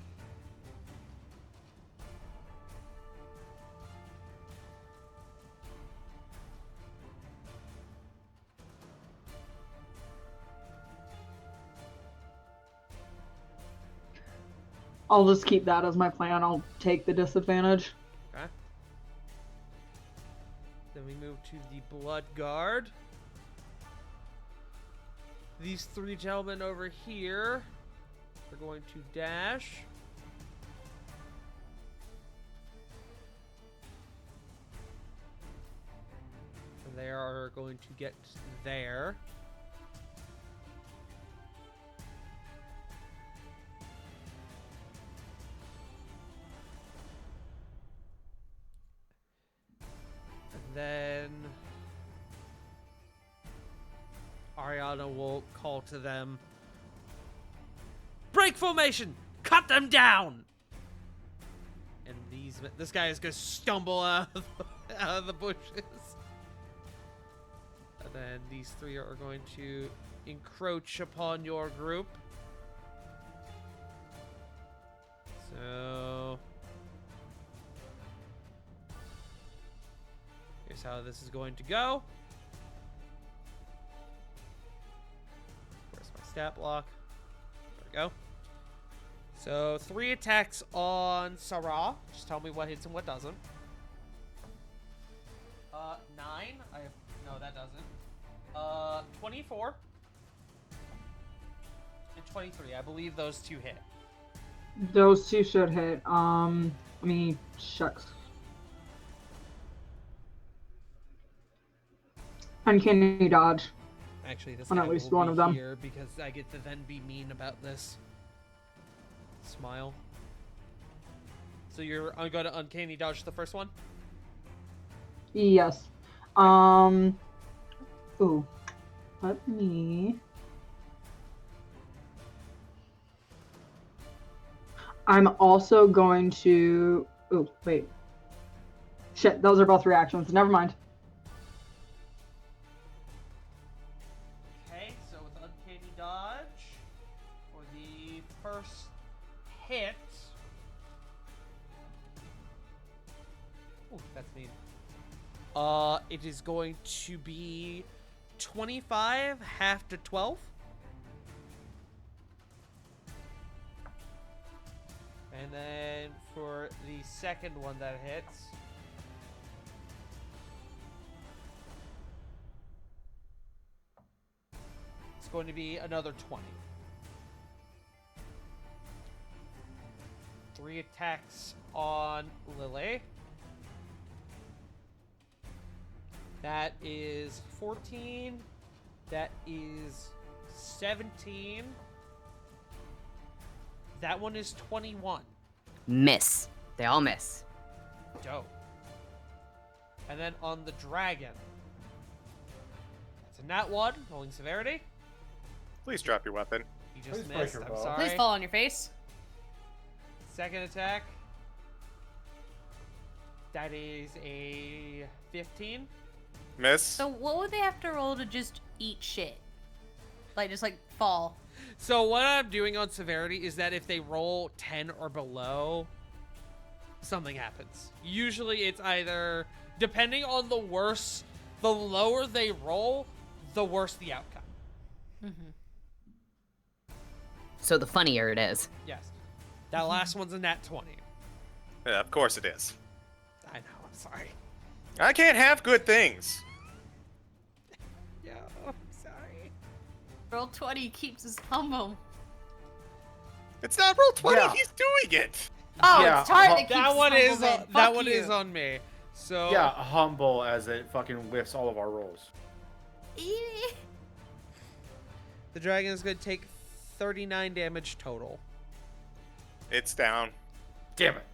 I'll just keep that as my plan. I'll take the disadvantage. Okay. Then we move to the Blood Guard. These three gentlemen over here are going to dash. And they are going to get there. And then Ariana will call to them. Break formation! Cut them down! And this guy is gonna stumble out of the bushes. And then these three are going to encroach upon your group. So here's how this is going to go. Where's my stat block? There we go. So 3 attacks on Sarah. Just tell me what hits and what doesn't. 9. No, that doesn't. 24 and 23. I believe those two hit. Those two should hit. Let me check. Uncanny dodge. Actually, this On guy at least will one be of them. here because I get to then be mean about this. Smile. So you're going to uncanny dodge the first one? Yes. Ooh. Let me. I'm also going to. Ooh, wait. Shit, those are both reactions. Never mind. Okay, so with uncanny dodge for the first hit. Ooh, that's mean. It is going to be 25, half to 12. And then for the second one that hits. It's going to be another 20. 3 attacks on Lily. That is 14. That is 17. That one is 21. Miss. They all miss. Dope. And then on the dragon. That's a nat 1, rolling severity. Please drop your weapon. He just Please break missed. your I'm bow. sorry. Please fall on your face. Second attack. That is a 15. Miss. So what would they have to roll to just eat shit? Like just like fall. So what I'm doing on severity is that if they roll 10 or below, something happens. Usually it's either, depending on the worse, the lower they roll, the worse the outcome. Mm-hmm. So the funnier it is. Yes. That last one's a nat 20. Yeah, of course it is. I know, I'm sorry. I can't have good things. Yeah, I'm sorry. Roll 20 keeps us humble. It's not roll 20. Yeah. He's doing it. Oh, Yeah, it's Tart that keeps That us one humble, is then. that Fuck one you. is on me. So Yeah, humble as it fucking lifts all of our rolls. the dragon is going to take 39 damage total. It's down. Damn it.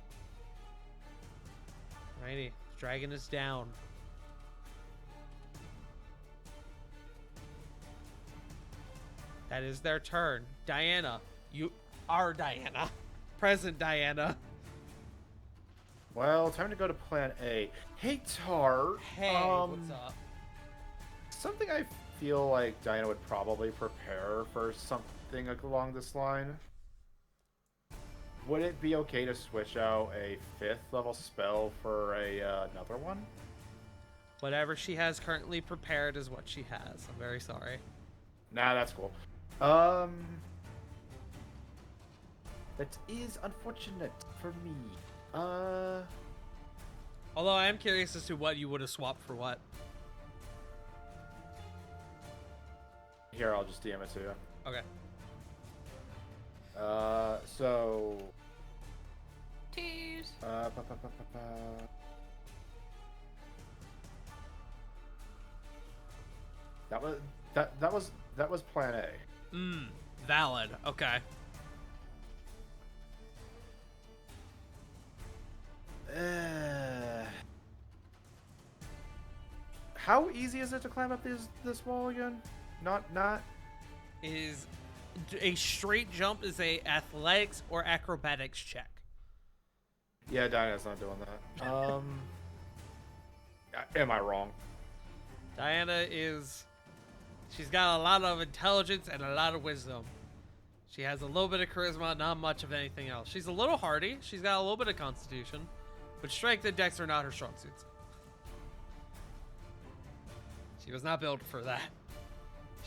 Righty, dragon is down. That is their turn. Diana, you are Diana. Present Diana. Well, time to go to plan A. Hey, Tar. Hey, what's up? Something I feel like Diana would probably prepare for something along this line. Would it be okay to switch out a 5th level spell for another one? Whatever she has currently prepared is what she has. I'm very sorry. Nah, that's cool. That is unfortunate for me. Although I am curious as to what you would have swapped for what. Here, I'll just DM it to you. Okay. So... Tears. That was plan A. Valid. Okay. How easy is it to climb up this wall again? Not. Is a straight jump is a athletics or acrobatics check. Yeah, Diana's not doing that. Am I wrong? Diana is. She's got a lot of intelligence and a lot of wisdom. She has a little bit of charisma, not much of anything else. She's a little hardy. She's got a little bit of constitution, but strength and dex are not her strong suits. She was not built for that.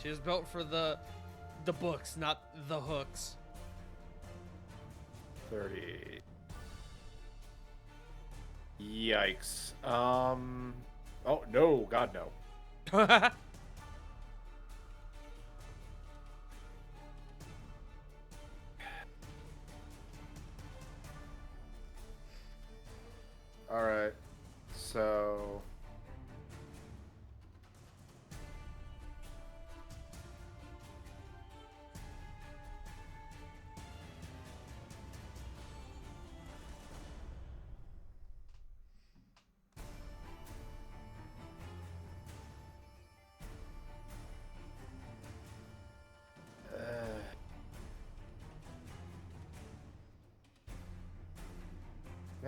She was built for the books, not the hooks. 30. Yikes. Oh no, God no. All right. So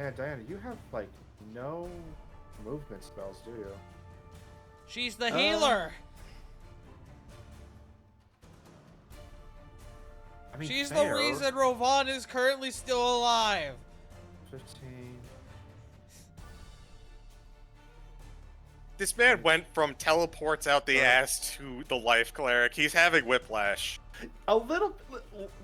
man, Diana, you have like no movement spells, do you? She's the healer. I mean, She's fair. the reason Rovan is currently still alive. 15. This man went from teleports out the ass to the life cleric. He's having whiplash. A little.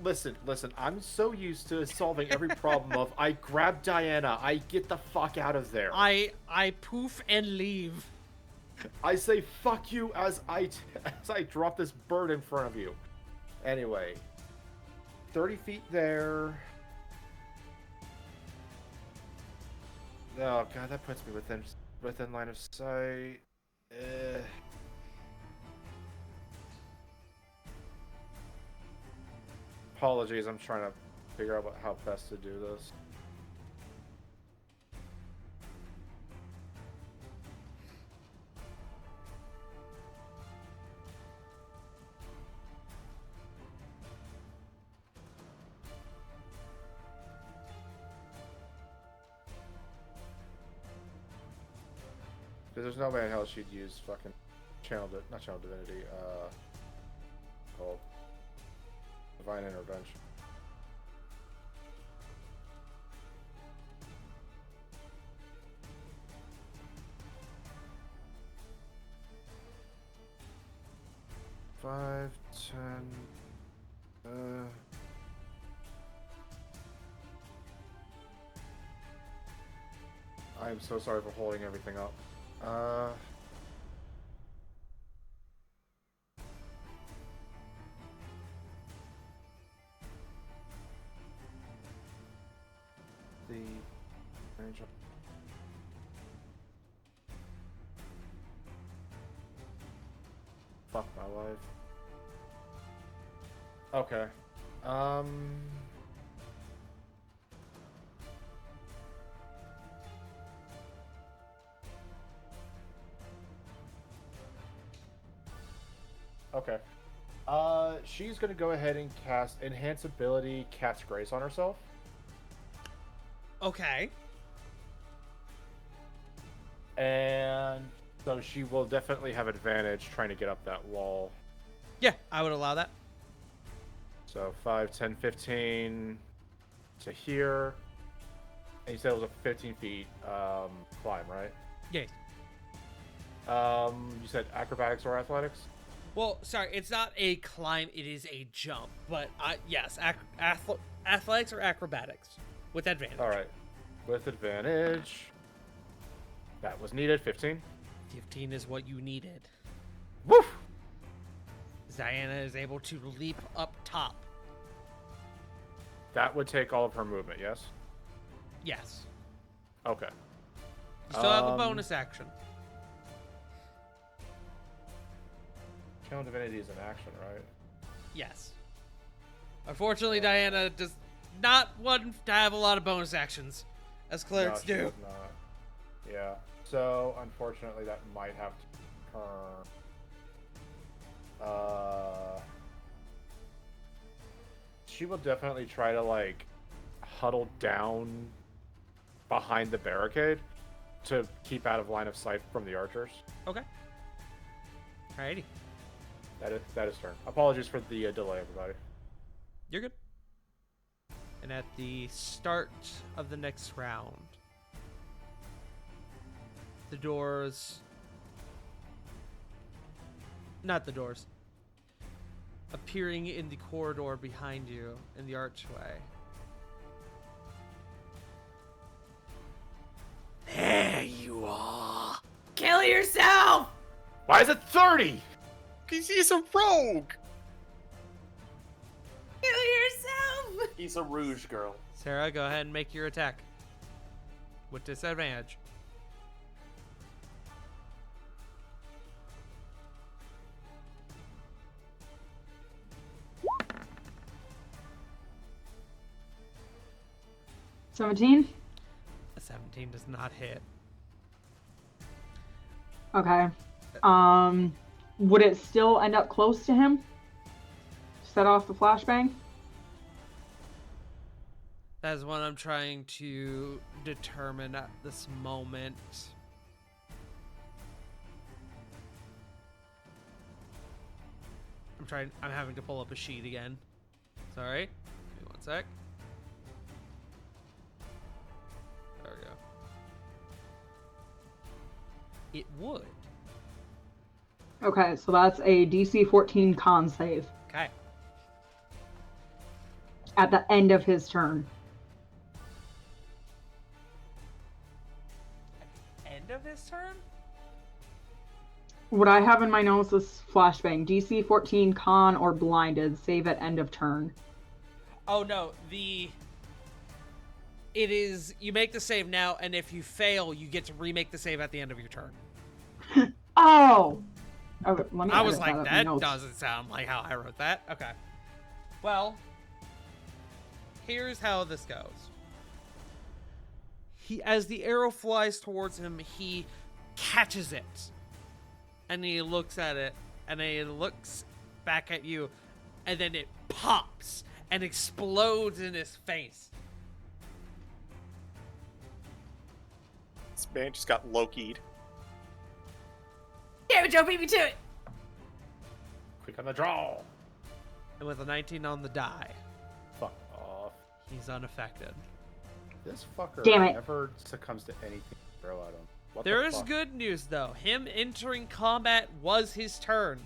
Listen. I'm so used to solving every problem of I grab Diana, I get the fuck out of there. I poof and leave. I say fuck you as I drop this bird in front of you. Anyway, 30 feet there. Oh god, that puts me within line of sight. Apologies, I'm trying to figure out how best to do this. there's no way in hell she'd use fucking not channel divinity, called divine intervention. Five, 10. I am so sorry for holding everything up. The range of fuck my life. Okay. Okay. She's gonna go ahead and cast Enhance Ability Cat's Grace on herself. Okay. And so she will definitely have advantage trying to get up that wall. Yeah, I would allow that. So 5, 10, 15 to here. And you said it was a 15 feet climb, right? Yeah. You said acrobatics or athletics? Well, sorry, it's not a climb, it is a jump. But yes, athletics or acrobatics with advantage. All right. With advantage. That was needed. 15. 15 is what you needed. Woof! Diana is able to leap up top. That would take all of her movement, yes? Yes. Okay. You still have a bonus action. Channel Divinity is an action, right? Yes. Unfortunately, Diana does not want to have a lot of bonus actions, as clerics No, she do. does not. Yeah. So, unfortunately, that might have to turn. She will definitely try to, like, huddle down behind the barricade to keep out of line of sight from the archers. Okay. Alrighty. That is turn. Apologies for the delay, everybody. You're good. And at the start of the next round, the doors... Not the doors. Appearing in the corridor behind you in the archway. There you are! Kill yourself! Why is it 30? Because he's a rogue! Kill yourself! He's a rouge girl. Sarah, go ahead and make your attack. With disadvantage. $17? A 17 does not hit. Okay. Would it still end up close to him? Set off the flashbang? That is what I'm trying to determine at this moment. I'm having to pull up a sheet again. Sorry. Give me one sec. There we go. It would. Okay, so that's a DC 14 con save Okay. at the end of his turn. End of this turn? What I have in my notes is flashbang. DC 14 con or blinded. Save at end of turn. Oh no, it is, you make the save now, and if you fail, you get to remake the save at the end of your turn. Oh! Okay, let me I was edit like, up in that notes. doesn't sound like how I wrote that. Okay. Well, here's how this goes. As the arrow flies towards him, he catches it. And he looks at it, and then he looks back at you, and then it pops and explodes in his face. This man just got Loki'd. Joe, beat me to it. Quick on the draw. And with a 19 on the die, Fuck off. he's unaffected. This fucker Damn it. never succumbs to anything you throw at him. What There the is fuck? good news though. Him entering combat was his turn.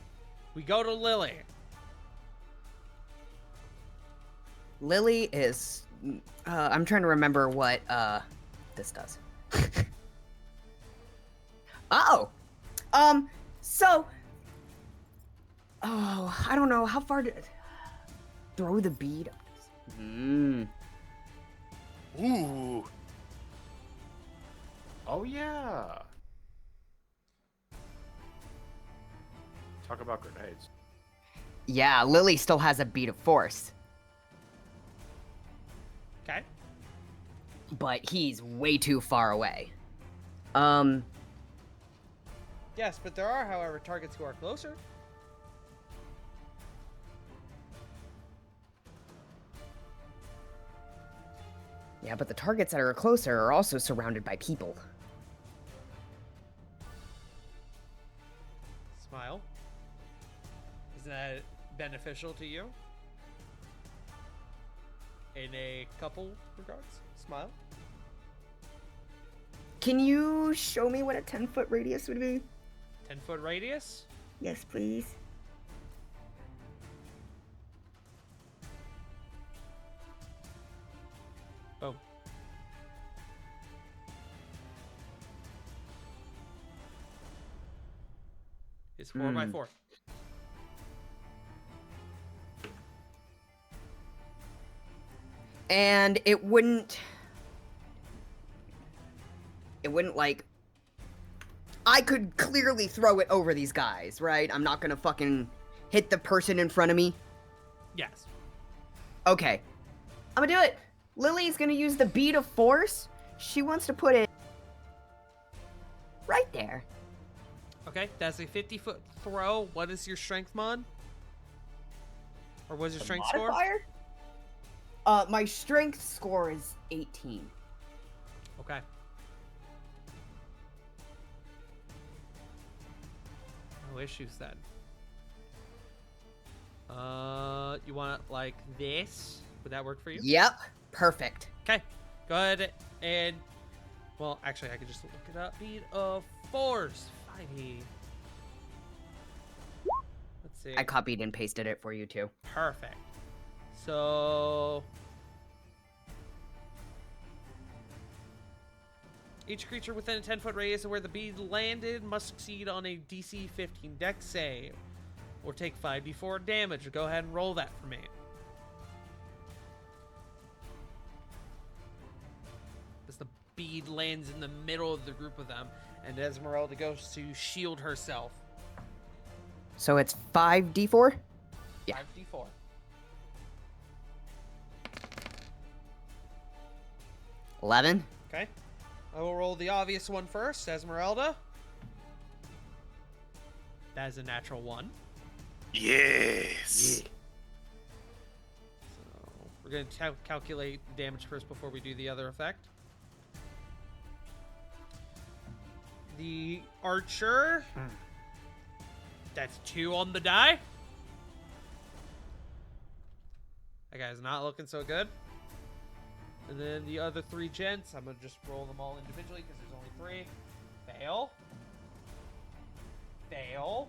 We go to Lily. Lily is. I'm trying to remember what this does. Oh, so. Oh, I don't know how far to throw the bead. Hmm. Ooh. Oh yeah. Talk about grenades. Yeah, Lily still has a bead of force, Okay. but he's way too far away. Yes, but there are, however, targets who are closer. Yeah, but the targets that are closer are also surrounded by people. Smile. Is that beneficial to you? In a couple regards? Smile. Can you show me what a 10-foot radius would be? 10-foot radius? Yes, please. Boom. It's 4 by 4. And it wouldn't like I could clearly throw it over these guys, right? I'm not gonna fucking hit the person in front of me. Yes. Okay. I'm gonna do it. Lily's gonna use the bead of force. She wants to put it right there. Okay, that's a 50-foot throw. What is your strength mod? Or was your The strength score? modifier? My strength score is 18. Okay. No issues then. You want it like this? Would that work for you? Yep. Perfect. Okay. Go ahead and, well, actually, I could just look it up. Bead of force. 5e. Let's see. I copied and pasted it for you too. Perfect. So each creature within a 10-foot radius of where the bead landed must succeed on a DC 15 Dex save, or take 5d4 damage. Go ahead and roll that for me. As the bead lands in the middle of the group of them, and Esmeralda goes to shield herself. So it's 5d4? Yeah. 5d4. $11. Okay. I will roll the obvious one first, Esmeralda. That is a natural 1. Yes. So we're going to calculate the damage first before we do the other effect. The archer. That's 2 on the die. That guy's not looking so good. And then the other 3 gents, I'm going to just roll them all individually because there's only 3. Fail. Fail.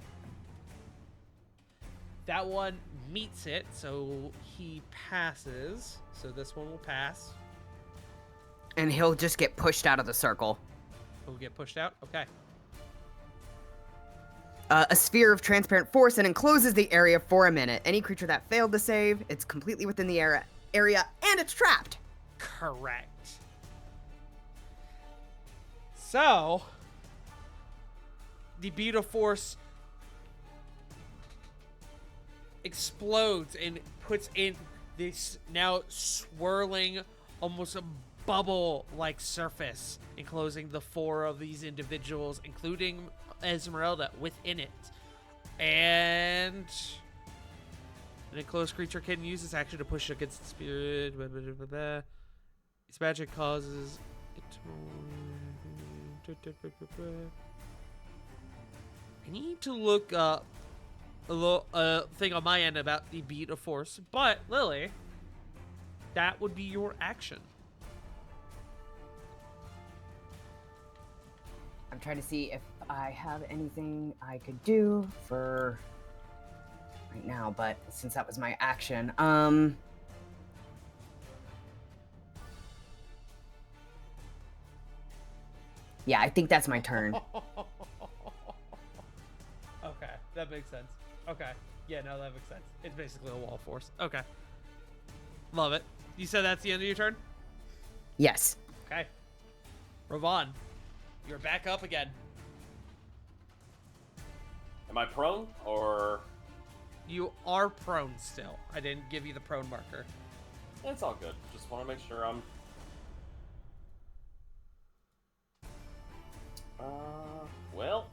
That one meets it, so he passes. So this one will pass. And he'll just get pushed out of the circle. He'll get pushed out. Okay. A sphere of transparent force and encloses the area for a minute. Any creature that failed to save, it's completely within the area, and it's trapped. Correct. So, the bead of force explodes and puts in this now swirling, almost a bubble-like surface, enclosing the 4 of these individuals, including Esmeralda, within it. And an enclosed creature can use this action to push against the spirit. Blah, blah, blah, blah. Its magic causes it to... I need to look up a little thing on my end about the beat of force, but Lily, that would be your action. I'm trying to see if I have anything I could do for right now, but since that was my action, yeah, I think that's my turn. Okay, that makes sense. Okay. Yeah, no, that makes sense. It's basically a wall force. Okay. Love it. You said that's the end of your turn? Yes. Okay. Ravon, you're back up again. Am I prone or? You are prone still. I didn't give you the prone marker. It's all good. Just want to make sure I'm. Well,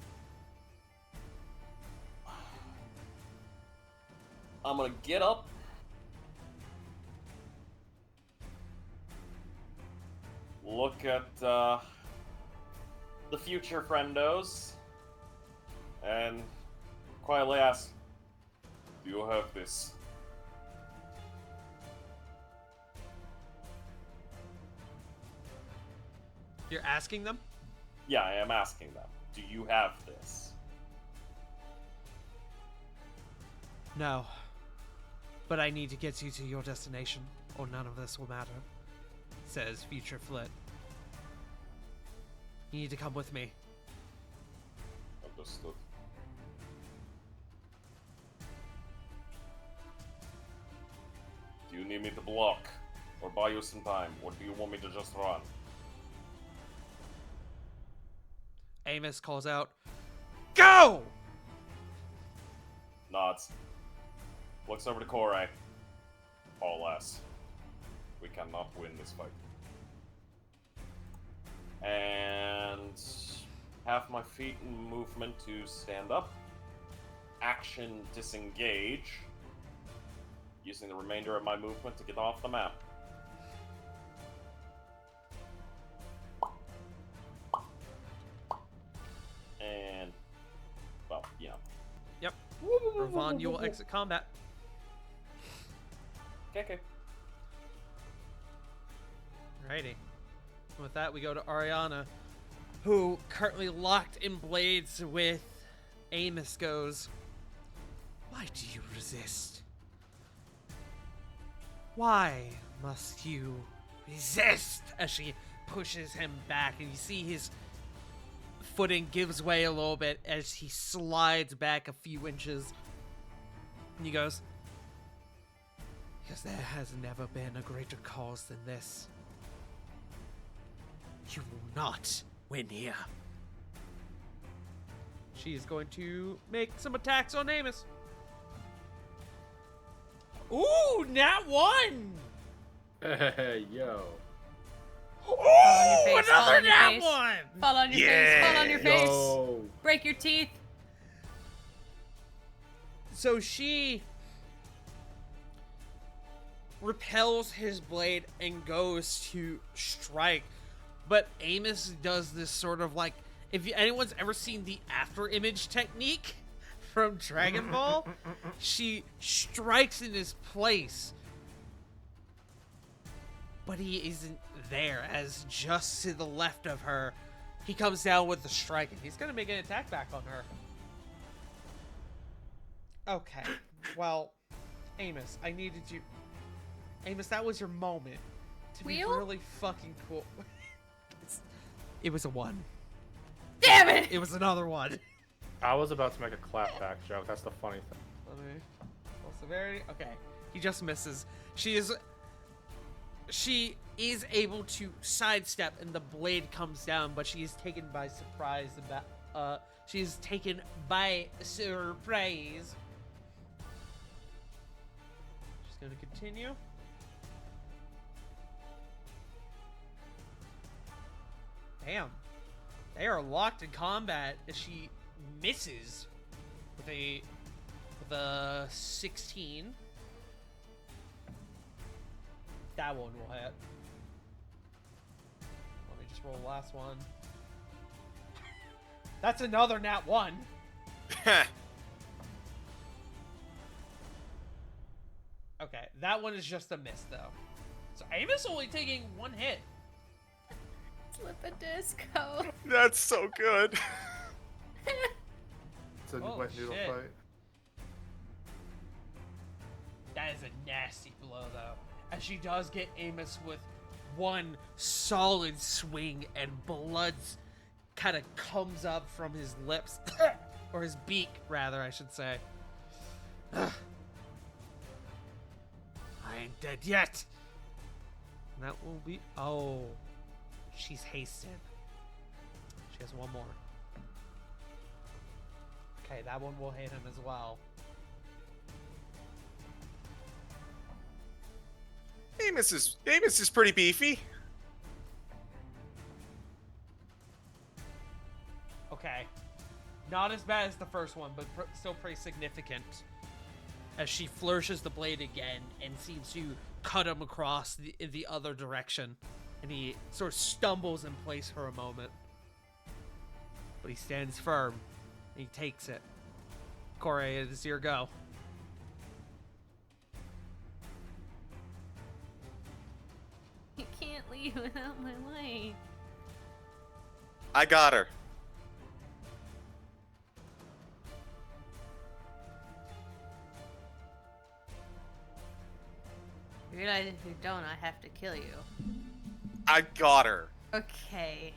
I'm gonna get up. Look at the future friendos, and quietly ask, "Do you have this?" You're asking them? Yeah, I am asking them. Do you have this? No. But I need to get you to your destination, or none of this will matter, says Future Flit. You need to come with me. Understood. Do you need me to block, or buy you some time, or do you want me to just run? Amos calls out, "Go!" Nods. Looks over to Koray. All S. We cannot win this fight. And half my feet in movement to stand up. Action disengage. Using the remainder of my movement to get off the map. And, well, yeah. Yep. Ravon, you will exit combat. Okay. Alrighty. With that, we go to Ariana, who, currently locked in blades with Amos, goes, "Why do you resist? Why must you resist?" As she pushes him back, and you see his footing gives way a little bit as he slides back a few inches. And he goes, "Because there has never been a greater cause than this. You will not win here." She is going to make some attacks on Amos. Ooh, nat 1! Hey, yo. Fall on your Ooh, face, fall another on your nat face. 1! Fall on your face, fall on your face. Yo. Break your teeth. So she repels his blade and goes to strike, but Amos does this sort of like, if anyone's ever seen the after image technique from Dragon Ball, she strikes in his place, but he isn't there, as just to the left of her he comes down with the strike, and he's gonna make an attack back on her. Okay, well, Amos, I needed you. Amos, that was your moment to be Wheel? really fucking cool. It was a 1. Damn it! It was another 1. I was about to make a clapback joke. That's the funny thing. Let me. Full severity. Okay, he just misses. She is able to sidestep, and the blade comes down, but she is taken by surprise. She is taken by surprise. She's going to continue. Damn. They are locked in combat as she misses with a 16. That one will hit. Let me just roll the last one. That's another nat 1. Okay, that one is just a miss, though. So Amos only taking 1 hit. Slip a disco. That's so good. It's a Oh, wet noodle shit. fight. That is a nasty blow, though. As she does get Amos with one solid swing, and blood kind of comes up from his lips. Or his beak, rather, I should say. I ain't dead yet. And that will be... Oh. She's hasted. She has one more. Okay, that one will hit him as well. Amos is pretty beefy. Okay. Not as bad as the first one, but still pretty significant. As she flourishes the blade again and seems to cut him across the other direction. And he sort of stumbles in place for a moment. But he stands firm. And he takes it. Corey, it is your go. You can't leave without my light. I got her. You realize if you don't, I have to kill you. I got her. Okay.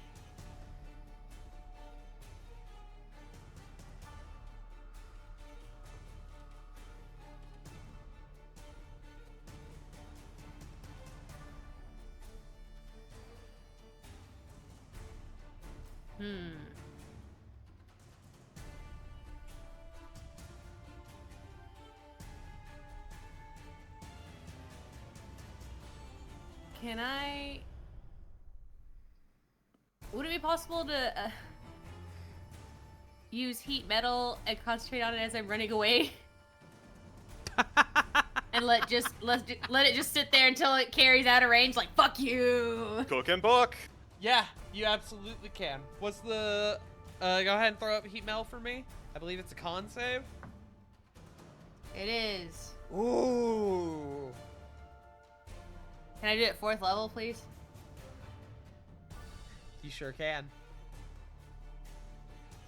Can I... Would it be possible to use heat metal and concentrate on it as I'm running away? And let it just sit there until it carries out of range, like, fuck you! Cook and book. Yeah, you absolutely can. What's the... go ahead and throw up heat metal for me. I believe it's a con save. It is. Ooh. Can I do it 4th level, please? You sure can.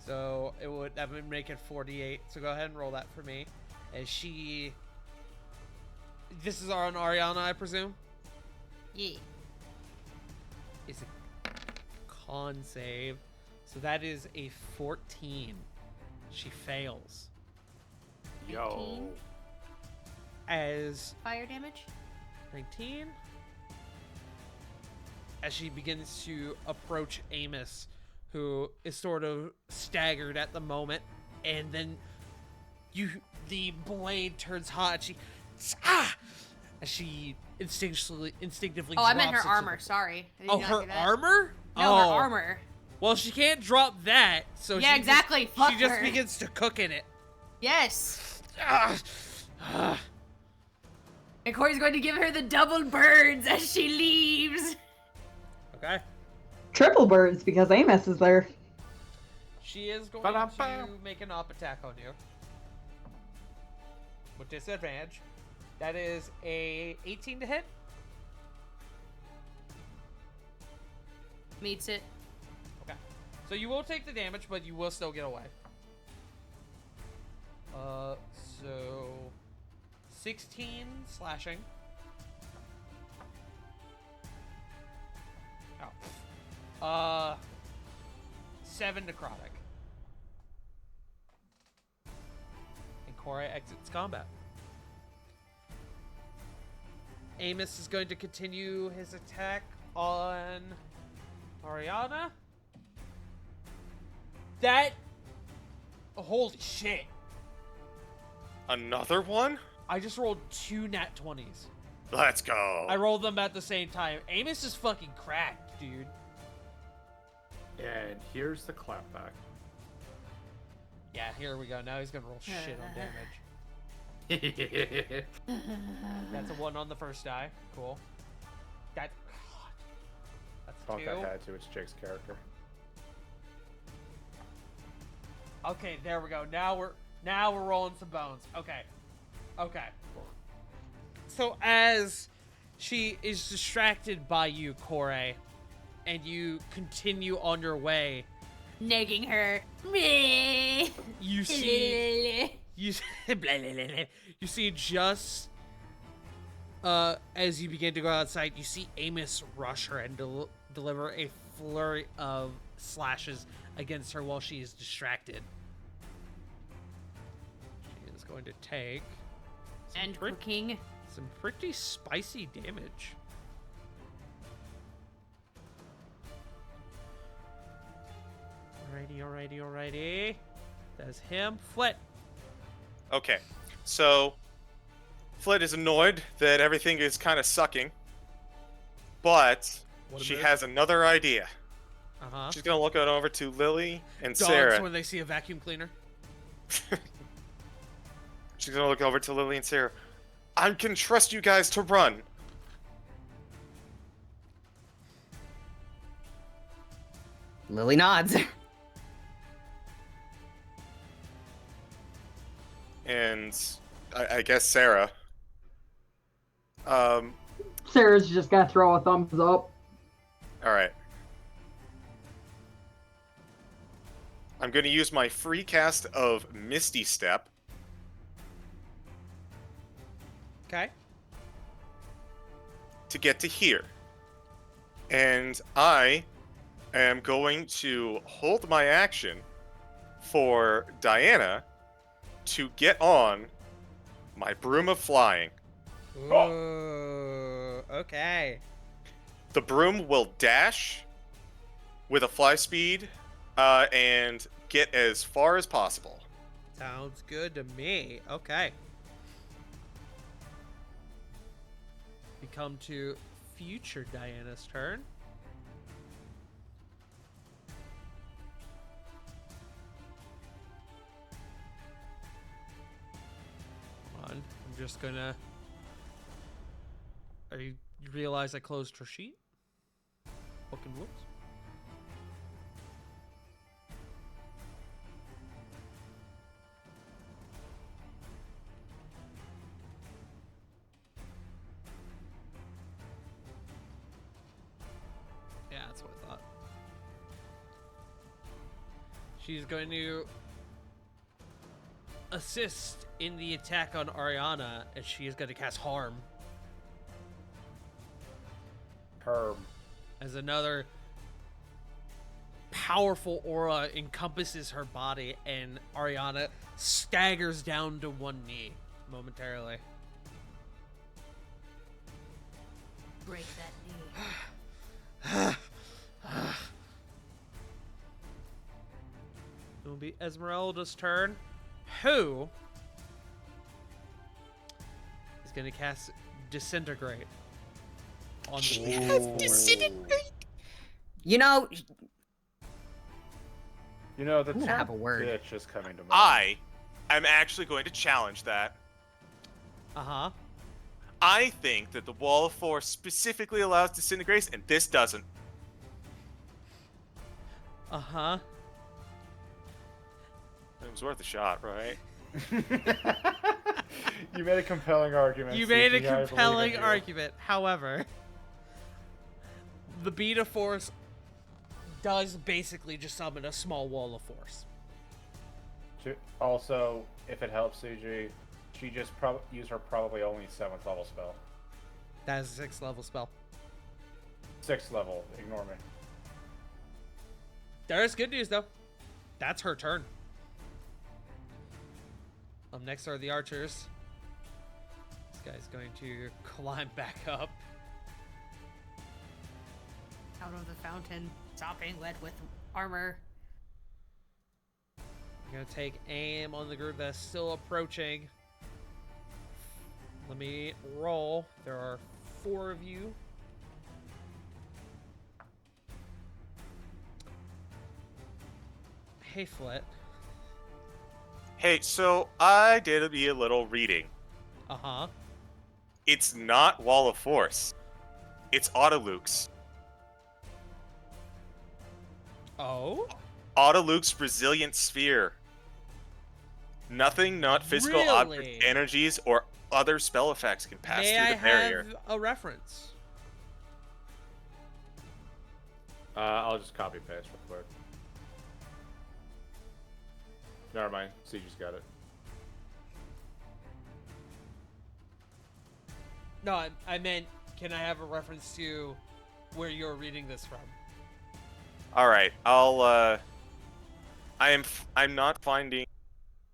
So that would make it 48. So go ahead and roll that for me. As she... This is on Ariana, I presume? Yeah. It's a con save. So that is a 14. She fails. Yo. 19. As Fire damage? 19. As she begins to approach Amos, who is sort of staggered at the moment, and then the blade turns hot. As she instinctively. Oh, I meant her drops into armor. Sorry. I did Oh, not her hear that. armor? No, oh. her armor. Well, she can't drop that, so Yeah, she exactly. Just, Fuck she just her. begins to cook in it. Yes. Ah. And Corey's going to give her the double birds as she leaves. Okay. Triple birds because Amos is there. She is going Ba-dum-bum. to make an up attack on you. With disadvantage. That is a 18 to hit. Meets it. Okay. So you will take the damage, but you will still get away. So 16 slashing. Oh. 7 necrotic. And Korra exits combat. Amos is going to continue his attack on Ariana. That... Holy shit. Another one? I just rolled 2 nat 20s. Let's go. I rolled them at the same time. Amos is fucking cracked, dude. And here's the clapback. Yeah, here we go. Now he's gonna roll shit on damage. That's a 1 on the first die. Cool. That's Bump 2. that head to its Jake's character. Okay, there we go. Now we're rolling some bones. Okay. So as she is distracted by you, Corey, and you continue on your way, Negging her. Meh. you see you see just as you begin to go outside, you see Amos rush her and deliver a flurry of slashes against her while she is distracted. She is going to take And cooking. some pretty spicy damage. Alrighty. That's him. Flit. Okay, so Flit is annoyed that everything is kind of sucking, but What a she move. has another idea. Uh-huh. She's gonna look over to Lily and Dogs Sarah. when they see a vacuum cleaner. She's gonna look over to Lily and Sarah. I can trust you guys to run. Lily nods. And I guess Sarah. All Sarah's just gonna throw a thumbs up. right. I'm gonna use my free cast of Misty Step. Okay. To get to here. And I am going to hold my action for Diana to get on my Broom of Flying. Ooh, okay. The broom will dash with a fly speed and get as far as possible. Sounds good to me. Okay. We come to future Diana's turn. Hold on. I'm just gonna. You realize I closed her sheet? Fucking whoops. Yeah, that's what I thought. She's going to assist in the attack on Ariana, as she is going to cast Harm Herb. as another powerful aura encompasses her body, and Ariana staggers down to one knee momentarily. Break that knee. It will be Esmeralda's turn, who is going to cast Disintegrate on the You know, You know, the I'm gonna term have a word. bitch is coming to mind. I am actually going to challenge that. Uh-huh. I think that the Wall of Force specifically allows disintegrates, and this doesn't. Uh-huh. It was worth a shot, right? You made a compelling argument. You made a Suki, I believe in compelling you. argument. However, the Beta Force does basically just summon a small wall of force. Also, if it helps CG, she just used her probably only 7th level spell. That is a 6th level spell. 6th level, ignore me. There is good news, though. That's her turn. Next are the archers. This guy's going to climb back up. Out of the fountain, sopping wet with armor. I'm going to take aim on the group that's still approaching. Let me roll. There are 4 of you. Hey, Flit. Hey, so I did a little reading. Uh-huh. It's not Wall of Force. It's Autoluke's. Oh? Autoluke's Resilient Sphere. Nothing, not physical objects, Really? energies, or other spell effects can pass May through I the barrier. have a reference? I'll just copy paste real quick. Never mind. Siege's got it. No, I meant, can I have a reference to where you're reading this from? All right, I'm not finding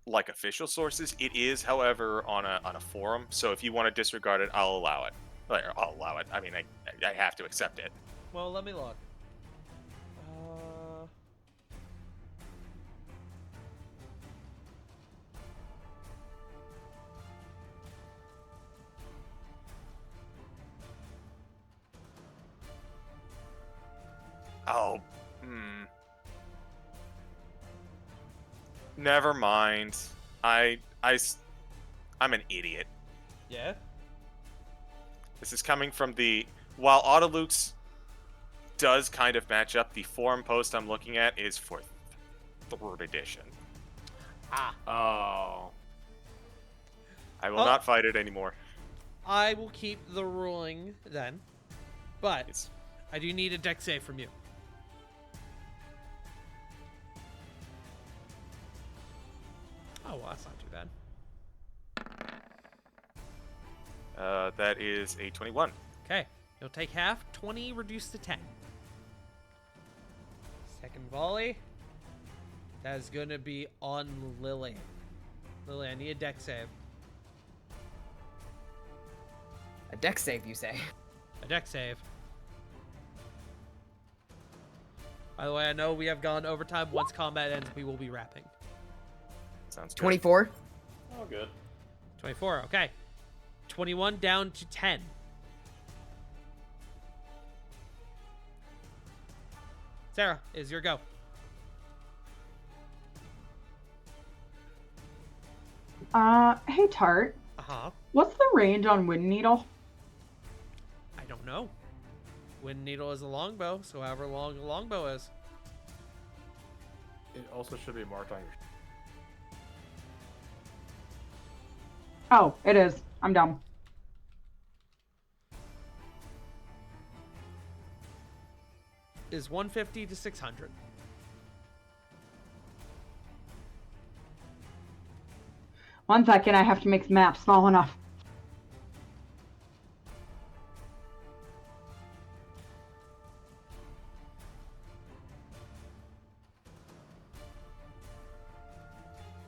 like official sources. It is, however, on a forum. So if you want to disregard it, I'll allow it. I'll allow it. I mean, I have to accept it. Well, let me look. Oh, never mind. I'm an idiot. Yeah? This is coming from the... While Autolux does kind of match up, the forum post I'm looking at is for 3rd edition. Oh. I will Oh. not fight it anymore. I will keep the ruling then, but It's... I do need a deck save from you. Oh, well, that's not too bad. that is a 21. Okay, you'll take half, 20 reduced to 10. Second volley. That is going to be on Lily. Lily, I need a deck save. A deck save, you say? A deck save. By the way, I know we have gone overtime. Once combat ends, we will be wrapping. Sounds good. 24. Oh, good. 24, okay. 21 down to 10. Sarah, is your go. Hey Tart, Uh-huh. what's the range on Wind Needle? I don't know. Wind Needle is a longbow, so however long a longbow is. It also should be marked on your. Oh, it is. I'm dumb. Is 150 to 600. One second, I have to make the map small enough.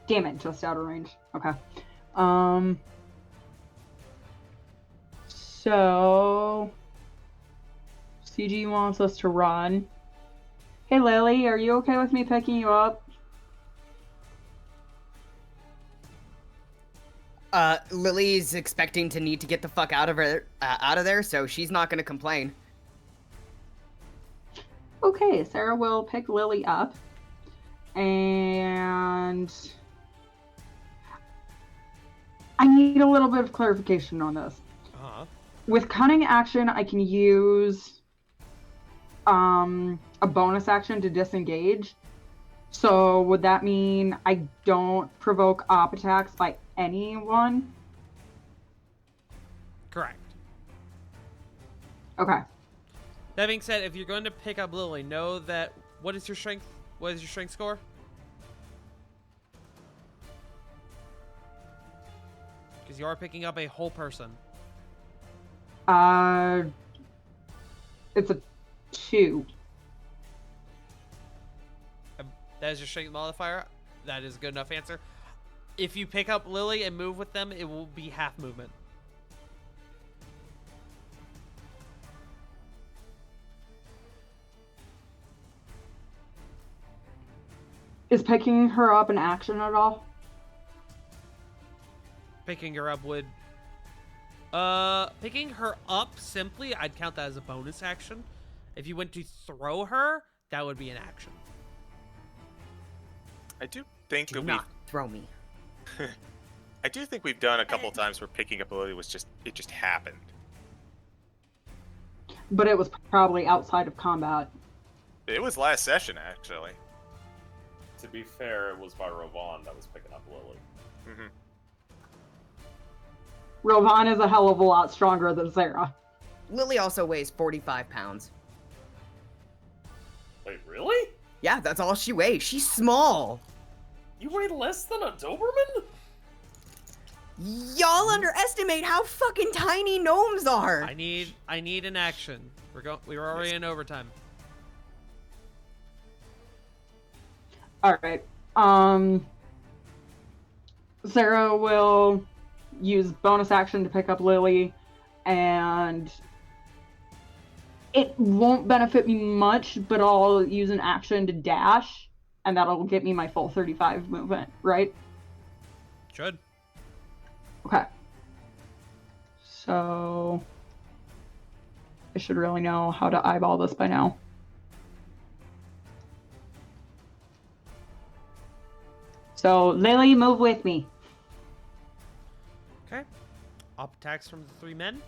Damn it, just out of range. Okay. So CG wants us to run. Hey Lily, are you okay with me picking you up? Lily's expecting to need to get the fuck out of there, so she's not gonna complain. Okay, Sarah will pick Lily up. And I need a little bit of clarification on this. Uh-huh. With cunning action, I can use a bonus action to disengage. So would that mean I don't provoke op attacks by anyone? Correct. Okay. That being said, if you're going to pick up Lily, know that... What is your strength? What is your strength score? Because you are picking up a whole person. It's a 2. That is your strength modifier. That is a good enough answer. If you pick up Lily and move with them, it will be half movement. Is picking her up an action at all? Picking her up would... picking her up simply, I'd count that as a bonus action. If you went to throw her, that would be an action. I do think Do that not throw me. I do think we've done a couple times where picking up Lily was just happened. But it was probably outside of combat. It was last session actually. to be fair, it was my Rovan that was picking up Lily. Hmm. Rovan is a hell of a lot stronger than Sarah. Lily also weighs 45 pounds. Wait, really? Yeah, that's all she weighs. She's small. You weigh less than a Doberman? Y'all underestimate how fucking tiny gnomes are. I need an action. We were already in overtime. All right. Sarah will use bonus action to pick up Lily, and it won't benefit me much, but I'll use an action to dash, and that'll get me my full 35 movement, right? Should. Okay. So I should really know how to eyeball this by now. So Lily, move with me. Okay. Up attacks from the 3 men.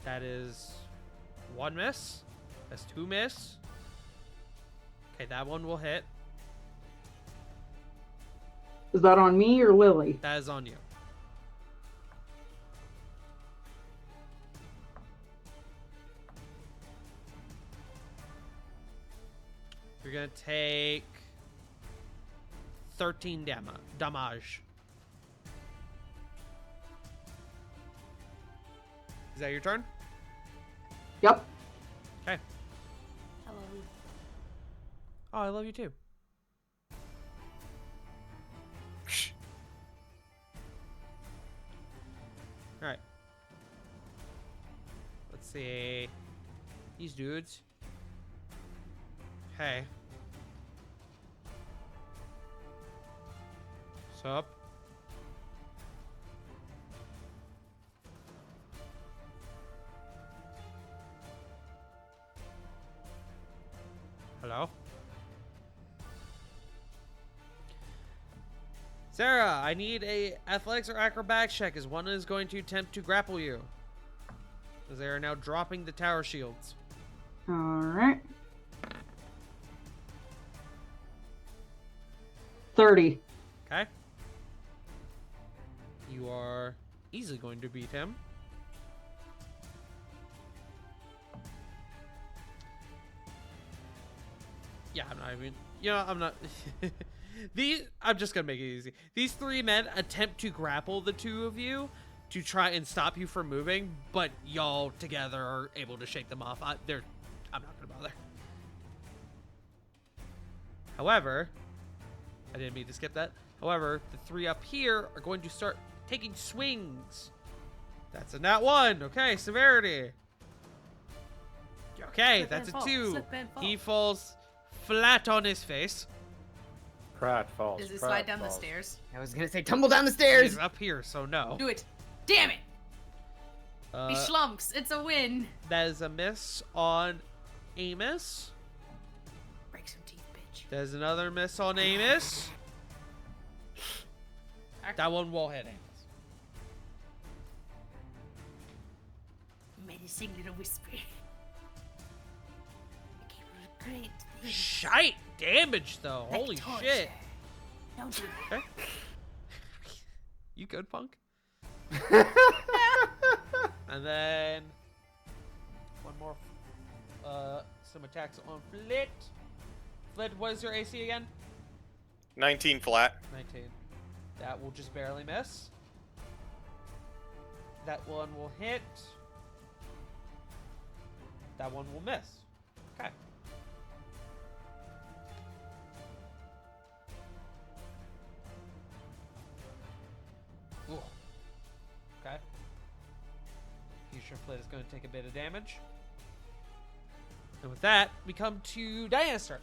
That is 1 miss. That's 2 miss. Okay, that one will hit. Is that on me or Lily? That is on you. You're gonna take 13 damage. Is that your turn? Yep. Okay. I love you. Oh, I love you too. Alright. Let's see. These dudes. Hey. Sup? Hello? Sarah, I need a athletics or acrobatics check as one is going to attempt to grapple you. As they are now dropping the tower shields. All right. 30. Okay? You are easily going to beat him. Yeah, I'm not even... You know, I'm not... I'm just gonna make it easy. These 3 men attempt to grapple the 2 of you to try and stop you from moving, but y'all together are able to shake them off. I'm not gonna bother. However, I didn't mean to skip that. However, the 3 up here are going to start taking swings. That's a nat 1. Okay, severity. Okay, Slip that's and a fall. 2. Slip and fall. He falls flat on his face. Pratt falls. Does it Pratt slide down the falls. stairs? I was gonna say tumble down the stairs. He's up here, so no. Do it. Damn it! Be Uh, schlumps. It's a win. that is a miss on Amos. Break some teeth, bitch. There's another miss on Amos. That one will hit Amos. Menacing little whisper. I came with great things. Shite damage though. like Holy torture. shit. Don't do that. Okay. You good, punk? And then one more. Some attacks on Flit. Flit, what is your AC again? 19 flat. 19. That will just barely miss. That one will hit. That one will miss. Okay. Ooh. Okay. Future Flit is going to take a bit of damage. And with that, we come to Diana's turn.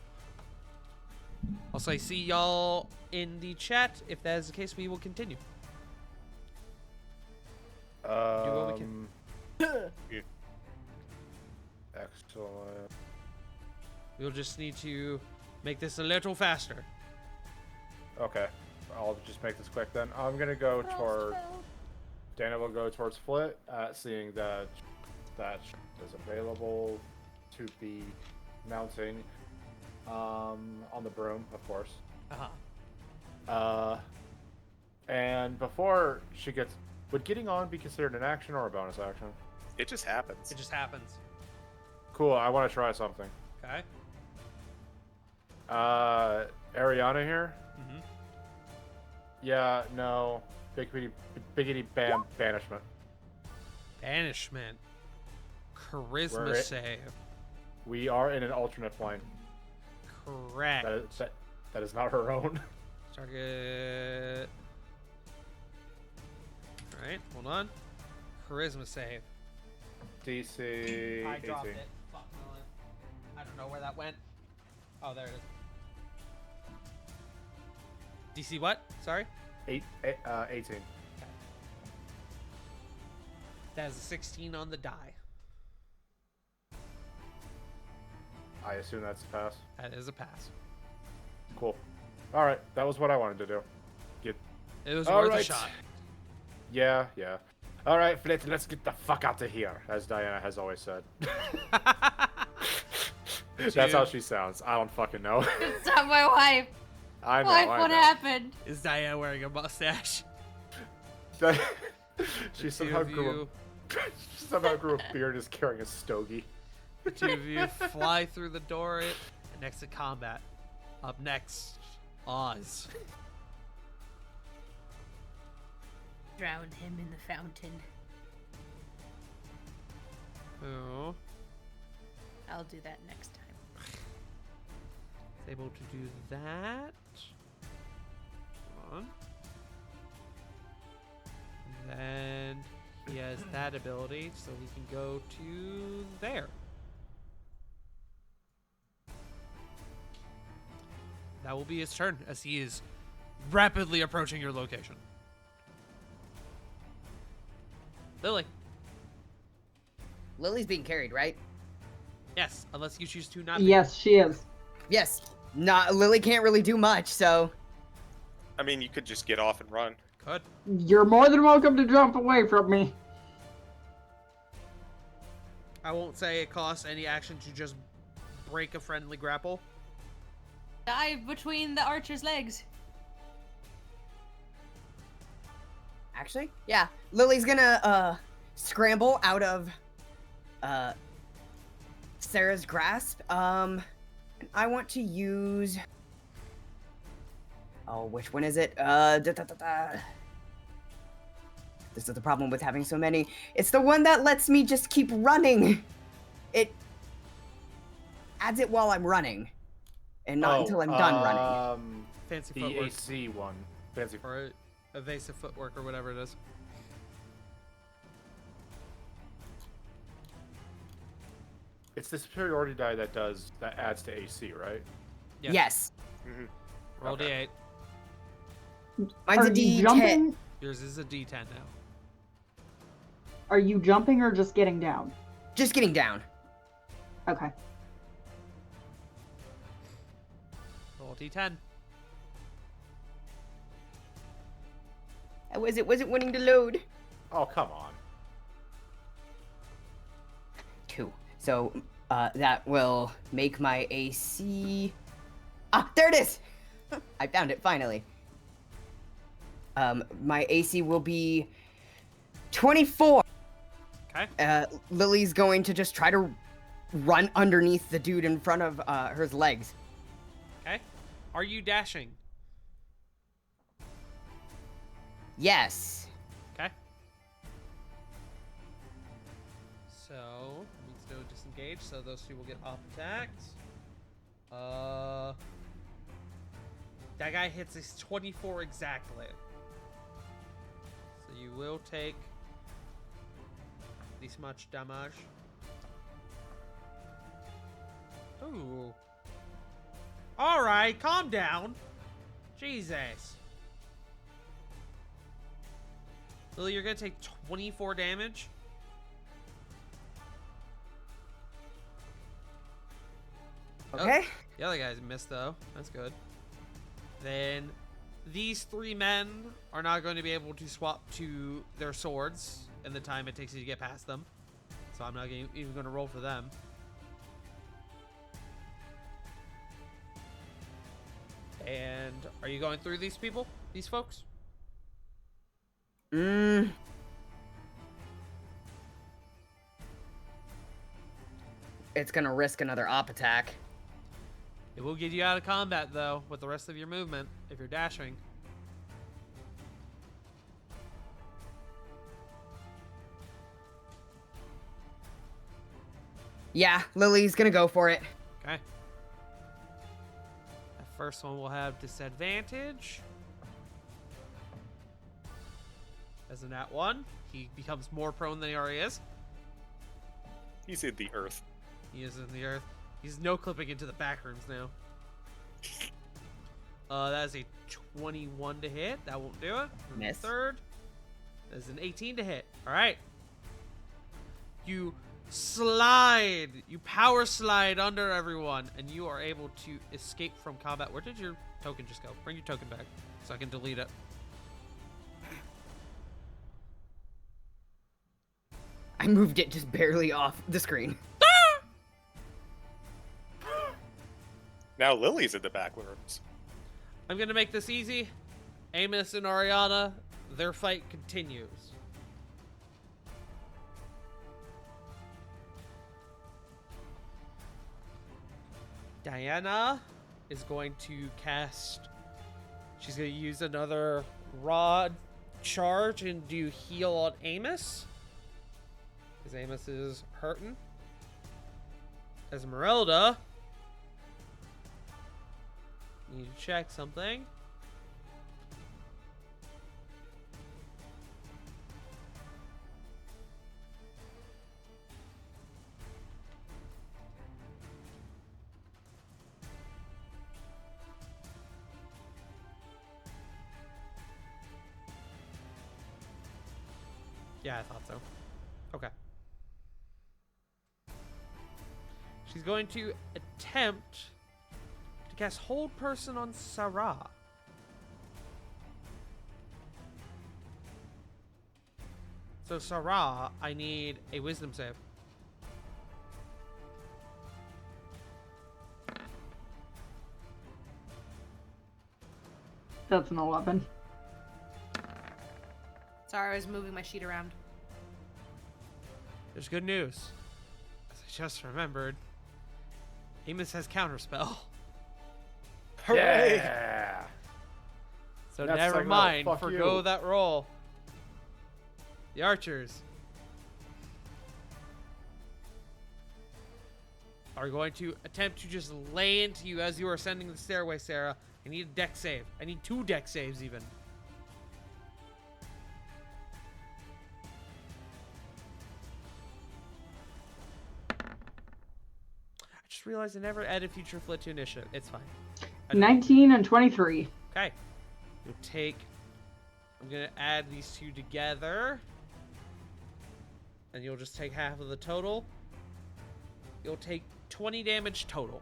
Also, I see y'all in the chat. If that is the case, we will continue. what we can. Excellent. We'll just need to make this a little faster. Okay, I'll just make this quick then. I'm gonna go toward. Dana will go towards Flit, seeing that is available to be mounting. on the broom, of course. Uh-huh. And before she gets, would getting on be considered an action or a bonus action? It just happens. It just happens. Cool. I want to try something. Okay. Ariana here. Mm-hmm. Yeah. No. Biggity bam banishment. Banishment. Charisma We're it. save. We are in an alternate plane. Correct. That is not her own. Target. Alright, hold on. Charisma save. DC. I dropped 18. it. Fuck, I don't know where that went. Oh, there it is. DC what? Sorry? 18. That is a 16 on the die. I assume that's a pass. That is a pass. Cool. All right, that was what I wanted to do. Get. It was All worth a right. shot. Yeah. All right, Flit, let's get the fuck out of here, as Diana has always said. That's how she sounds. I don't fucking know. It's not my wife. I know. Wife, I what know. happened? Is Diane wearing a mustache? She The somehow two of grew. She somehow grew a beard and is carrying a stogie. The two of you fly through the door and next to combat. Up next, Oz. Drown him in the fountain. Who I'll do that next time. is able to do that. Hold on. And then he has that ability, so he can go to there. That will be his turn as he is rapidly approaching your location. Lily. Lily's being carried, right? Yes, unless you choose to not be. Yes, she is. Yes. Not Lily can't really do much, so I mean, you could just get off and run. Good. You're more than welcome to jump away from me. I won't say it costs any action to just break a friendly grapple. Dive between the archer's legs. actually, yeah. Lily's gonna scramble out of Sarah's grasp. I want to use. Oh, which one is it? This is the problem with having so many. It's the one that lets me just keep running. It adds it while I'm running, and not until I'm done running. Fancy The footwork. AC one. Fancy. Or evasive footwork or whatever it is. It's the superiority die that adds to AC, right? Yeah. Yes. Roll Okay. D8. Mine's Are a you D10. jumping? Yours is a D10 now. Are you jumping or just getting down? Just getting down. Okay. Roll D10. Was it wanting to load? Oh, come on. 2. So that will make my AC. Ah, there it is. I found it finally. My AC will be 24. Okay. Lily's going to just try to run underneath the dude in front of her legs. Okay. Are you dashing? Yes. Okay. So, needs no disengage, so those two will get off attacks. That guy hits his 24 exactly. So you will take this much damage. Ooh. Alright, calm down. Jesus. Lily, you're gonna take 24 damage. Okay. The other guys missed though. That's good. Then these 3 men are not going to be able to swap to their swords in the time it takes you to get past them. So I'm not even going to roll for them. And are you going through these people? These folks? It's gonna risk another op attack. It will get you out of combat, though, with the rest of your movement, if you're dashing. Yeah, Lily's gonna go for it. Okay. That first one will have disadvantage. As in that one, he becomes more prone than he already is. He's in the earth. He is in the earth. He's no clipping into the back rooms now. That is a 21 to hit. That won't do it. Miss. Third. That is an 18 to hit. All right. You slide. You power slide under everyone, and you are able to escape from combat. Where did your token just go? Bring your token back so I can delete it. I moved it just barely off the screen. Now Lily's in the back rooms. I'm gonna make this easy. Amos and Ariana, their fight continues. Diana is going to cast. She's gonna use another rod charge and do heal on Amos. Because Amos is hurting. Esmeralda. Need to check something. Yeah, I thought so. Okay. She's going to attempt to cast Hold Person on Sarah. So Sarah, I need a Wisdom save. That's an 11. Sorry, I was moving my sheet around. There's good news. As I just remembered, Amos has Counterspell. Hooray! Yeah. So That's never like, no, mind. fuck Forgo you. that roll. The archers are going to attempt to just lay into you as you are ascending the stairway, Sarah. I need a deck save. I need 2 deck saves even. I just realized I never added Future Flit to initiative. It's fine. I did- 19 and 23. Okay. You'll take. I'm gonna add these 2 together. And you'll just take half of the total. You'll take 20 damage total.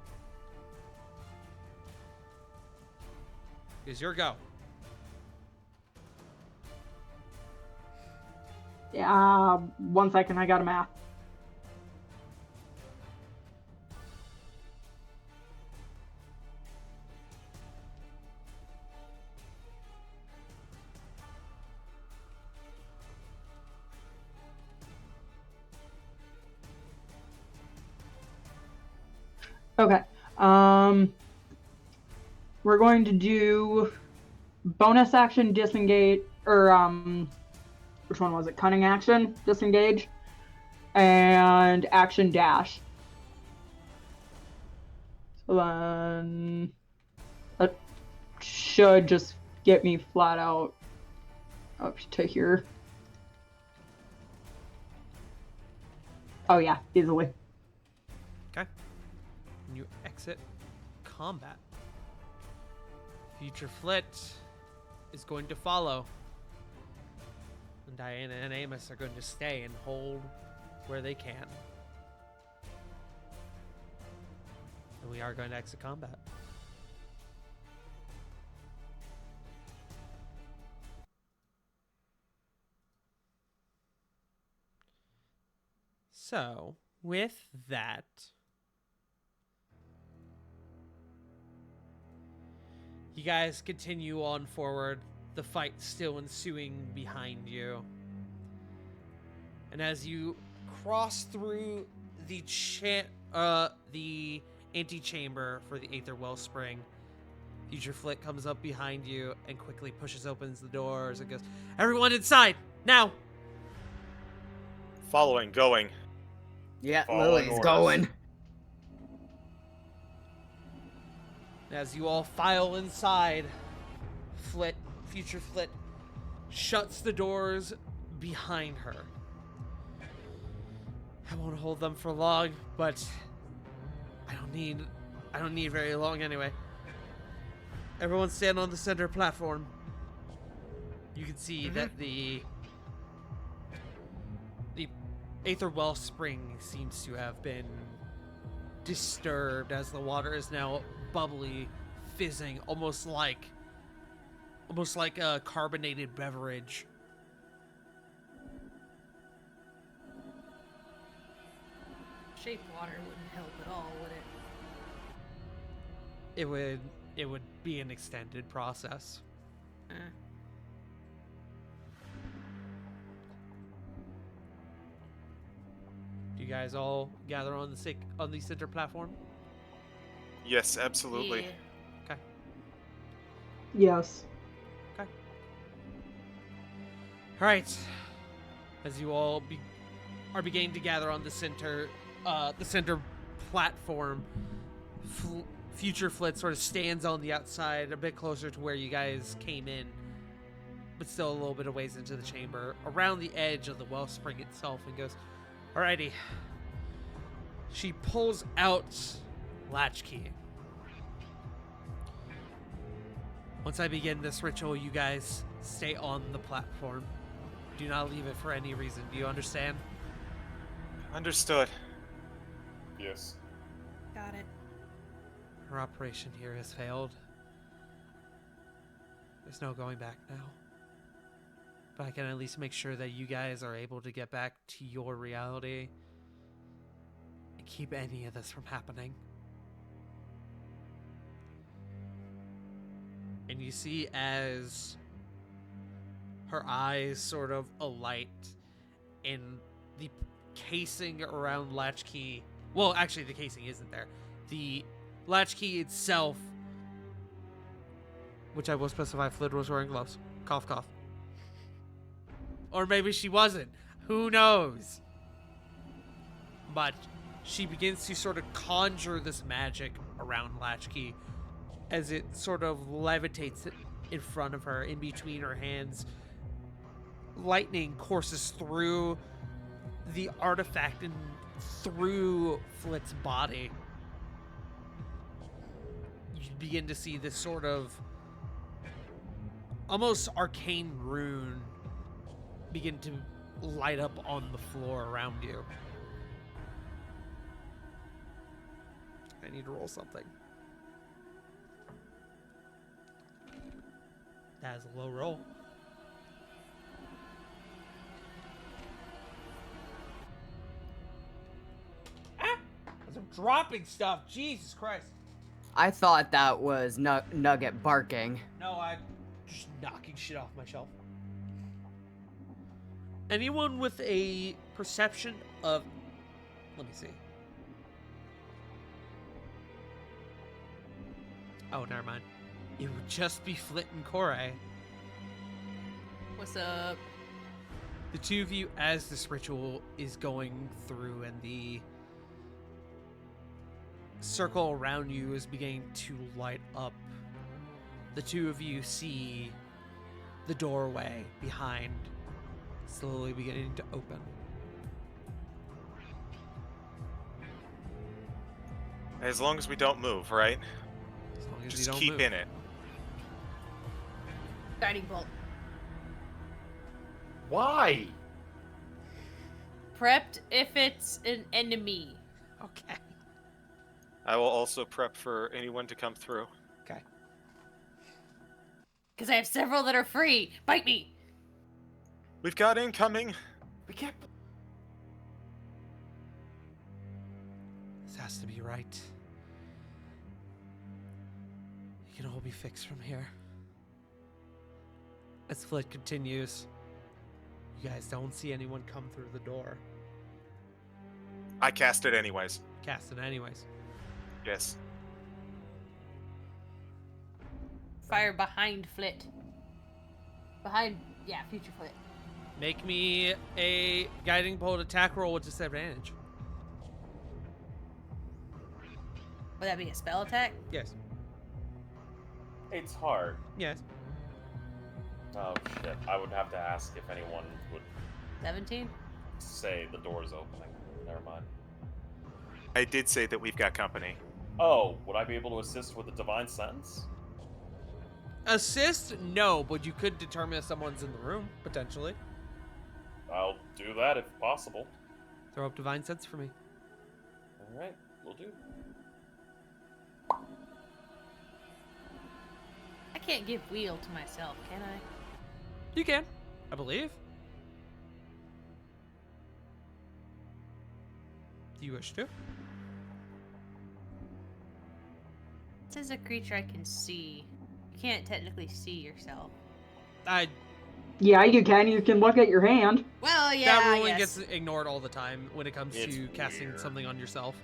Is your go. Yeah, 1 second, I got a math. Okay. We're going to do bonus action disengage, or which one was it? Cunning action disengage, and action dash. So then that should just get me flat out up to here. Oh yeah, easily. Okay. And you exit combat. Future Flit is going to follow. And Diana and Amos are going to stay and hold where they can. And we are going to exit combat. So, with that, You guys continue on forward, the fight still ensuing behind you. And as you cross through the antechamber for the Aether Wellspring, Future Flit comes up behind you and quickly pushes open the doors and goes, "Everyone inside, now!" Following, going. Yeah, Following Lily's orders. going. As you all file inside, Future Flit shuts the doors behind her. I won't hold them for long, but I don't need very long anyway. Everyone stand on the center platform. You can see that the Aether Wellspring seems to have been disturbed as the water is now bubbly, fizzing, almost like a carbonated beverage. Shaped water wouldn't help at all, would it? It would be an extended process. Do you guys all gather on the center platform? Yes, absolutely. Yeah. Yes. All right. As you all are beginning to gather on the center platform, Future Flit sort of stands on the outside, a bit closer to where you guys came in, but still a little bit of ways into the chamber, around the edge of the wellspring itself, and goes, "Alrighty." She pulls out Latchkey. Once I begin this ritual, you guys stay on the platform. Do not leave it for any reason. Do you understand? Understood. Yes. Got it. Our operation here has failed. There's no going back now. But I can at least make sure that you guys are able to get back to your reality and keep any of this from happening. And you see as her eyes sort of alight in the casing around Latchkey. Well, actually, the casing isn't there. The Latchkey itself, which I will specify, Flid was wearing gloves. Cough, cough. Or maybe she wasn't. Who knows? But she begins to sort of conjure this magic around Latchkey as it sort of levitates in front of her, in between her hands. Lightning courses through the artifact and through Flit's body. You begin to see this sort of almost arcane rune begin to light up on the floor around you. I need to roll something. That is a low roll. As I'm dropping stuff, Jesus Christ. I thought that was Nugget barking. No, I'm just knocking shit off my shelf. Anyone with a perception of... Let me see. Oh, never mind. It would just be Flit and Korai. What's up? The two of you, as this ritual is going through and the circle around you is beginning to light up, the two of you see the doorway behind slowly beginning to open. As long as we don't move, right? As long as you Just don't keep move. in it. Guiding bolt. Why? Prepped if it's an enemy. Okay. I will also prep for anyone to come through. Okay. Because I have several that are free. Bite me! We've got incoming. We can't. This has to be right. You can all be fixed from here. As Flit continues, you guys don't see anyone come through the door. I cast it anyways. Cast it anyways. Yes. Fire behind Flit. Behind, yeah, future Flit. Make me a guiding bolt attack roll with disadvantage. Would that be a spell attack? Yes. It's hard. Yes. Oh shit! I would have to ask if anyone would 17? say the door's opening. Never mind. I did say that we've got company. Oh, would I be able to assist with the divine sense? Assist? No, but you could determine if someone's in the room, potentially. I'll do that if possible. Throw up divine sense for me. All right, we'll do. I can't give wheel to myself, can I? You can, I believe. Do you wish to? It says a creature I can see. You can't technically see yourself. Yeah, you can. You can look at your hand. Well, yeah, that ruling yes. gets ignored all the time when it comes It's to casting weird. something on yourself.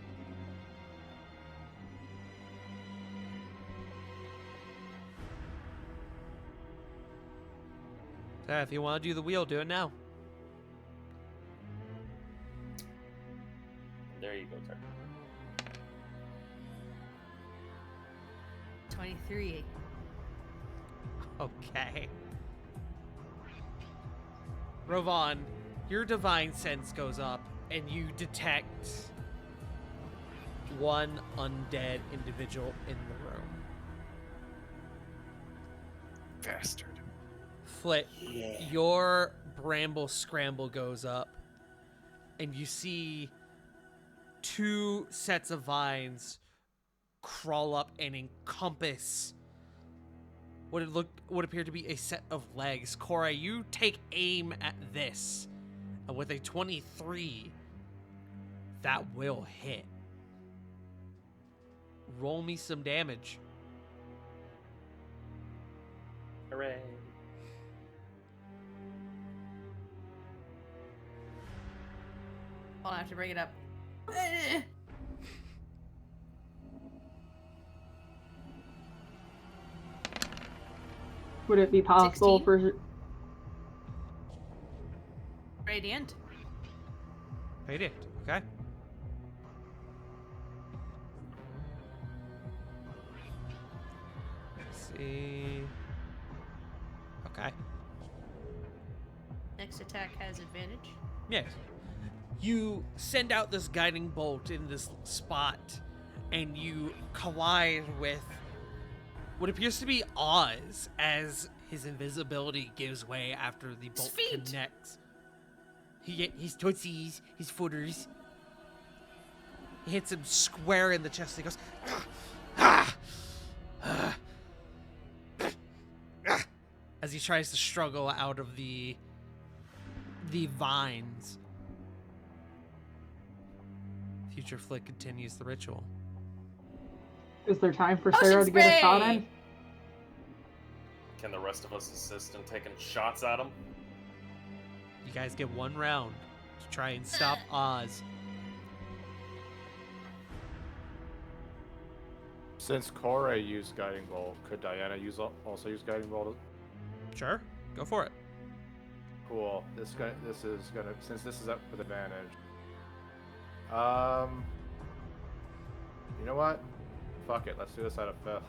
So if you want to do the wheel, do it now. There you go, Terry. 23. Okay. Rovan, your divine sense goes up, and you detect one undead individual in the room. Bastard. Flit, your bramble scramble goes up, and you see two sets of vines crawl up and encompass what appear to be a set of legs. Cora, you take aim at this, and with a 23, that will hit. Roll me some damage. Hooray! Hold on, I have to bring it up. Would it be possible 16? for? Radiant. Radiant, okay. Let's see. Okay. Next attack has advantage. Yes. You send out this guiding bolt in this spot, and you collide with what appears to be Oz as his invisibility gives way after the bolt feet. connects. His tootsies, his footers. He hits him square in the chest. And he goes, "Ah! Ah! Ah!" As he tries to struggle out of the vines. Future Flick continues the ritual. Is there time for Potion Sarah to get a shot spray! in? Can the rest of us assist in taking shots at him? You guys get one round to try and stop Oz. Since Cora used Guiding Bolt, could Diana also use Guiding Bolt? Sure, go for it. Cool. This is gonna, since this is up with advantage. You know what? Fuck it. Let's do this out of fifth.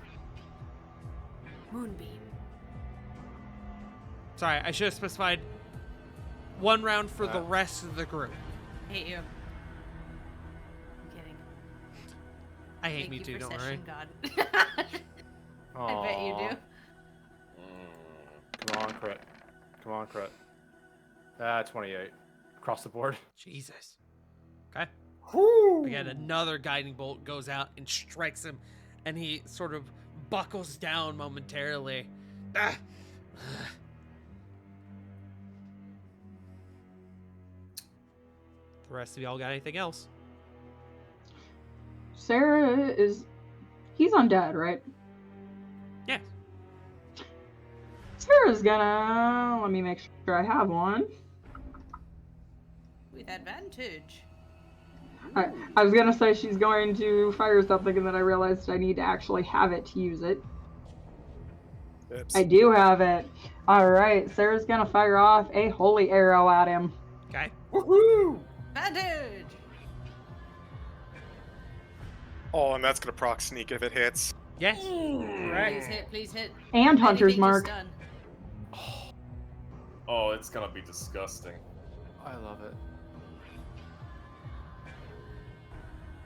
Moonbeam. Sorry, I should have specified one round for the Ah. rest of the group. I hate you. I'm kidding. I hate Thank me you too, for don't worry. session God. I bet you do. Come on, crit. Come on, crit. 28. Across the board. Jesus. Okay. Again, another guiding bolt goes out and strikes him, and he sort of buckles down momentarily. Ah! The rest of y'all got anything else? Sarah he's undead, right? Sarah's gonna let me make sure I have one. With advantage. I was gonna say she's going to fire something, and then I realized I need to actually have it to use it. Oops. I do have it. All right, Sarah's gonna fire off a holy arrow at him. Okay. Woohoo! Advantage! Oh, and that's gonna proc sneak if it hits. Yes. Please hit, please hit. And Hunter's Anything Mark. just done. Oh, it's gonna be disgusting. I love it.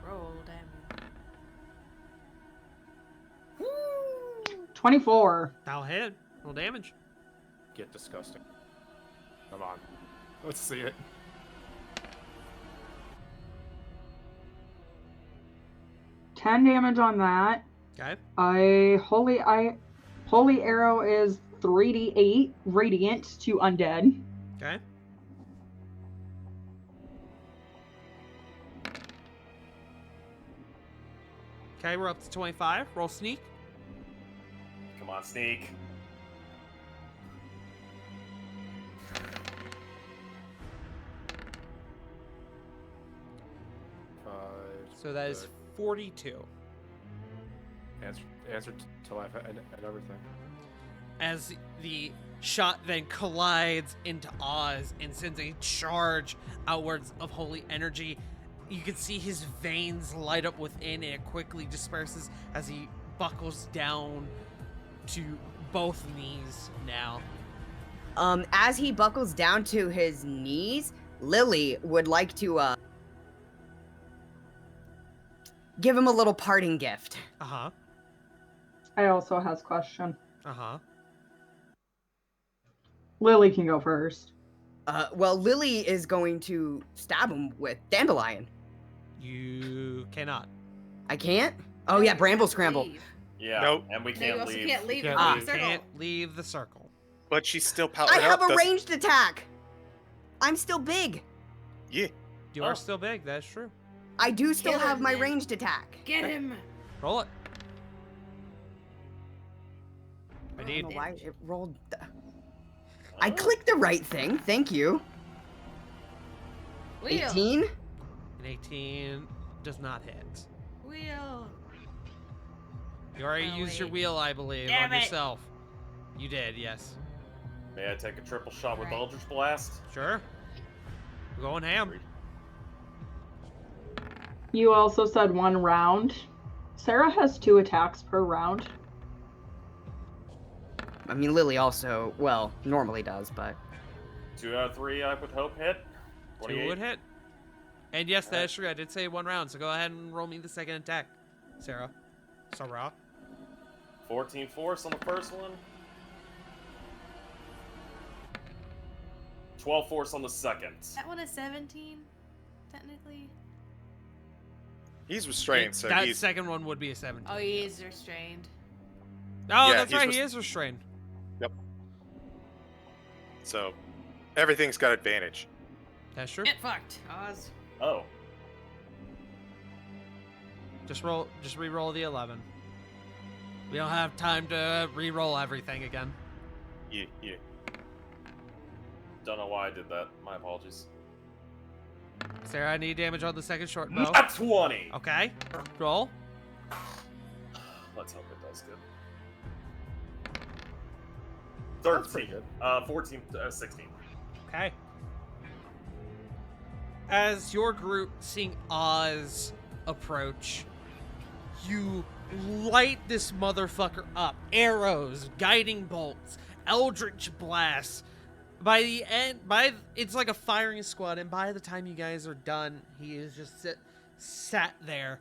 Roll damage. 24. That'll hit. Roll damage. Get disgusting. Come on. Let's see it. Ten damage on that. Okay. Holy arrow is 3d8 radiant to undead. Okay. Okay, we're up to 25. Roll sneak. Come on, sneak. So that is 42. Answer to life and everything. As the shot then collides into Oz and sends a charge outwards of holy energy, you can see his veins light up within, and it quickly disperses as he buckles down to both knees now. As he buckles down to his knees, Lily would like to give him a little parting gift. Uh-huh. I also has question. Uh-huh. Lily can go first. Well, Lily is going to stab him with Dandelion. You cannot. I can't? Oh yeah, Bramble Scramble. Leave. Yeah. Nope. And we No, can't you also leave. can't leave can't the leave. circle. Can't leave the circle. But she's still I pouting have up. a ranged attack. I'm still big. Yeah. You Oh. are still big, that's true. I do still Kill have him, my then. ranged attack. Get him! Roll it. I I need. don't know why it rolled. I clicked the right thing. Thank you. Wheel! 18. An 18 does not hit. Wheel! You already Oh, used your wait. wheel, I believe, Damn on it. yourself. You did, yes. May I take a triple shot with Right. Eldritch Blast? Sure. We're going ham. You also said 1 round. Sarah has 2 attacks per round. I mean, Lily also, well, normally does, but 2 out of 3, I would hope hit. 2 would hit. And yes, that is true. I did say 1 round, so go ahead and roll me the second attack, Sarah. Sarah. 14 force on the first one. 12 force on the second. That one is 17, technically. He's restrained, so that he's. second one would be a 17. Oh, he is restrained. Oh, Yeah, that's he's right. He is restrained. So, everything's got advantage. That's true. Get fucked, Oz. Oh. Just re-roll the 11. We don't have time to re-roll everything again. Yeah, yeah. Don't know why I did that. My apologies. Sarah, I need damage on the second short bow. Not 20! Okay. Roll. Let's hope it does good. That's pretty 13. good. 14, 16. Okay. As your group seeing Oz approach, you light this motherfucker up. Arrows, guiding bolts, eldritch blasts. By the end, it's like a firing squad, and by the time you guys are done, he is just sat there.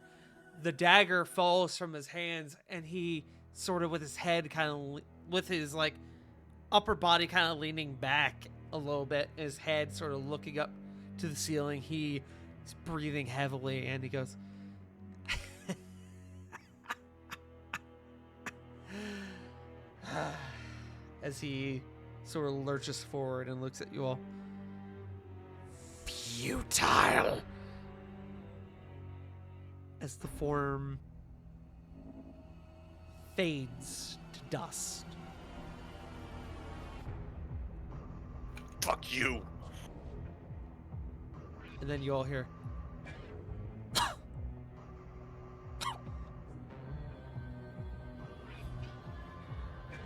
The dagger falls from his hands, and he sort of with his head kind of, with his like upper body kind of leaning back a little bit, his head sort of looking up to the ceiling. He is breathing heavily, and he goes, as he sort of lurches forward and looks at you all. Futile! As the form fades to dust. Fuck you. And then you all hear.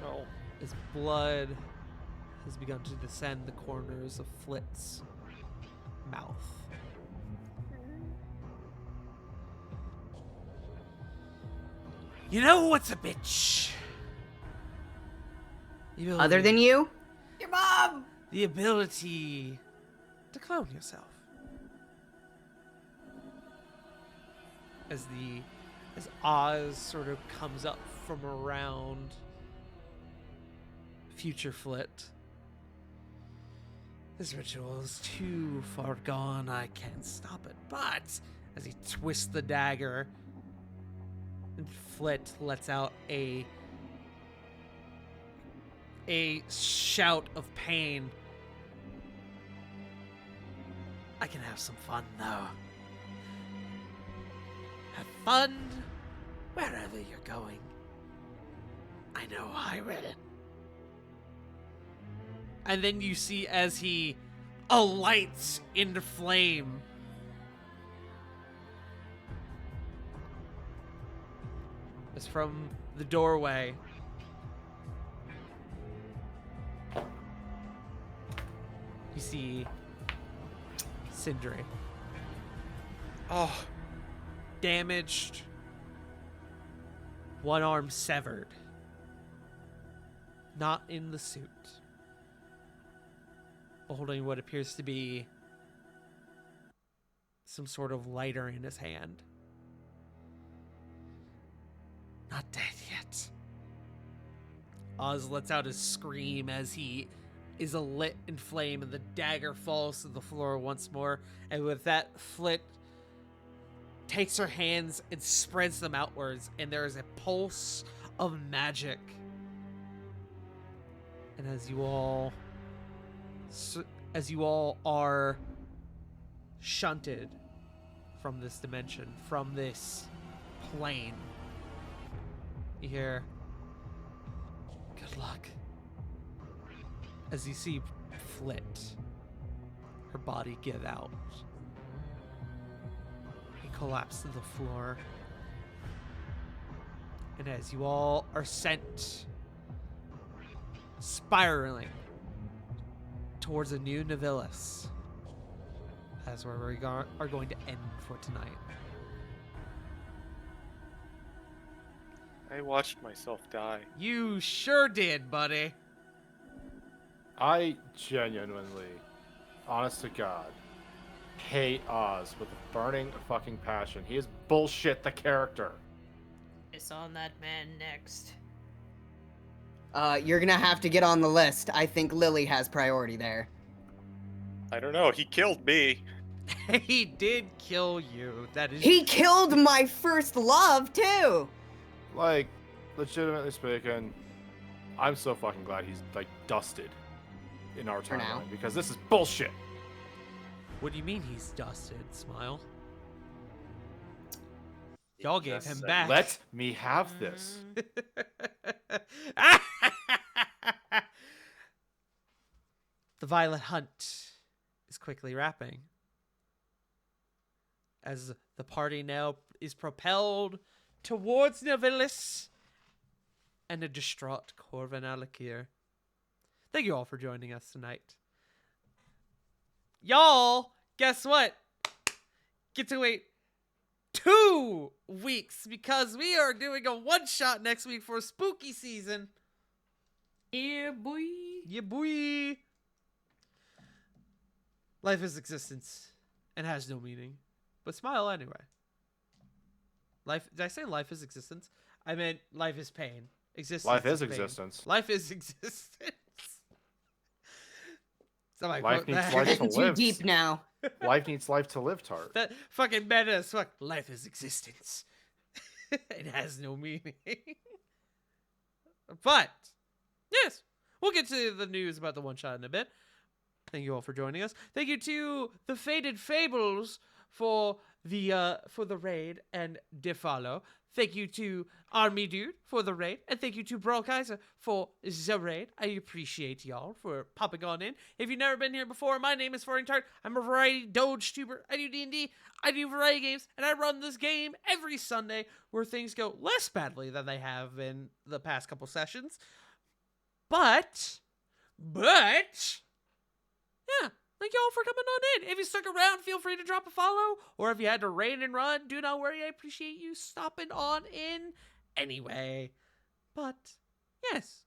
No. As blood has begun to descend the corners of Flit's mouth. You know what's a bitch? Other than you? Your mom! The ability to clone yourself. As Oz sort of comes up from around Future Flit. This ritual is too far gone, I can't stop it. But as he twists the dagger, and Flit lets out a shout of pain. I can have some fun, though. Have fun wherever you're going. I know I will. And then you see as he alights into flame. As from the doorway, you see Sindri. Oh, Damaged, one arm severed, not in the suit, holding what appears to be some sort of lighter in his hand. Not dead yet. Oz lets out a scream as he is lit in flame and the dagger falls to the floor once more. And with that, Flit takes her hands and spreads them outwards, and there is a pulse of magic. And as you all are shunted from this dimension, from this plane, you hear, "Good luck." As you see Flit, her body give out. He collapsed to the floor. And as you all are sent spiraling towards a new Nivilus, that's where we are going to end for tonight. I watched myself die. You sure did, buddy. I genuinely, honest to God, hate Oz with a burning fucking passion. He is bullshit the character. It's on that man next. You're gonna have to get on the list. I think Lily has priority there. I don't know. He killed me. He did kill you. That is. He killed my first love, too! Like, legitimately speaking, I'm so fucking glad he's, like, dusted in our For now. timeline, because this is bullshit. What do you mean he's dusted? Smile. Y'all gave Just him said, back. Let me have this. The Violet Hunt is quickly wrapping as the party now is propelled towards Nivilus and a distraught Corvin Alakir. Thank you all for joining us tonight. Y'all, guess what? Get to wait 2 weeks because we are doing a one-shot next week for spooky season. Yeah, boy. Yeah, boy. Life is existence and has no meaning, but smile anyway. Life? Did I say life is existence? I meant life is pain. Existence. Life is pain. existence. Life is existence. Somebody Life quote needs that. life to Getting too live. deep now. Life needs life to live, Tart. That fucking meta as fuck. Life is existence. It has no meaning. But yes, we'll get to the news about the one shot in a bit. Thank you all for joining us. Thank you to the Faded Fables for the raid and DeFollow. Thank you to Army Dude for the raid. And thank you to Bro Kaiser for the raid. I appreciate y'all for popping on in. If you've never been here before, my name is Farting Tart. I'm a variety Doge tuber. I do D&D. I do variety games. And I run this game every Sunday where things go less badly than they have in the past couple sessions. But, yeah. Thank y'all for coming on in. If you stuck around, feel free to drop a follow. Or if you had to raid and run, do not worry. I appreciate you stopping on in anyway. But, yes.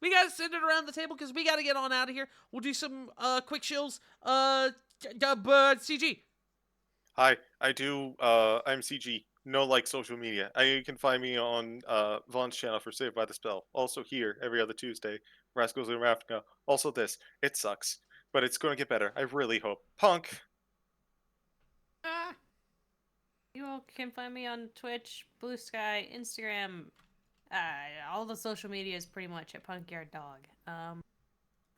We got to sit it around the table because we got to get on out of here. We'll do some quick shills. CG. Hi, I'm CG. No like social media. You can find me on Vaughn's channel for Saved by the Spell. Also here every other Tuesday. Rascals in Ravnica. Also this. It sucks. But it's going to get better. I really hope. Punk. You all can find me on Twitch, Blue Sky, Instagram, all the social media is pretty much at Punkyard Dog.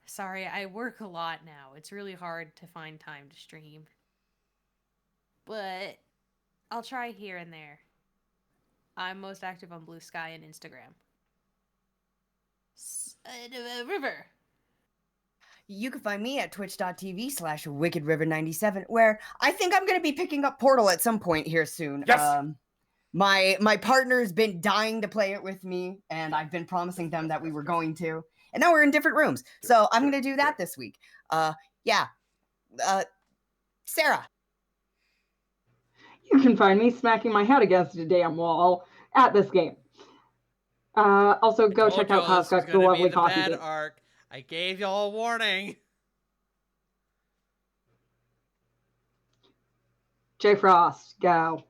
Sorry, I work a lot now. It's really hard to find time to stream. But I'll try here and there. I'm most active on Blue Sky and Instagram. River. You can find me at twitch.tv/wickedriver97, where I think I'm going to be picking up Portal at some point here soon. Yes! My partner's been dying to play it with me, and I've been promising them that we were going to. And now we're in different rooms. So I'm going to do that this week. Sarah. You can find me smacking my head against a damn wall at this game. Also, go check out Coscox, the lovely coffee game. Arc. I gave y'all a warning. J Frost, go.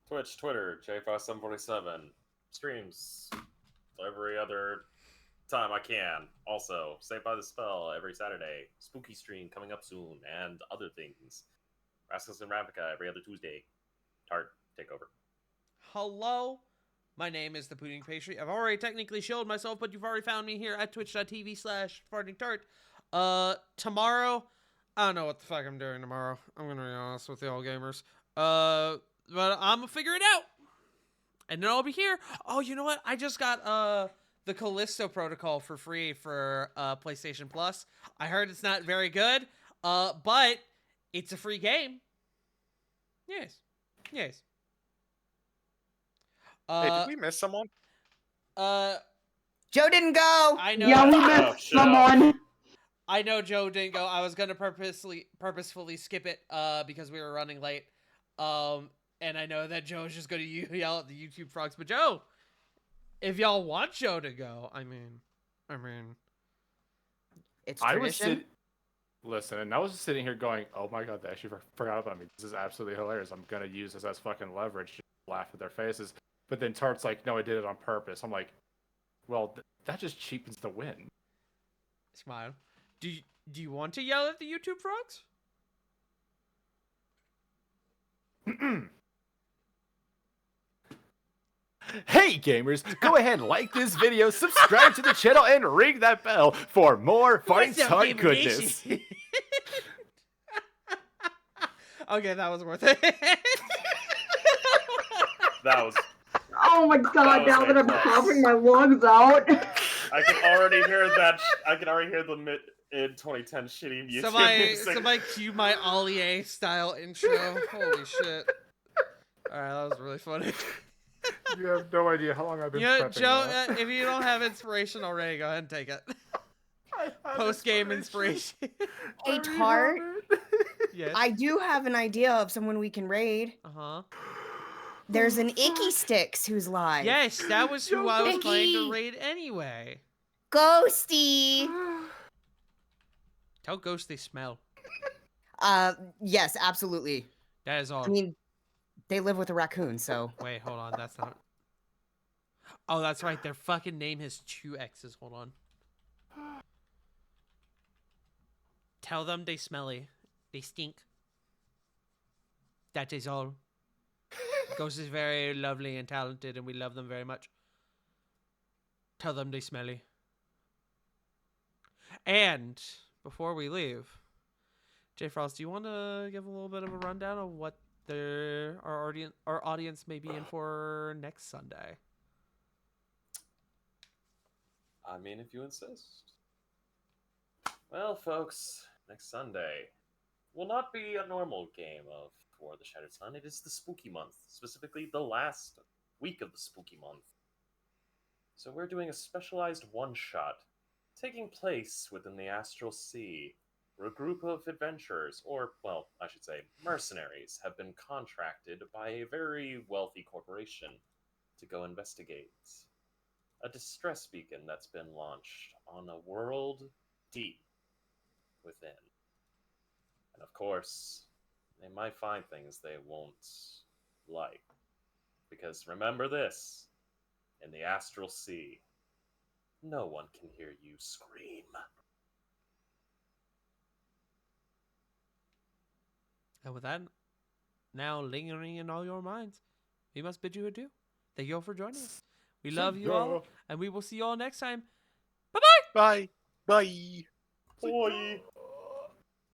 Twitch, Twitter, JFrost747. Streams every other time I can. Also, Saved by the Spell every Saturday. Spooky stream coming up soon, and other things. Rascals in Ravnica every other Tuesday. Tart, take over. Hello. My name is the Pudding Pastry. I've already technically showed myself, but you've already found me here at twitch.tv/fartingtart. Tomorrow, I don't know what the fuck I'm doing tomorrow. I'm gonna be honest with y'all gamers. But I'm gonna figure it out. And then I'll be here. Oh, you know what? I just got the Callisto Protocol for free for PlayStation Plus. I heard it's not very good, but it's a free game. Yes. Hey, did we miss someone? Joe didn't go. I know. Yeah, we missed someone. I know Joe didn't go. I was gonna purposefully skip it because we were running late. And I know that Joe's just gonna yell at the YouTube frogs. But Joe, if y'all want Joe to go, I mean, It's tradition. Listen, and I was sitting here going, "Oh my god, they actually forgot about me. This is absolutely hilarious. I'm gonna use this as fucking leverage to laugh at their faces." But then Tart's like, "No, I did it on purpose." I'm like, "Well, that just cheapens the win." Smile. Do you want to yell at the YouTube frogs? Hey gamers, go ahead, like this video, subscribe to the channel, and ring that bell for more Farting Tart goodness. Okay, that was worth it. That was. Oh my god, now that I'm fantastic. coughing my lungs out. I can already hear that. I can already hear the mid 2010 shitty music. Somebody cue my Ollie style intro. Holy shit. Alright, that was really funny. You have no idea how long I've been You know, prepping Joe, that. if you don't have inspiration already, go ahead and take it. Post-game inspiration. Hey, Tart, Yes. I do have an idea of someone we can raid. Uh-huh. There's an Icky Sticks who's live. Yes, that was who I was planning to Mickey. raid anyway. Ghosty. Tell Ghost they smell. Yes, absolutely. That is all. I mean, they live with a raccoon, so. Wait, hold on. That's not... Oh, that's right. Their fucking name has 2 X's. Hold on. Tell them they smelly. They stink. That is all. Ghost is very lovely and talented, and we love them very much. Tell them they smelly. And before we leave, J Frost, do you want to give a little bit of a rundown of what our audience may be in for next Sunday? I mean, if you insist. Well, folks, next Sunday will not be a normal game of War of the Shattered Sun. It is the spooky month, specifically the last week of the spooky month. So we're doing a specialized one-shot taking place within the Astral Sea, where a group of adventurers, or, well, I should say mercenaries, have been contracted by a very wealthy corporation to go investigate a distress beacon that's been launched on a world deep within. And of course, they might find things they won't like. Because remember this, in the Astral Sea, no one can hear you scream. And with that now lingering in all your minds, we must bid you adieu. Thank you all for joining us. We love you all, and we will see you all next time. Bye-bye! Bye. Bye. Boy.